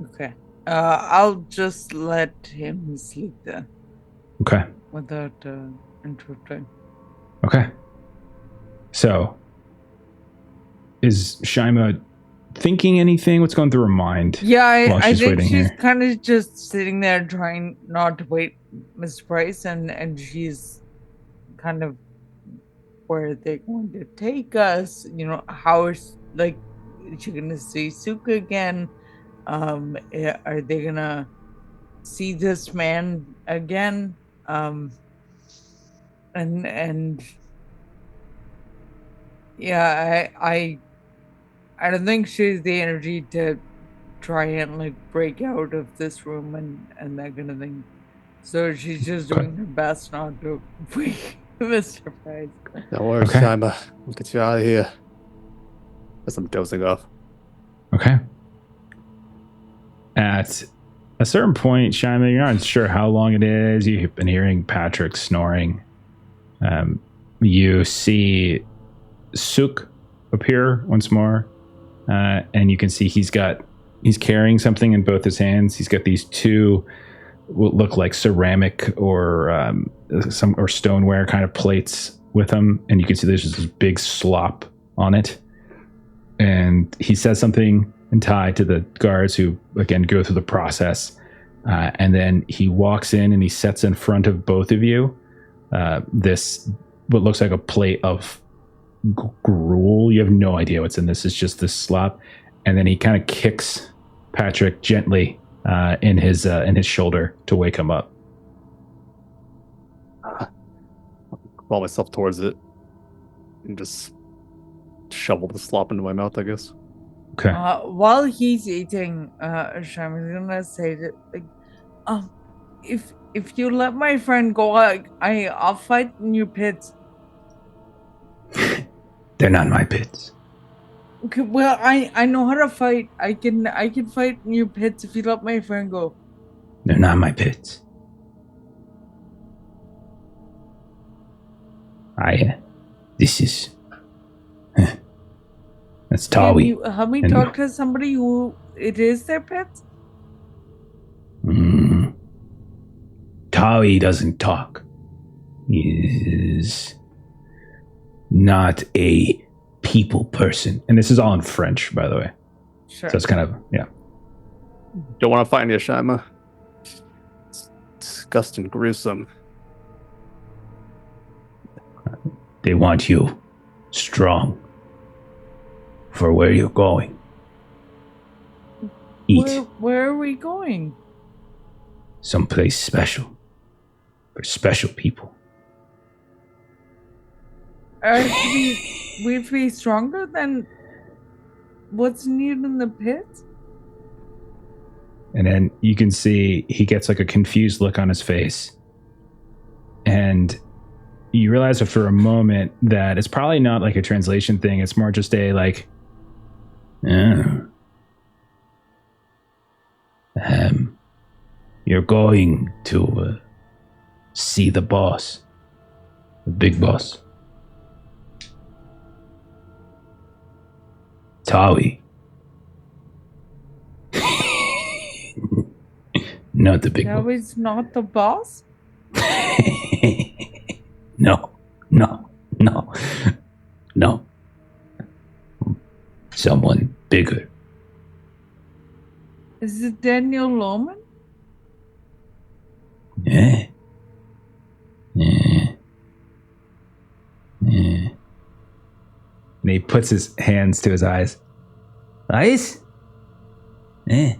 Okay. I'll just let him sleep then. Okay. Without interrupting. Okay. So, is Shaima thinking anything? What's going through her mind? Yeah, I she's think she's here? kind of just sitting there trying not to wait Mr. Price, and she's kind of where they're going to take us. You know, how is she gonna see Suka again? Are they gonna see this man again? And yeah, I don't think she has the energy to try and break out of this room and that kind of thing. So she's just doing her best not to wake Mr. Price. No worries, Okay. Shaima. We'll get you out of here. As I'm dozing off. Okay. At a certain point, Shaima, you're not sure how long it is. You've been hearing Patrick snoring. You see Suk appear once more, and you can see he's carrying something in both his hands. He's got these two what look like ceramic or stoneware kind of plates with him, and you can see there's just this big slop on it. And he says something in Thai to the guards, who again go through the process, and then he walks in and he sets in front of both of you this what looks like a plate of gruel. You have no idea what's in this. It's just this slop, and then he kind of kicks Patrick gently in his shoulder to wake him up. I'll crawl myself towards it and just shovel the slop into my mouth, I guess. Okay. While he's eating, Shami's gonna say that, if you let my friend go, I'll fight in your pits. They're not my pits. Okay, well, I know how to fight. I can fight in your pits if you let my friend go. They're not my pits. This is... That's Tawi. Can you help me talk to somebody who it is their pets? Tawi doesn't talk. He is not a people person. And this is all in French, by the way. Sure. So it's kind of, yeah. Don't want to find you, Shaima. It's disgusting, gruesome. They want you strong for where you're going. Eat Where are we going? someplace special for special people. We'd be stronger than what's needed in the pit? And then you can see he gets like a confused look on his face. And you realize after a moment that it's probably not like a translation thing. It's more just a like, you're going to see the boss, the big boss. Tawi. Not the big boss. Tawi's not the boss? No. Someone bigger. Is it Daniel Lohman? Yeah. And he puts his hands to his eyes. Eyes? Eh.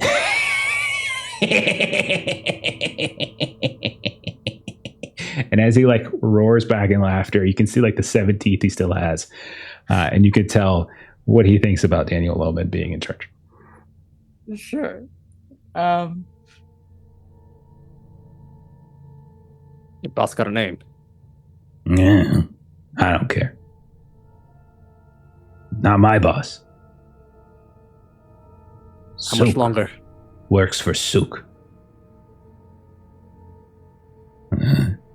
And as he like roars back in laughter, you can see like the 7 teeth he still has. And you could tell what he thinks about Daniel Lohman being in charge. Sure. Your boss got a name. Yeah, I don't care. Not my boss. How much longer? Works for Sook.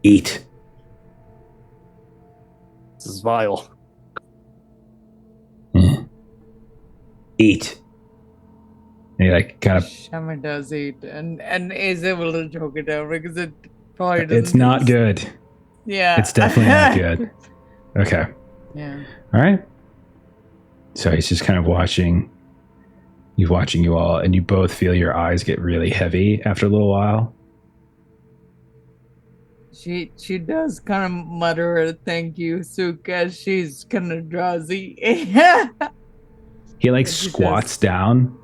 Eat. This is vile. Eat. And he like kind of. Shaman does eat and is able to choke it out because it probably doesn't. It's not good. Yeah. It's definitely not good. Okay. Yeah. All right. So he's just kind of watching you all, and you both feel your eyes get really heavy after a little while. She does kind of mutter a thank you, Sook, as she's kind of drowsy. He like squats down,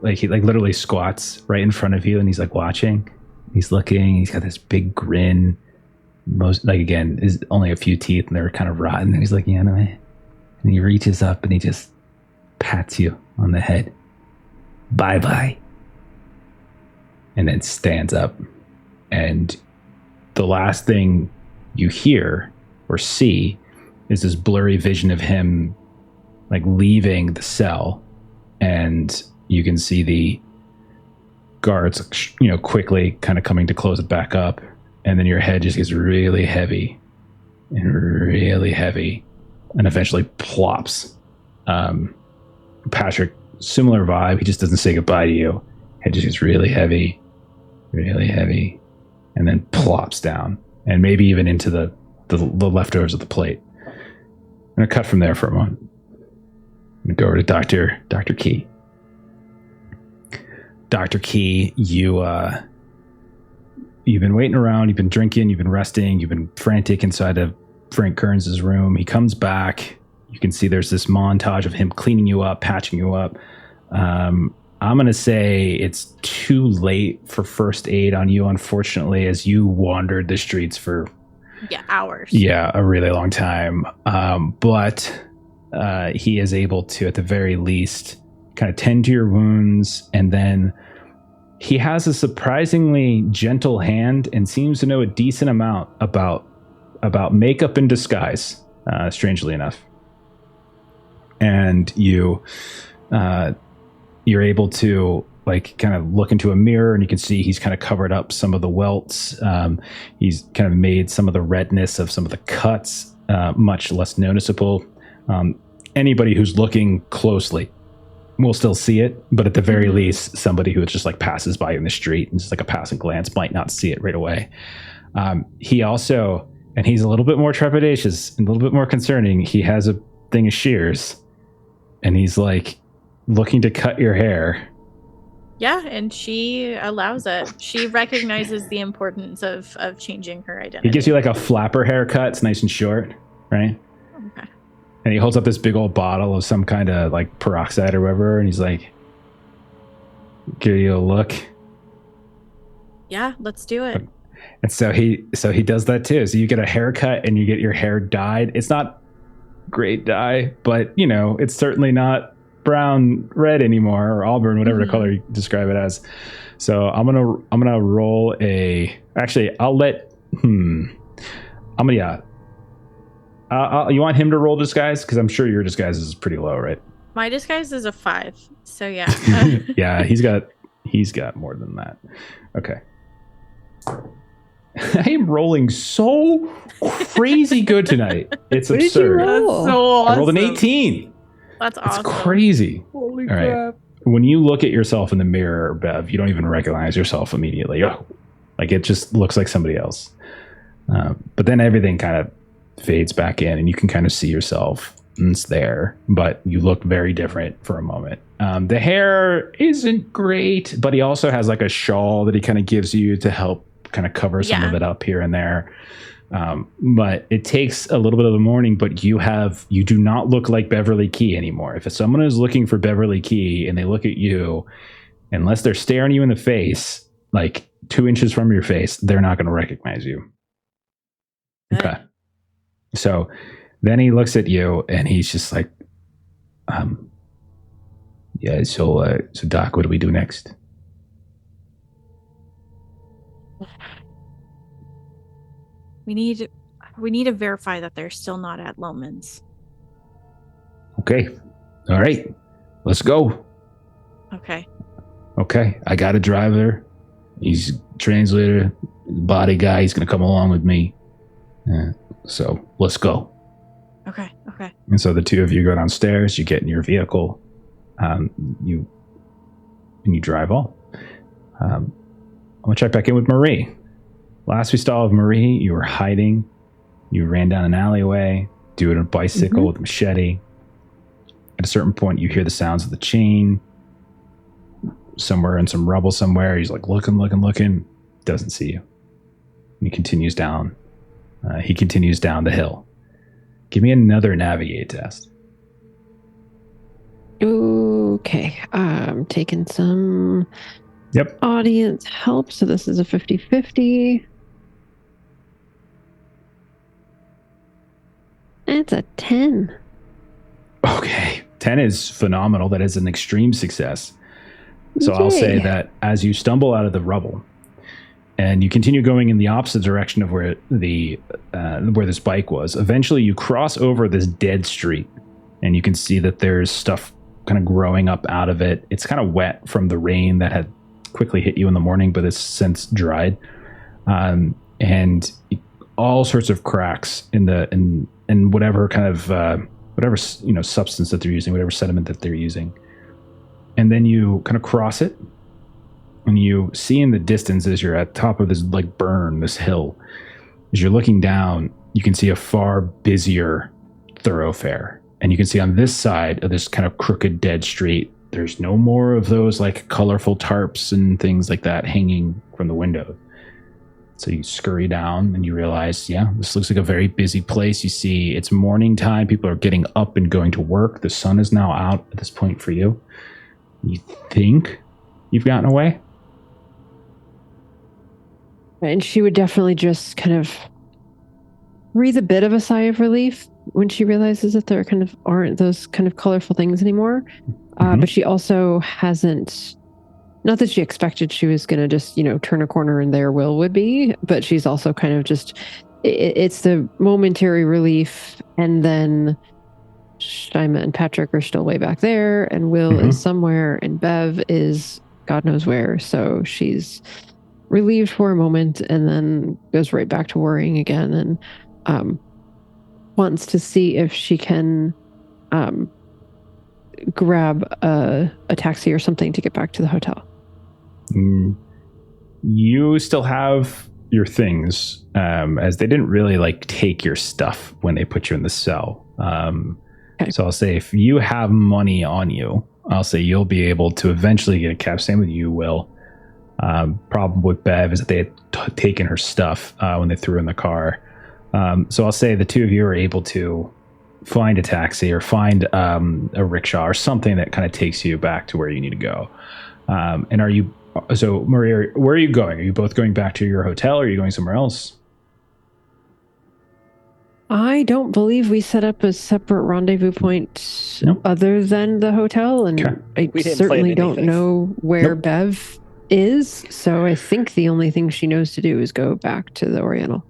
like he like literally squats right in front of you, and he's like watching. He's looking. He's got this big grin. Most like again is only a few teeth, and they're kind of rotten. And he's like, yeah, no, and he reaches up and he just pats you on the head. Bye, and then stands up, and the last thing you hear or see is this blurry vision of him like leaving the cell, and you can see the guards quickly kind of coming to close it back up, and then your head just gets really heavy and eventually plops. Patrick, similar vibe. He just doesn't say goodbye to you. Head just gets really heavy, and then plops down, and maybe even into the leftovers of the plate. I'm gonna cut from there for a moment. I'm gonna go over to Dr. Key. Dr. Key, you've been waiting around, you've been drinking, you've been resting, you've been frantic inside of Frank Kearns' room. He comes back. You can see there's this montage of him cleaning you up, patching you up. I'm going to say it's too late for first aid on you, unfortunately, as you wandered the streets for hours. Yeah, a really long time. But he is able to, at the very least, kind of tend to your wounds, and then he has a surprisingly gentle hand and seems to know a decent amount about makeup and disguise, strangely enough. And you're able to like kind of look into a mirror, and you can see he's kind of covered up some of the welts. He's kind of made some of the redness of some of the cuts much less noticeable. Anybody who's looking closely will still see it, but at the very least, somebody who just like passes by in the street and just like a passing glance might not see it right away. He also, and he's a little bit more trepidatious and a little bit more concerning, he has a thing of shears, and he's like looking to cut your hair. Yeah, and she allows it. She recognizes the importance of changing her identity. He gives you like a flapper haircut. It's nice and short, right? Okay. And he holds up this big old bottle of some kind of like peroxide or whatever, and he's like, give you a look. Yeah, let's do it. And so he does that too. So you get a haircut and you get your hair dyed. It's not great dye, but it's certainly not brown red anymore, or auburn, whatever the color you describe it as. So I'm gonna roll a. Actually, I'll let. You want him to roll disguise, because I'm sure your disguise is pretty low, right? My disguise is a 5, so yeah. Yeah, he's got more than that. Okay. I am rolling so crazy good tonight. It's absurd. That's so awesome. I rolled an 18. That's awesome. It's crazy. Holy All right. crap. When you look at yourself in the mirror, Bev, you don't even recognize yourself immediately. Oh, like it just looks like somebody else. But then everything kind of fades back in, and you can kind of see yourself. And it's there, but you look very different for a moment. The hair isn't great, but he also has like a shawl that he kind of gives you to help kind of cover some of it up here and there. But it takes a little bit of the morning, but you do not look like Beverly Key anymore. If someone is looking for Beverly Key and they look at you, unless they're staring you in the face, like 2 inches from your face, they're not going to recognize you. Okay. So then he looks at you and he's just like, yeah, so Doc, what do we do next? We need to verify that they're still not at Loman's. Okay. All right. Let's go. Okay. Okay, I got a driver. He's a translator, body guy. He's going to come along with me. So let's go. Okay. And so the two of you go downstairs. You get in your vehicle. You drive off. I'm going to check back in with Marie. Last we saw of Marie, you were hiding. You ran down an alleyway, doing a bicycle with a machete. At a certain point, you hear the sounds of the chain. Somewhere in some rubble somewhere. He's like looking. Doesn't see you. And he continues down. The hill. Give me another navigate test. Okay. I'm taking some audience help. So this is a 50-50. It's a 10. Okay. 10 is phenomenal. That is an extreme success. So I'll say that as you stumble out of the rubble and you continue going in the opposite direction of where where this bike was, eventually you cross over this dead street and you can see that there's stuff kind of growing up out of it. It's kind of wet from the rain that had quickly hit you in the morning, but it's since dried. And all sorts of cracks in whatever kind of whatever substance that they're using, whatever sediment that they're using. And then you kind of cross it, and you see in the distance as you're at the top of this this hill, as you're looking down, you can see a far busier thoroughfare. And you can see on this side of this kind of crooked dead street, there's no more of those colorful tarps and things like that hanging from the window. So you scurry down and you realize, this looks like a very busy place. You see it's morning time. People are getting up and going to work. The sun is now out at this point for you. You think you've gotten away? And she would definitely just kind of breathe a bit of a sigh of relief when she realizes that there kind of aren't those kind of colorful things anymore. But she also hasn't, not that she expected she was going to just, turn a corner and there Will would be, but she's also kind of just, it's the momentary relief. And then Shima and Patrick are still way back there, and Will is somewhere, and Bev is God knows where. So she's relieved for a moment and then goes right back to worrying again, and wants to see if she can grab a taxi or something to get back to the hotel. You still have your things, as they didn't really take your stuff when they put you in the cell. Okay. So I'll say if you have money on you, I'll say you'll be able to eventually get a cab. Same with you, Will. Problem with Bev is that they had taken her stuff when they threw her in the car. So I'll say the two of you are able to find a taxi or find a rickshaw or something that kind of takes you back to where you need to go. And are you, so Maria, where are you going? Are you both going back to your hotel or are you going somewhere else? I don't believe we set up a separate rendezvous point other than the hotel, and I certainly don't know where Bev is, so I think the only thing she knows to do is go back to the Oriental.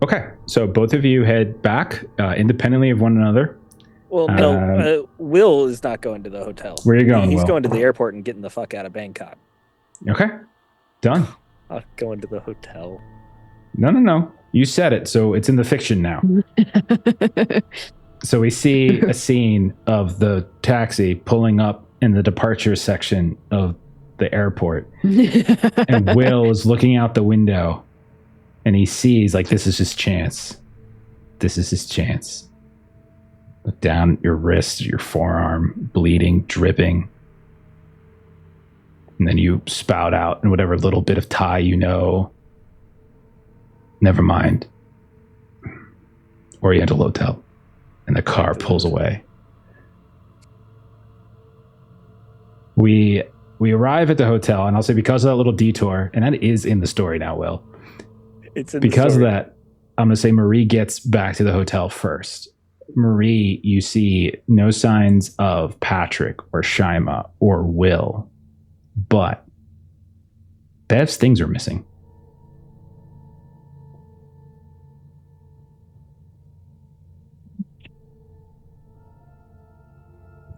Okay, so both of you head back independently of one another. Well, no, Will is not going to the hotel. Where are you going, He's Will? going to the airport and getting the fuck out of Bangkok. Okay, done. Not going to the hotel. No. You said it, so it's in the fiction now. So we see a scene of the taxi pulling up in the departure section of the airport. And Will is looking out the window and he sees this is his chance. This is his chance. Look down your wrist, your forearm, bleeding, dripping. And then you spout out in whatever little bit of Thai you know. Never mind. Oriental Hotel. And the car pulls away. We arrive at the hotel, and I'll say because of that little detour, and that is in the story now, Will. It's in because the story. of that, I'm going to say Marie gets back to the hotel first. Marie, you see no signs of Patrick or Shima or Will, but Bev's things are missing.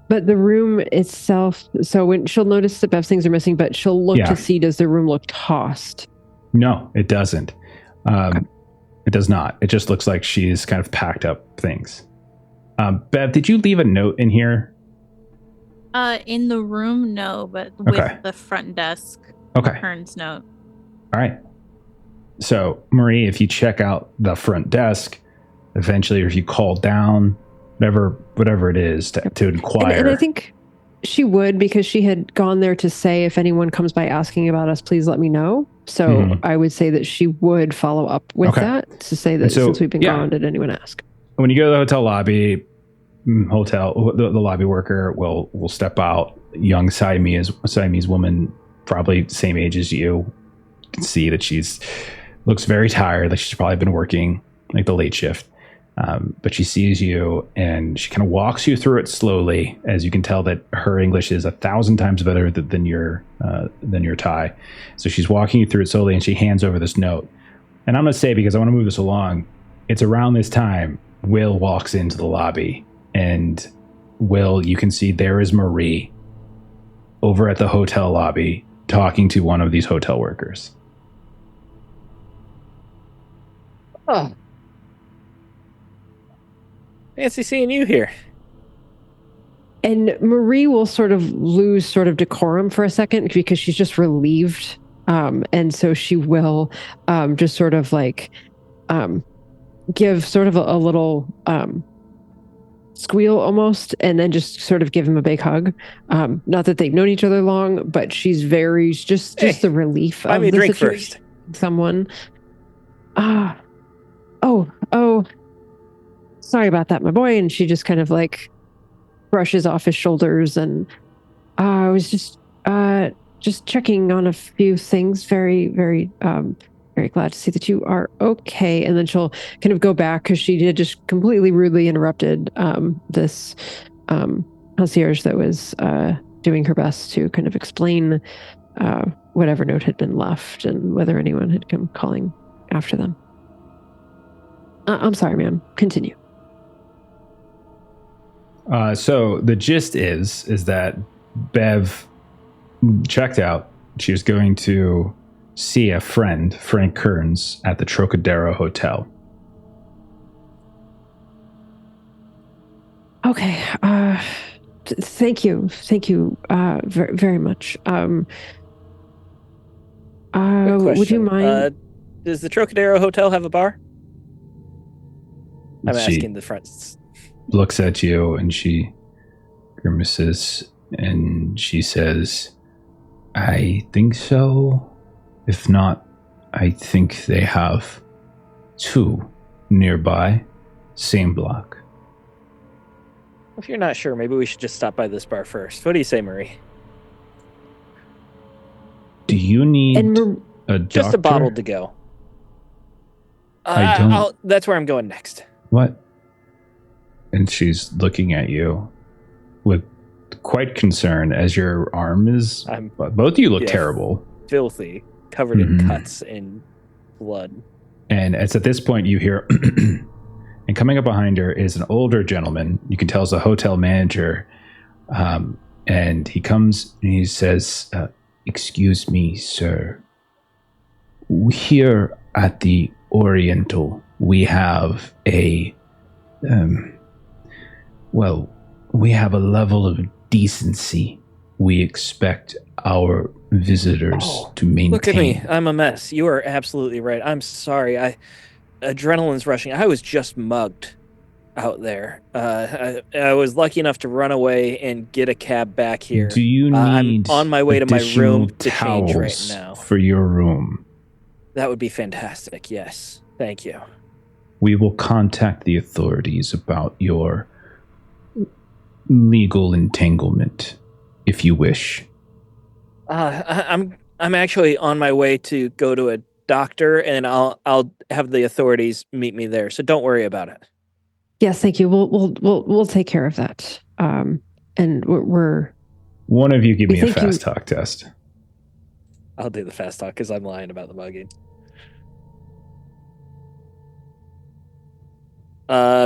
But the room itself. So when she'll notice that Bev's things are missing, but she'll look to see, does the room look tossed? No, it doesn't. Okay. It does not. It just looks like she's kind of packed up things. Bev, did you leave a note in here? In the room, no, but with the front desk. Okay. Hearn's note. All right. So, Marie, if you check out the front desk, eventually, or if you call down, whatever it is to inquire. And I think she would, because she had gone there to say, if anyone comes by asking about us, please let me know. So I would say that she would follow up with that to say that since we've been gone, did anyone ask? When you go to the hotel lobby, the lobby worker will step out. Young Siamese woman, probably same age as you. You can see that looks very tired, like she's probably been working like the late shift. But she sees you and she kind of walks you through it slowly, as you can tell that her English is 1,000 times better than your Thai. So she's walking you through it slowly and she hands over this note. And I'm going to say, because I want to move this along, it's around this time Will walks into the lobby, and Will, you can see there is Marie over at the hotel lobby talking to one of these hotel workers. Oh. Fancy seeing you here. And Marie will sort of lose sort of decorum for a second, because she's just relieved. And so she will just sort of like give sort of a little squeal almost, and then just sort of give him a big hug. Not that they've known each other long, but she's just the relief of the drink situation. First. Someone. Oh, sorry about that, my boy. And she just kind of like brushes off his shoulders, and I was just checking on a few things. Very, very, very glad to see that you are okay. And then she'll kind of go back, because she did just completely rudely interrupted this concierge that was doing her best to kind of explain whatever note had been left and whether anyone had come calling after them. I'm sorry, ma'am. Continue. So the gist is that Bev checked out. She was going to see a friend, Frank Kearns, at the Trocadero Hotel. Okay. Thank you very, very much. Would you mind? Does the Trocadero Hotel have a bar? I'm asking the front. Looks at you and she grimaces and she says, I think so. If not, I think they have 2 nearby, same block. If you're not sure, maybe we should just stop by this bar first. What do you say, Marie? Do you need a doctor? Just a bottle to go. I don't. That's where I'm going next. What? And she's looking at you with quite concern, as your arm is. Both of you look terrible. Filthy, covered in cuts and blood. And it's at this point you hear, and coming up behind her is an older gentleman. You can tell it's a hotel manager. And he comes and he says, excuse me, sir. Here at the Oriental, we have we have a level of decency we expect our visitors to maintain. Look at me. I'm a mess. You are absolutely right. I'm sorry. Adrenaline's rushing. I was just mugged out there. I was lucky enough to run away and get a cab back here. Do you need I'm on my way to my room to change right towels now. for your room? That would be fantastic. Yes. Thank you. We will contact the authorities about your legal entanglement, if you wish. I'm actually on my way to go to a doctor, and I'll have the authorities meet me there. So don't worry about it. Yes, thank you. We'll take care of that. And we're one of you give me a fast talk test. I'll do the fast talk because I'm lying about the mugging.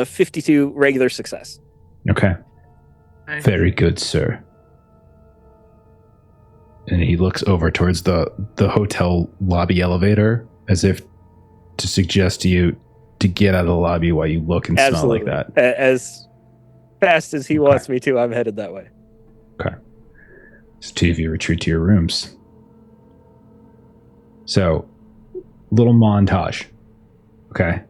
52 regular success. Okay. Very good, sir. And he looks over towards the hotel lobby elevator as if to suggest to you to get out of the lobby while you look and smell like that. As fast as he wants me to, I'm headed that way. Okay. So two of you retreat to your rooms. So, little montage. Okay.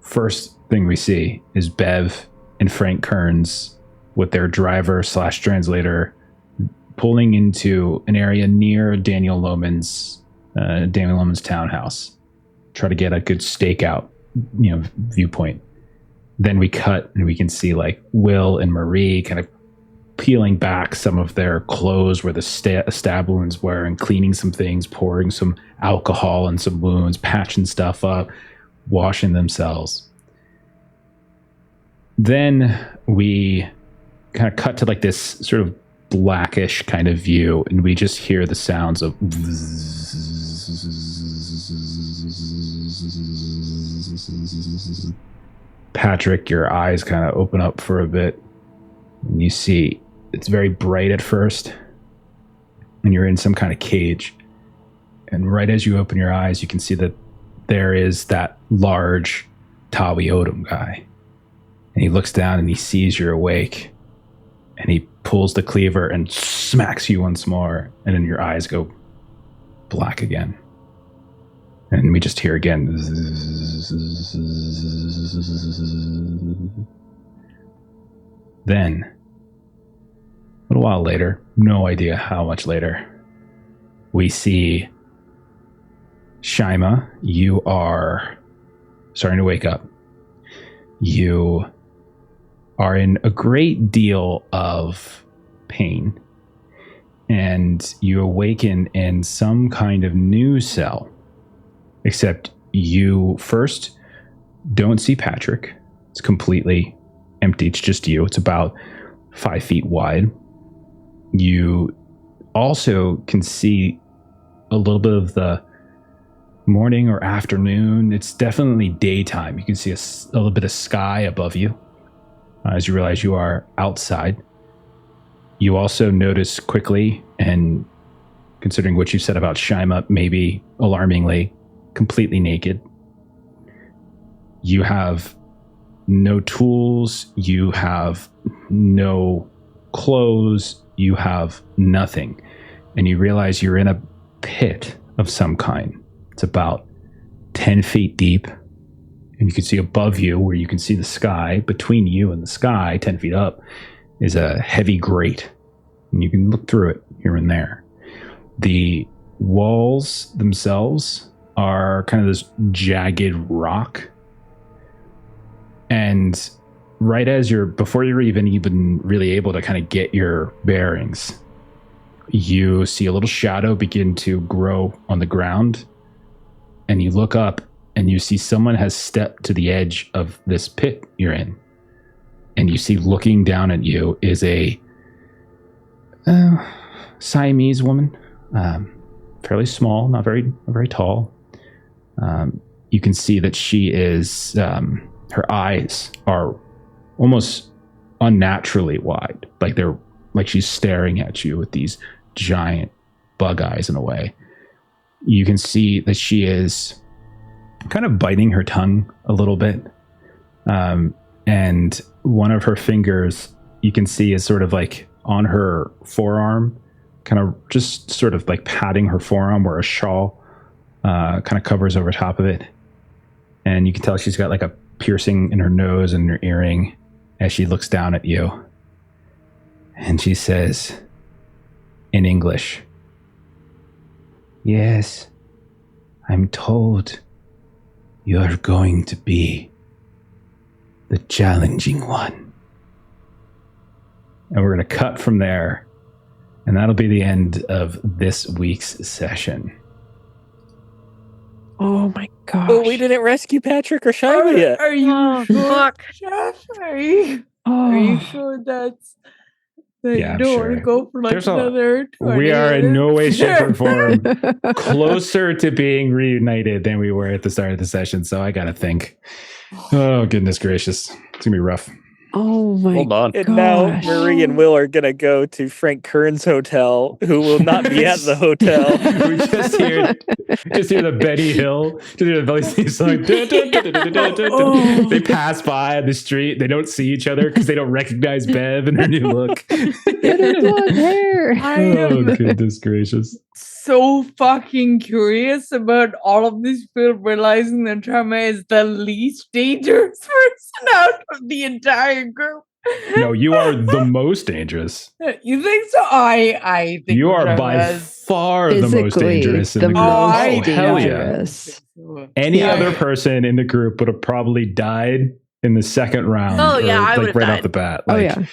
First thing we see is Bev and Frank Kearns with their driver/translator pulling into an area near Daniel Lohman's townhouse. Try to get a good stakeout, viewpoint. Then we cut and we can see like Will and Marie kind of peeling back some of their clothes where the stab wounds were and cleaning some things, pouring some alcohol in some wounds, patching stuff up, washing themselves. Then we kind of cut to like this sort of blackish kind of view, and we just hear the sounds of Patrick, your eyes kind of open up for a bit, and you see it's very bright at first, and you're in some kind of cage. And right as you open your eyes, you can see that there is that large Tawi Odom guy. And he looks down and he sees you're awake. And he pulls the cleaver and smacks you once more. And then your eyes go black again. And we just hear again. Then, a little while later, no idea how much later, we see Shaima. You are starting to wake up. You are in a great deal of pain, and you awaken in some kind of new cell, except you first don't see Patrick. It's completely empty. It's just you. It's about 5 feet wide. You also can see a little bit of the morning or afternoon. It's definitely daytime. You can see a little bit of sky above you as you realize you are outside. You also notice quickly, and considering what you said about Shaima, maybe alarmingly, completely naked. You have no tools. You have no clothes. You have nothing. And you realize you're in a pit of some kind. It's about 10 feet deep. And you can see above you, where you can see the sky, between you and the sky, 10 feet up, is a heavy grate. And you can look through it here and there. The walls themselves are kind of this jagged rock. And right as before you're even really able to kind of get your bearings, you see a little shadow begin to grow on the ground. And you look up and you see someone has stepped to the edge of this pit you're in. And you see looking down at you is a Siamese woman, fairly small, not very tall. You can see that she is, her eyes are almost unnaturally wide. Like she's staring at you with these giant bug eyes in a way. You can see that she is kind of biting her tongue a little bit. And one of her fingers you can see is sort of like on her forearm, kind of just sort of like patting her forearm where a shawl kind of covers over top of it. And you can tell she's got like a piercing in her nose and her earring as she looks down at you. And she says in English, "Yes, I'm told you're going to be the challenging one." And we're going to cut from there. And that'll be the end of this week's session. Oh my gosh. Oh, we didn't rescue Patrick or Shaima yet. Are you sure? Fuck. Jeff, are you sure that Yeah, you I'm don't want sure. to go for like There's another 20 We are in no way, shape, or Sure. form closer to being reunited than we were at the start of the session. So I got to think. Oh, goodness gracious. It's going to be rough. Oh my Hold on. And now Gosh. Marie and Will are gonna go to Frank Kern's hotel, who will not be at the hotel. We just hear the Benny Hill, just hear the belly theme song. Oh. They pass by on the street. They don't see each other because they don't recognize Bev and her new look. Get her blonde hair. I Oh, am goodness gracious. so fucking curious about all of these people realizing that Trauma is the least dangerous person out of the entire group. No, you are the most dangerous. You think so? I think You are Trauma by is- far the most Physically, dangerous in the the group. most I hell yeah. dangerous. Any Yeah. other person in the group would have probably died in the second round. Oh, yeah, I like would've right died. off the bat. Oh Like, yeah.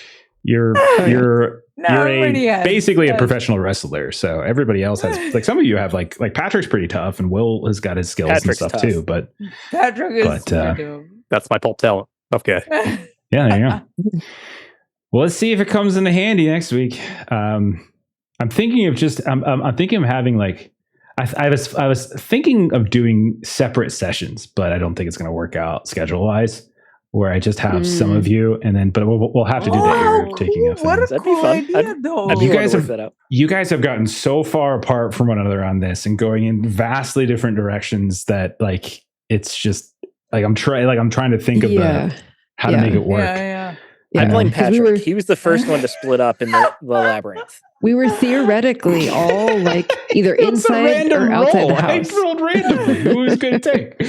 You're yeah. you're No, already has. basically a Yes. professional wrestler. So everybody else has like some of you have like Patrick's pretty tough and Will has got his skills Patrick's and stuff tough. too. But Patrick is But, random. That's my pulp talent. Okay. yeah, there you go. Well, let's see if it comes into handy next week. I'm thinking of just I'm thinking of having like I was thinking of doing separate sessions, but I don't think it's going to work out schedule wise. Where I just have some of you, and then but we'll have to do that. You're taking a thing. What a That'd be cool fun. idea, though. I'd You be willing guys to have- work that out. You guys have gotten so far apart from one another on this, and going in vastly different directions that like it's just like I'm trying to think of how to Yeah. make it work. Yeah. I I know. blame 'Cause we Patrick. were- He was the first one to split up in the labyrinth. We were theoretically all like either It's a inside random or outside roll. the I house. rolled randomly. Who was going to take?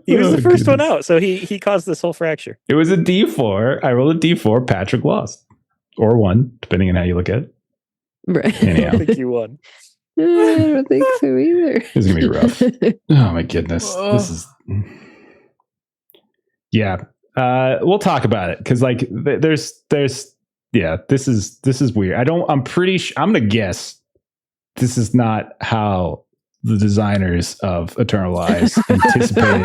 He was Oh, the first one goodness. out, so he caused this whole fracture. It was a D4. I rolled a D4. Patrick lost, or won, depending on how you look at it. Right. I Anyhow. don't think you won. I don't think so either. This is gonna be rough. Oh my goodness, Oh. this is. Yeah, we'll talk about it because like there's yeah, this is weird. I'm pretty sure. I'm gonna guess this is not how the designers of Eternal Lies anticipated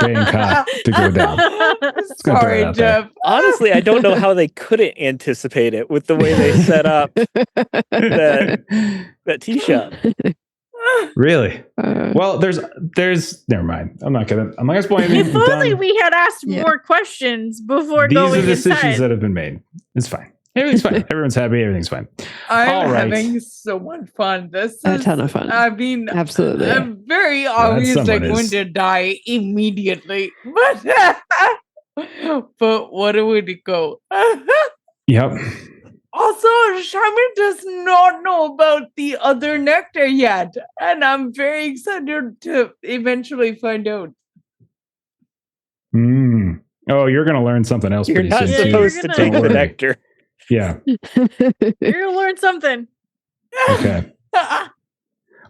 Bangkok to go down. gonna throw it Sorry, out there. Jeff. Honestly, I don't know how they couldn't anticipate it with the way they set up that tee shot. Really? Well, there's never mind. I'm not gonna spoil anything. If We're only done. we had asked Yeah. more questions before These going are decisions inside. that have been made. It's fine. Everything's fine. Everyone's happy. Everything's fine. I'm All right. having so much fun. This A is ton of fun. I mean, Absolutely. I'm very Glad obviously someone going is. to die immediately, but what a way to go. Yep. Also, Shaman does not know about the other nectar yet, and I'm very excited to eventually find out. Mm. Oh, you're gonna learn something else You're pretty not soon. Yeah, too. supposed you're to gonna- take Don't the worry. nectar. Yeah. You're gonna learn something. Okay.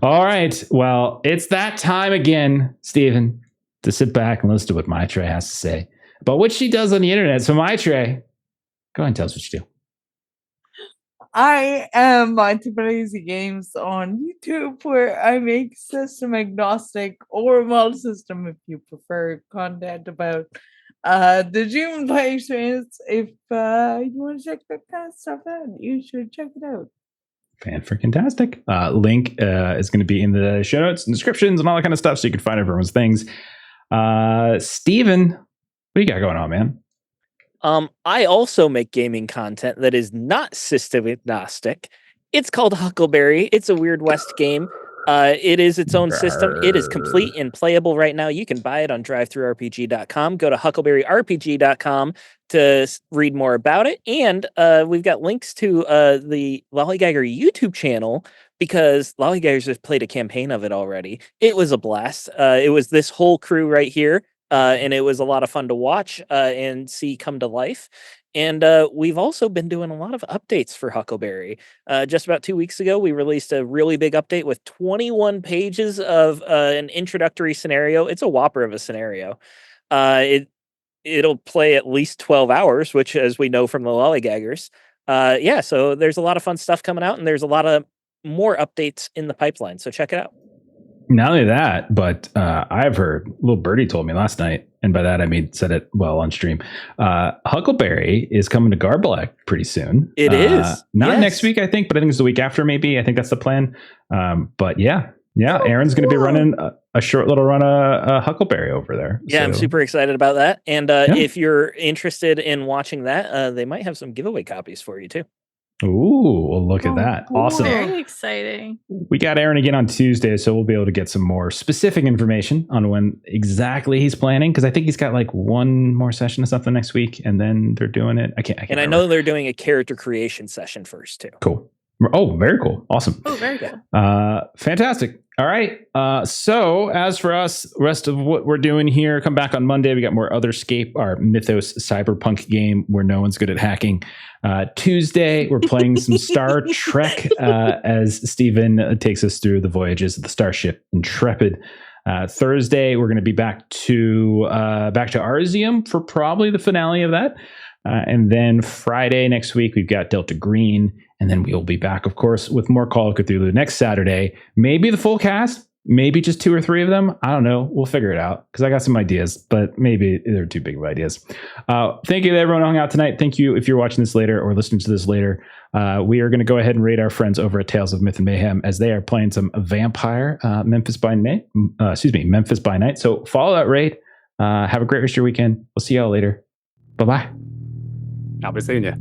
All right. Well, it's that time again, Stephen, to sit back and listen to what Maitre has to say about what she does on the internet. So, Maitre, go ahead and tell us what you do. I am Multiplazy Games on YouTube, where I make system agnostic or multi-system, if you prefer, content about the Doom play experience. If you want to check that kind of stuff out, you should check it out. Fan-freaking-tastic. Link is going to be in the show notes and descriptions and all that kind of stuff, so you can find everyone's things. Steven, what do you got going on, man? I also make gaming content that is not system agnostic. It's called Huckleberry. It's a Weird West game. It is its own system. It is complete and playable right now. You can buy it on drivethrurpg.com. Go to huckleberryrpg.com to read more about it. And we've got links to the Lollygagger YouTube channel, because Lollygaggers have played a campaign of it already. It was a blast. It was this whole crew right here. And it was a lot of fun to watch and see come to life. And we've also been doing a lot of updates for Huckleberry. Just about 2 weeks ago, we released a really big update with 21 pages of an introductory scenario. It's a whopper of a scenario. It'll play at least 12 hours, which, as we know from the Lollygaggers. Yeah, so there's a lot of fun stuff coming out, and there's a lot of more updates in the pipeline. So check it out. Not only that, but I've heard, little birdie told me last night, and by that I mean said it well on stream. Huckleberry is coming to Garblack pretty soon. It is. Not Yes. next week, I think, but I think it's the week after. Maybe I think that's the plan. But yeah, Yeah, Aaron's going to be running a short little run of Huckleberry over there. Yeah, I'm super excited about that. And if you're interested in watching that, they might have some giveaway copies for you too. Ooh, well, look at that. Awesome. Very exciting. We got Aaron again on Tuesday, so we'll be able to get some more specific information on when exactly he's planning, because I think he's got like one more session or something next week, and then they're doing it. I can't and I know they're doing a character creation session first too. Cool. Oh, very cool. Awesome. Oh, very good. Fantastic. All right. So as for us, rest of what we're doing here, come back on Monday. We got more Otherscape, our Mythos cyberpunk game where no one's good at hacking. Tuesday, we're playing some Star Trek as Stephen takes us through the voyages of the starship Intrepid. Thursday, we're going to be back to Arzium for probably the finale of that. And then Friday next week, we've got Delta Green. And then we'll be back, of course, with more Call of Cthulhu next Saturday. Maybe the full cast, maybe just 2 or 3 of them. I don't know. We'll figure it out because I got some ideas, but maybe they're too big of ideas. Thank you to everyone who hung out tonight. Thank you if you're watching this later or listening to this later. We are going to go ahead and rate our friends over at Tales of Myth and Mayhem as they are playing some Vampire Memphis by Night. So follow that raid. Have a great rest of your weekend. We'll see y'all later. Bye-bye. I'll be seeing you.